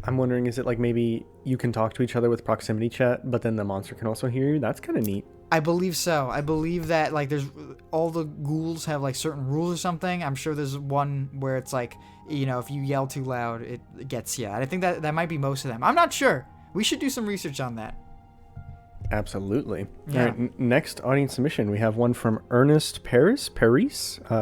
I'm wondering, is it like maybe you can talk to each other with proximity chat, but then the monster can also hear you? That's kind of neat. I believe so. I believe that like there's all the ghouls have like certain rules or something. I'm sure there's one where it's like, you know, if you yell too loud, it gets you. And I think that might be most of them. I'm not sure. We should do some research on that. Absolutely. Yeah. All right, next audience submission, we have one from Ernest Paris.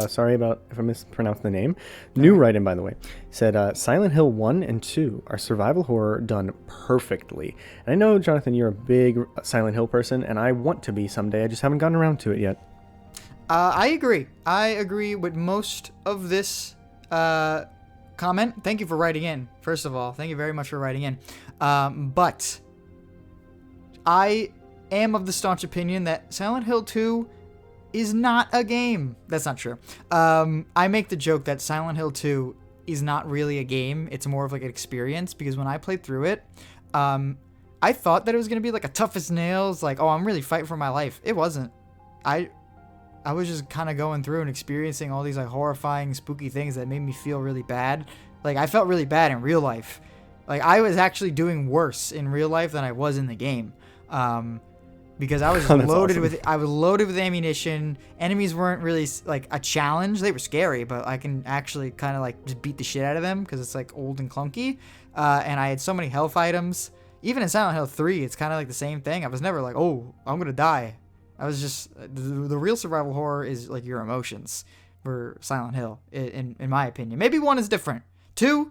Sorry about if I mispronounced the name. New write-in, by the way. Said, Silent Hill 1 and 2 are survival horror done perfectly. And I know, Jonathan, you're a big Silent Hill person, and I want to be someday. I just haven't gotten around to it yet. I agree. I agree with most of this comment. Thank you for writing in, first of all. Thank you very much for writing in. But I am of the staunch opinion that Silent Hill 2 is not a game. That's not true. I make the joke that Silent Hill 2 is not really a game. It's more of like an experience, because when I played through it, I thought that it was going to be like a tough as nails, like, oh, I'm really fighting for my life. It wasn't. I was just kind of going through and experiencing all these like horrifying, spooky things that made me feel really bad. Like I felt really bad in real life. Like I was actually doing worse in real life than I was in the game. Because I was loaded with ammunition. Enemies weren't really like a challenge. They were scary, but I can actually kind of like just beat the shit out of them because it's like old and clunky. And I had so many health items. Even in Silent Hill 3, it's kind of like the same thing. I was never like, oh, I'm gonna die. I was just the real survival horror is like your emotions for Silent Hill, in my opinion. Maybe 1 is different. 2,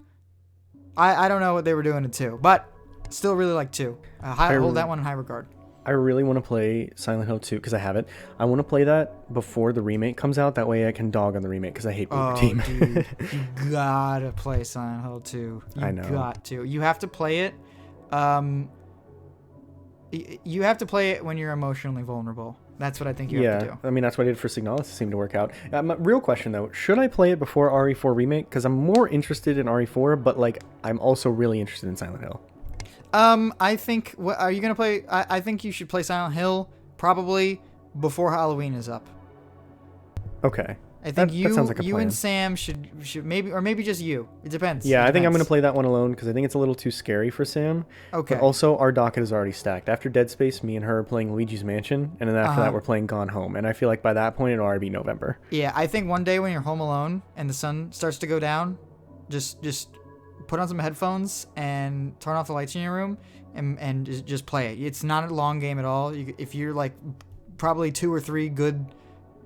I don't know what they were doing in 2, but still really like 2. Hold that one in high regard. I really want to play Silent Hill 2 because I have it. I want to play that before the remake comes out. That way I can dog on the remake because I hate Bloober Team. Dude, you gotta play Silent Hill 2. I know. Got to. You have to play it. You have to play it when you're emotionally vulnerable. That's what I think you have to do. I mean, that's what I did for Signalis. It seemed to work out. Real question, though. Should I play it before RE4 Remake? Because I'm more interested in RE4, but, like, I'm also really interested in Silent Hill. I think... What are you going to play? I think you should play Silent Hill probably before Halloween is up. Okay. I think that sounds like a you plan. and Sam should maybe, or maybe just you. It depends. Yeah, I think I'm going to play that one alone because I think it's a little too scary for Sam. Okay. But also, our docket is already stacked. After Dead Space, me and her are playing Luigi's Mansion, and then after that, we're playing Gone Home. And I feel like by that point, it'll already be November. Yeah, I think one day when you're home alone and the sun starts to go down, just put on some headphones and turn off the lights in your room and just play it. It's not a long game at all. If you're like probably 2 or 3 good,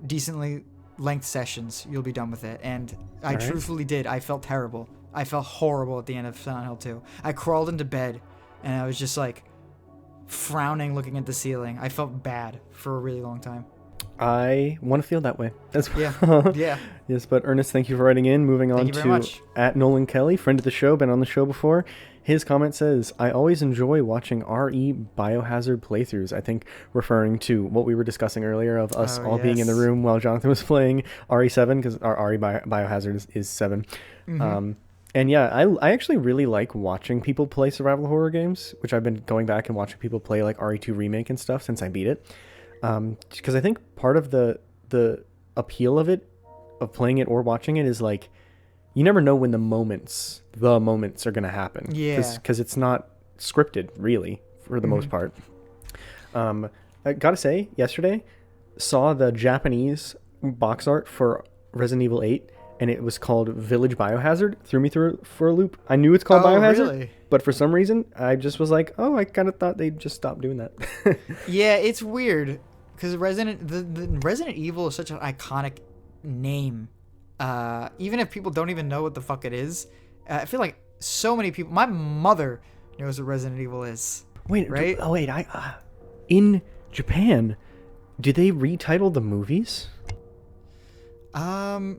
decently length sessions, you'll be done with it. And I truthfully did. I felt terrible. I felt horrible at the end of Silent Hill 2. I crawled into bed and I was just like frowning, looking at the ceiling. I felt bad for a really long time. I want to feel that way as well. Yeah. Yeah. Yes, but Ernest, thank you for writing in. Moving on Thank you very to much. at Nolan Kelly, friend of the show, been on the show before. His comment says, I always enjoy watching RE Biohazard playthroughs. I think referring to what we were discussing earlier of us all being in the yes. room while Jonathan was playing RE7, because our RE Biohazard is 7. Mm-hmm. And yeah, I actually really like watching people play survival horror games, which I've been going back and watching people play like RE2 Remake and stuff since I beat it. Because I think part of the appeal of it, of playing it or watching it, is like you never know when the moments are gonna happen. Yeah. Because it's not scripted really for the most part. I gotta say, yesterday saw the Japanese box art for Resident Evil 8, and it was called Village Biohazard. Threw me through for a loop. I knew it's called Biohazard, really? but for some reason I just was like, oh, I kind of thought they'd just stop doing that. Yeah, it's weird because the Resident Evil is such an iconic name. Even if people don't even know what the fuck it is, I feel like so many people. My mother knows what Resident Evil is. Wait, right? In Japan, did they retitle the movies?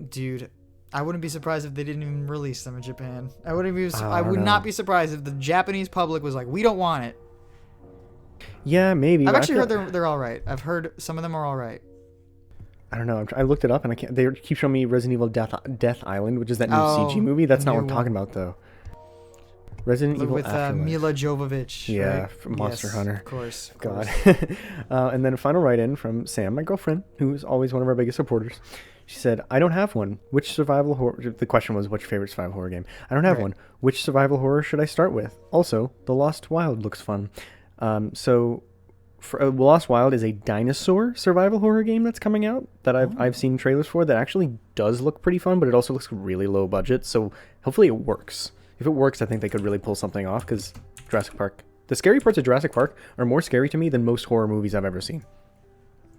Dude, I wouldn't be surprised if they didn't even release them in Japan. I would know. not be surprised if the Japanese public was like, we don't want it. Yeah, maybe. I've actually heard they're all right. I've heard some of them are all right. I don't know. I looked it up and I can't. They keep showing me Resident Evil Death Island, which is that new CG movie. That's not what I'm talking about though. Resident Evil with Afterlife. Mila Jovovich. Yeah, right? from Monster Hunter. Of course. God. And then a final write-in from Sam, my girlfriend, who's always one of our biggest supporters. She said, I don't have one. Which survival horror... The question was, what's your favorite survival horror game? I don't have one. Which survival horror should I start with? Also, The Lost Wild looks fun. Lost Wild is a dinosaur survival horror game that's coming out that I've seen trailers for that actually does look pretty fun, but it also looks really low budget, so hopefully it works. If it works, I think they could really pull something off, because Jurassic Park... The scary parts of Jurassic Park are more scary to me than most horror movies I've ever seen.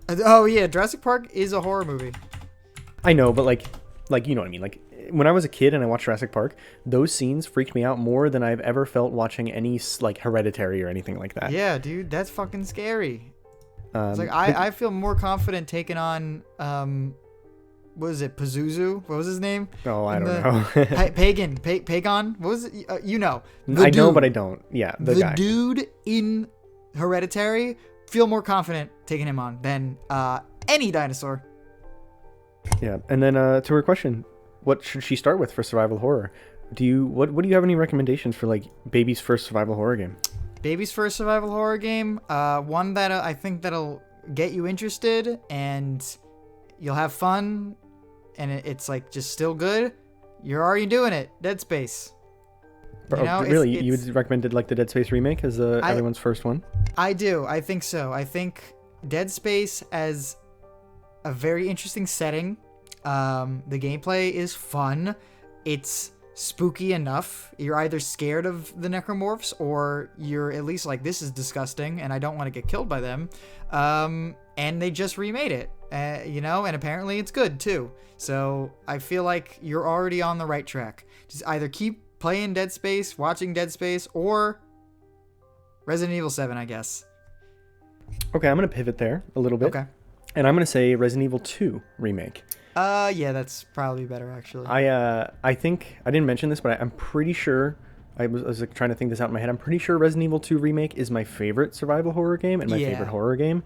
Oh, yeah, Jurassic Park is a horror movie. I know, but like you know what I mean. Like when I was a kid and I watched Jurassic Park, those scenes freaked me out more than I've ever felt watching any like Hereditary or anything like that. Yeah, dude, that's fucking scary. It's like I feel more confident taking on what is it, Pazuzu? What was his name? Oh, I don't know. Pagan? What was it? You know. I know, but I don't. Yeah, the guy. Dude in Hereditary. Feel more confident taking him on than any dinosaur. Yeah, and then to her question, what should she start with for survival horror? What do you have any recommendations for like baby's first survival horror game? Baby's first survival horror game, one that I think that'll get you interested and you'll have fun, and it's like just still good. You're already doing it. Dead Space. You know, really, you would recommend like the Dead Space remake as everyone's first one? I do. I think so. I think Dead Space as a very interesting setting. The gameplay is fun. It's spooky enough. You're either scared of the necromorphs or you're at least like, this is disgusting and I don't want to get killed by them. And they just remade it, you know, and apparently it's good too. So I feel like you're already on the right track. Just either keep playing Dead Space, watching Dead Space, or Resident Evil 7, I guess. Okay, I'm going to pivot there a little bit. Okay. And I'm going to say Resident Evil 2 remake. Yeah, that's probably better actually. I think I didn't mention this, but I'm pretty sure I was like trying to think this out in my head. I'm pretty sure Resident Evil 2 remake is my favorite survival horror game and my favorite horror game.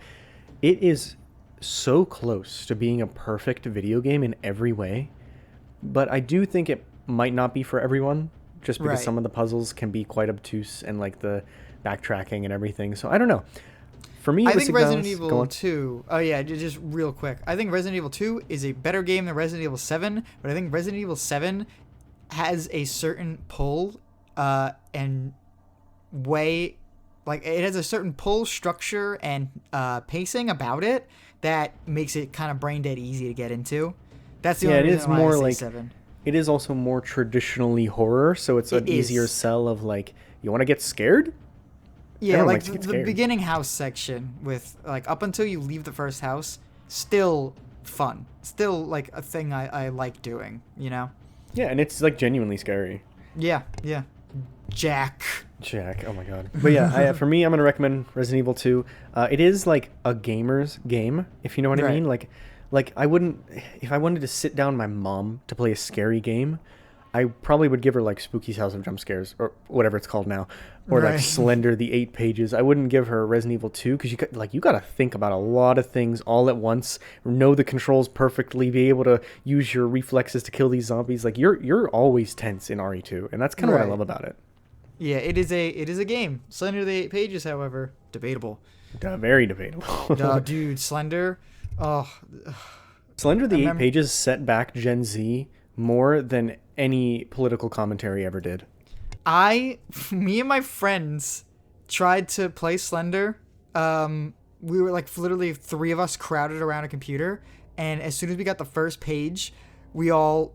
It is so close to being a perfect video game in every way, but I do think it might not be for everyone, just because some of the puzzles can be quite obtuse and like the backtracking and everything. So I don't know. For me, I think Resident Evil 2... Oh, yeah, just real quick. I think Resident Evil 2 is a better game than Resident Evil 7, but I think Resident Evil 7 has a certain pull and way... Like, it has a certain pull, structure, and pacing about it that makes it kind of brain-dead easy to get into. That's the only reason why I say 7. It is also more traditionally horror, so it's an easier sell of, like, you want to get scared? Yeah, like the beginning house section with, like, up until you leave the first house, still fun. Still, like, a thing I like doing, you know? Yeah, and it's, like, genuinely scary. Yeah. Jack. Jack. Oh my god. But yeah, for me, I'm gonna recommend Resident Evil 2. It is like a gamer's game, if you know what I Right. mean. Like I wouldn't, if I wanted to sit down with my mom to play a scary game, I probably would give her like Spooky's House of Jump Scares or whatever it's called now, or like Right. Slender, the 8 pages. I wouldn't give her Resident Evil 2 because you got to think about a lot of things all at once, know the controls perfectly, be able to use your reflexes to kill these zombies. Like you're always tense in RE2, and that's kind of what I Right. love about it. Yeah, it is a game. Slender the 8 pages, however, debatable. Very debatable. Dude, Slender. Oh, Slender the I 8 remember- pages set back Gen Z more than any political commentary ever did. me and my friends tried to play Slender. We were like literally 3 of us crowded around a computer, and as soon as we got the first page, we all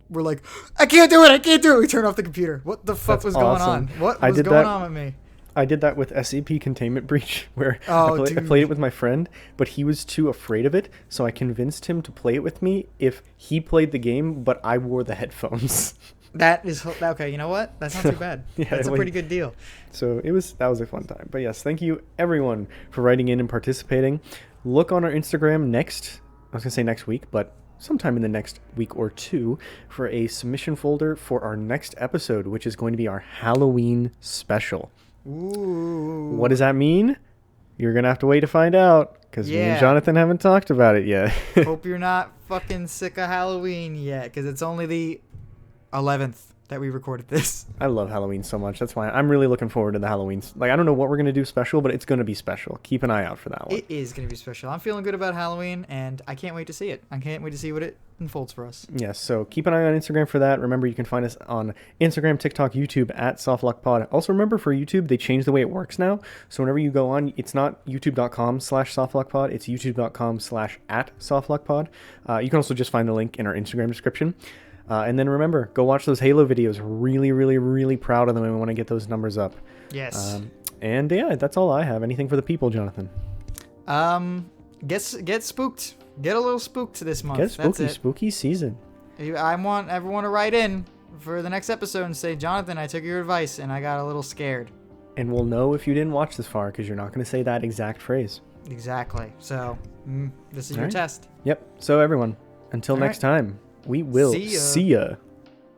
were like, I can't do it. We turned off the computer. What the fuck That's was going awesome. on? What I was did going that- on with me? I did that with SCP Containment Breach, where Oh, I dude. played it with my friend, but he was too afraid of it, so I convinced him to play it with me if he played the game, but I wore the headphones. That is okay. You know what? That's not too bad. Yeah, That's a like- pretty good deal. So that was a fun time. But yes, thank you everyone for writing in and participating. Look on our Instagram I was gonna say next week, but sometime in the next week or two for a submission folder for our next episode, which is going to be our Halloween special. Ooh. What does that mean? You're gonna have to wait to find out because me and Yeah. Jonathan haven't talked about it yet. Hope you're not fucking sick of Halloween yet, because it's only the 11th that we recorded this. I love Halloween so much. That's why I'm really looking forward to the Halloweens. Like I don't know what we're gonna do special, but it's gonna be special. Keep an eye out for that one. It is going to be special. I'm feeling good about Halloween, and I can't wait to see it. I can't wait to see what it unfolds for us. Yes, so keep an eye on Instagram for that. Remember, you can find us on Instagram, TikTok, YouTube at SoftlockPod. Also, remember for YouTube, they changed the way it works now. So whenever you go on, it's not youtube.com/SoftlockPod. It's youtube.com/@SoftlockPod. You can also just find the link in our Instagram description. And then remember, go watch those Halo videos. Really, really, really proud of them, and we want to get those numbers up. Yes. And yeah, that's all I have. Anything for the people, Jonathan? Get spooked. Get a little spooked this month. Get That's spooky, it. spooky season. I want everyone to write in for the next episode and say, Jonathan, I took your advice and I got a little scared. And we'll know if you didn't watch this far because you're not going to say that exact phrase. Exactly. So, this is All your right. test. Yep. So everyone, until All next time, we will See ya. see ya.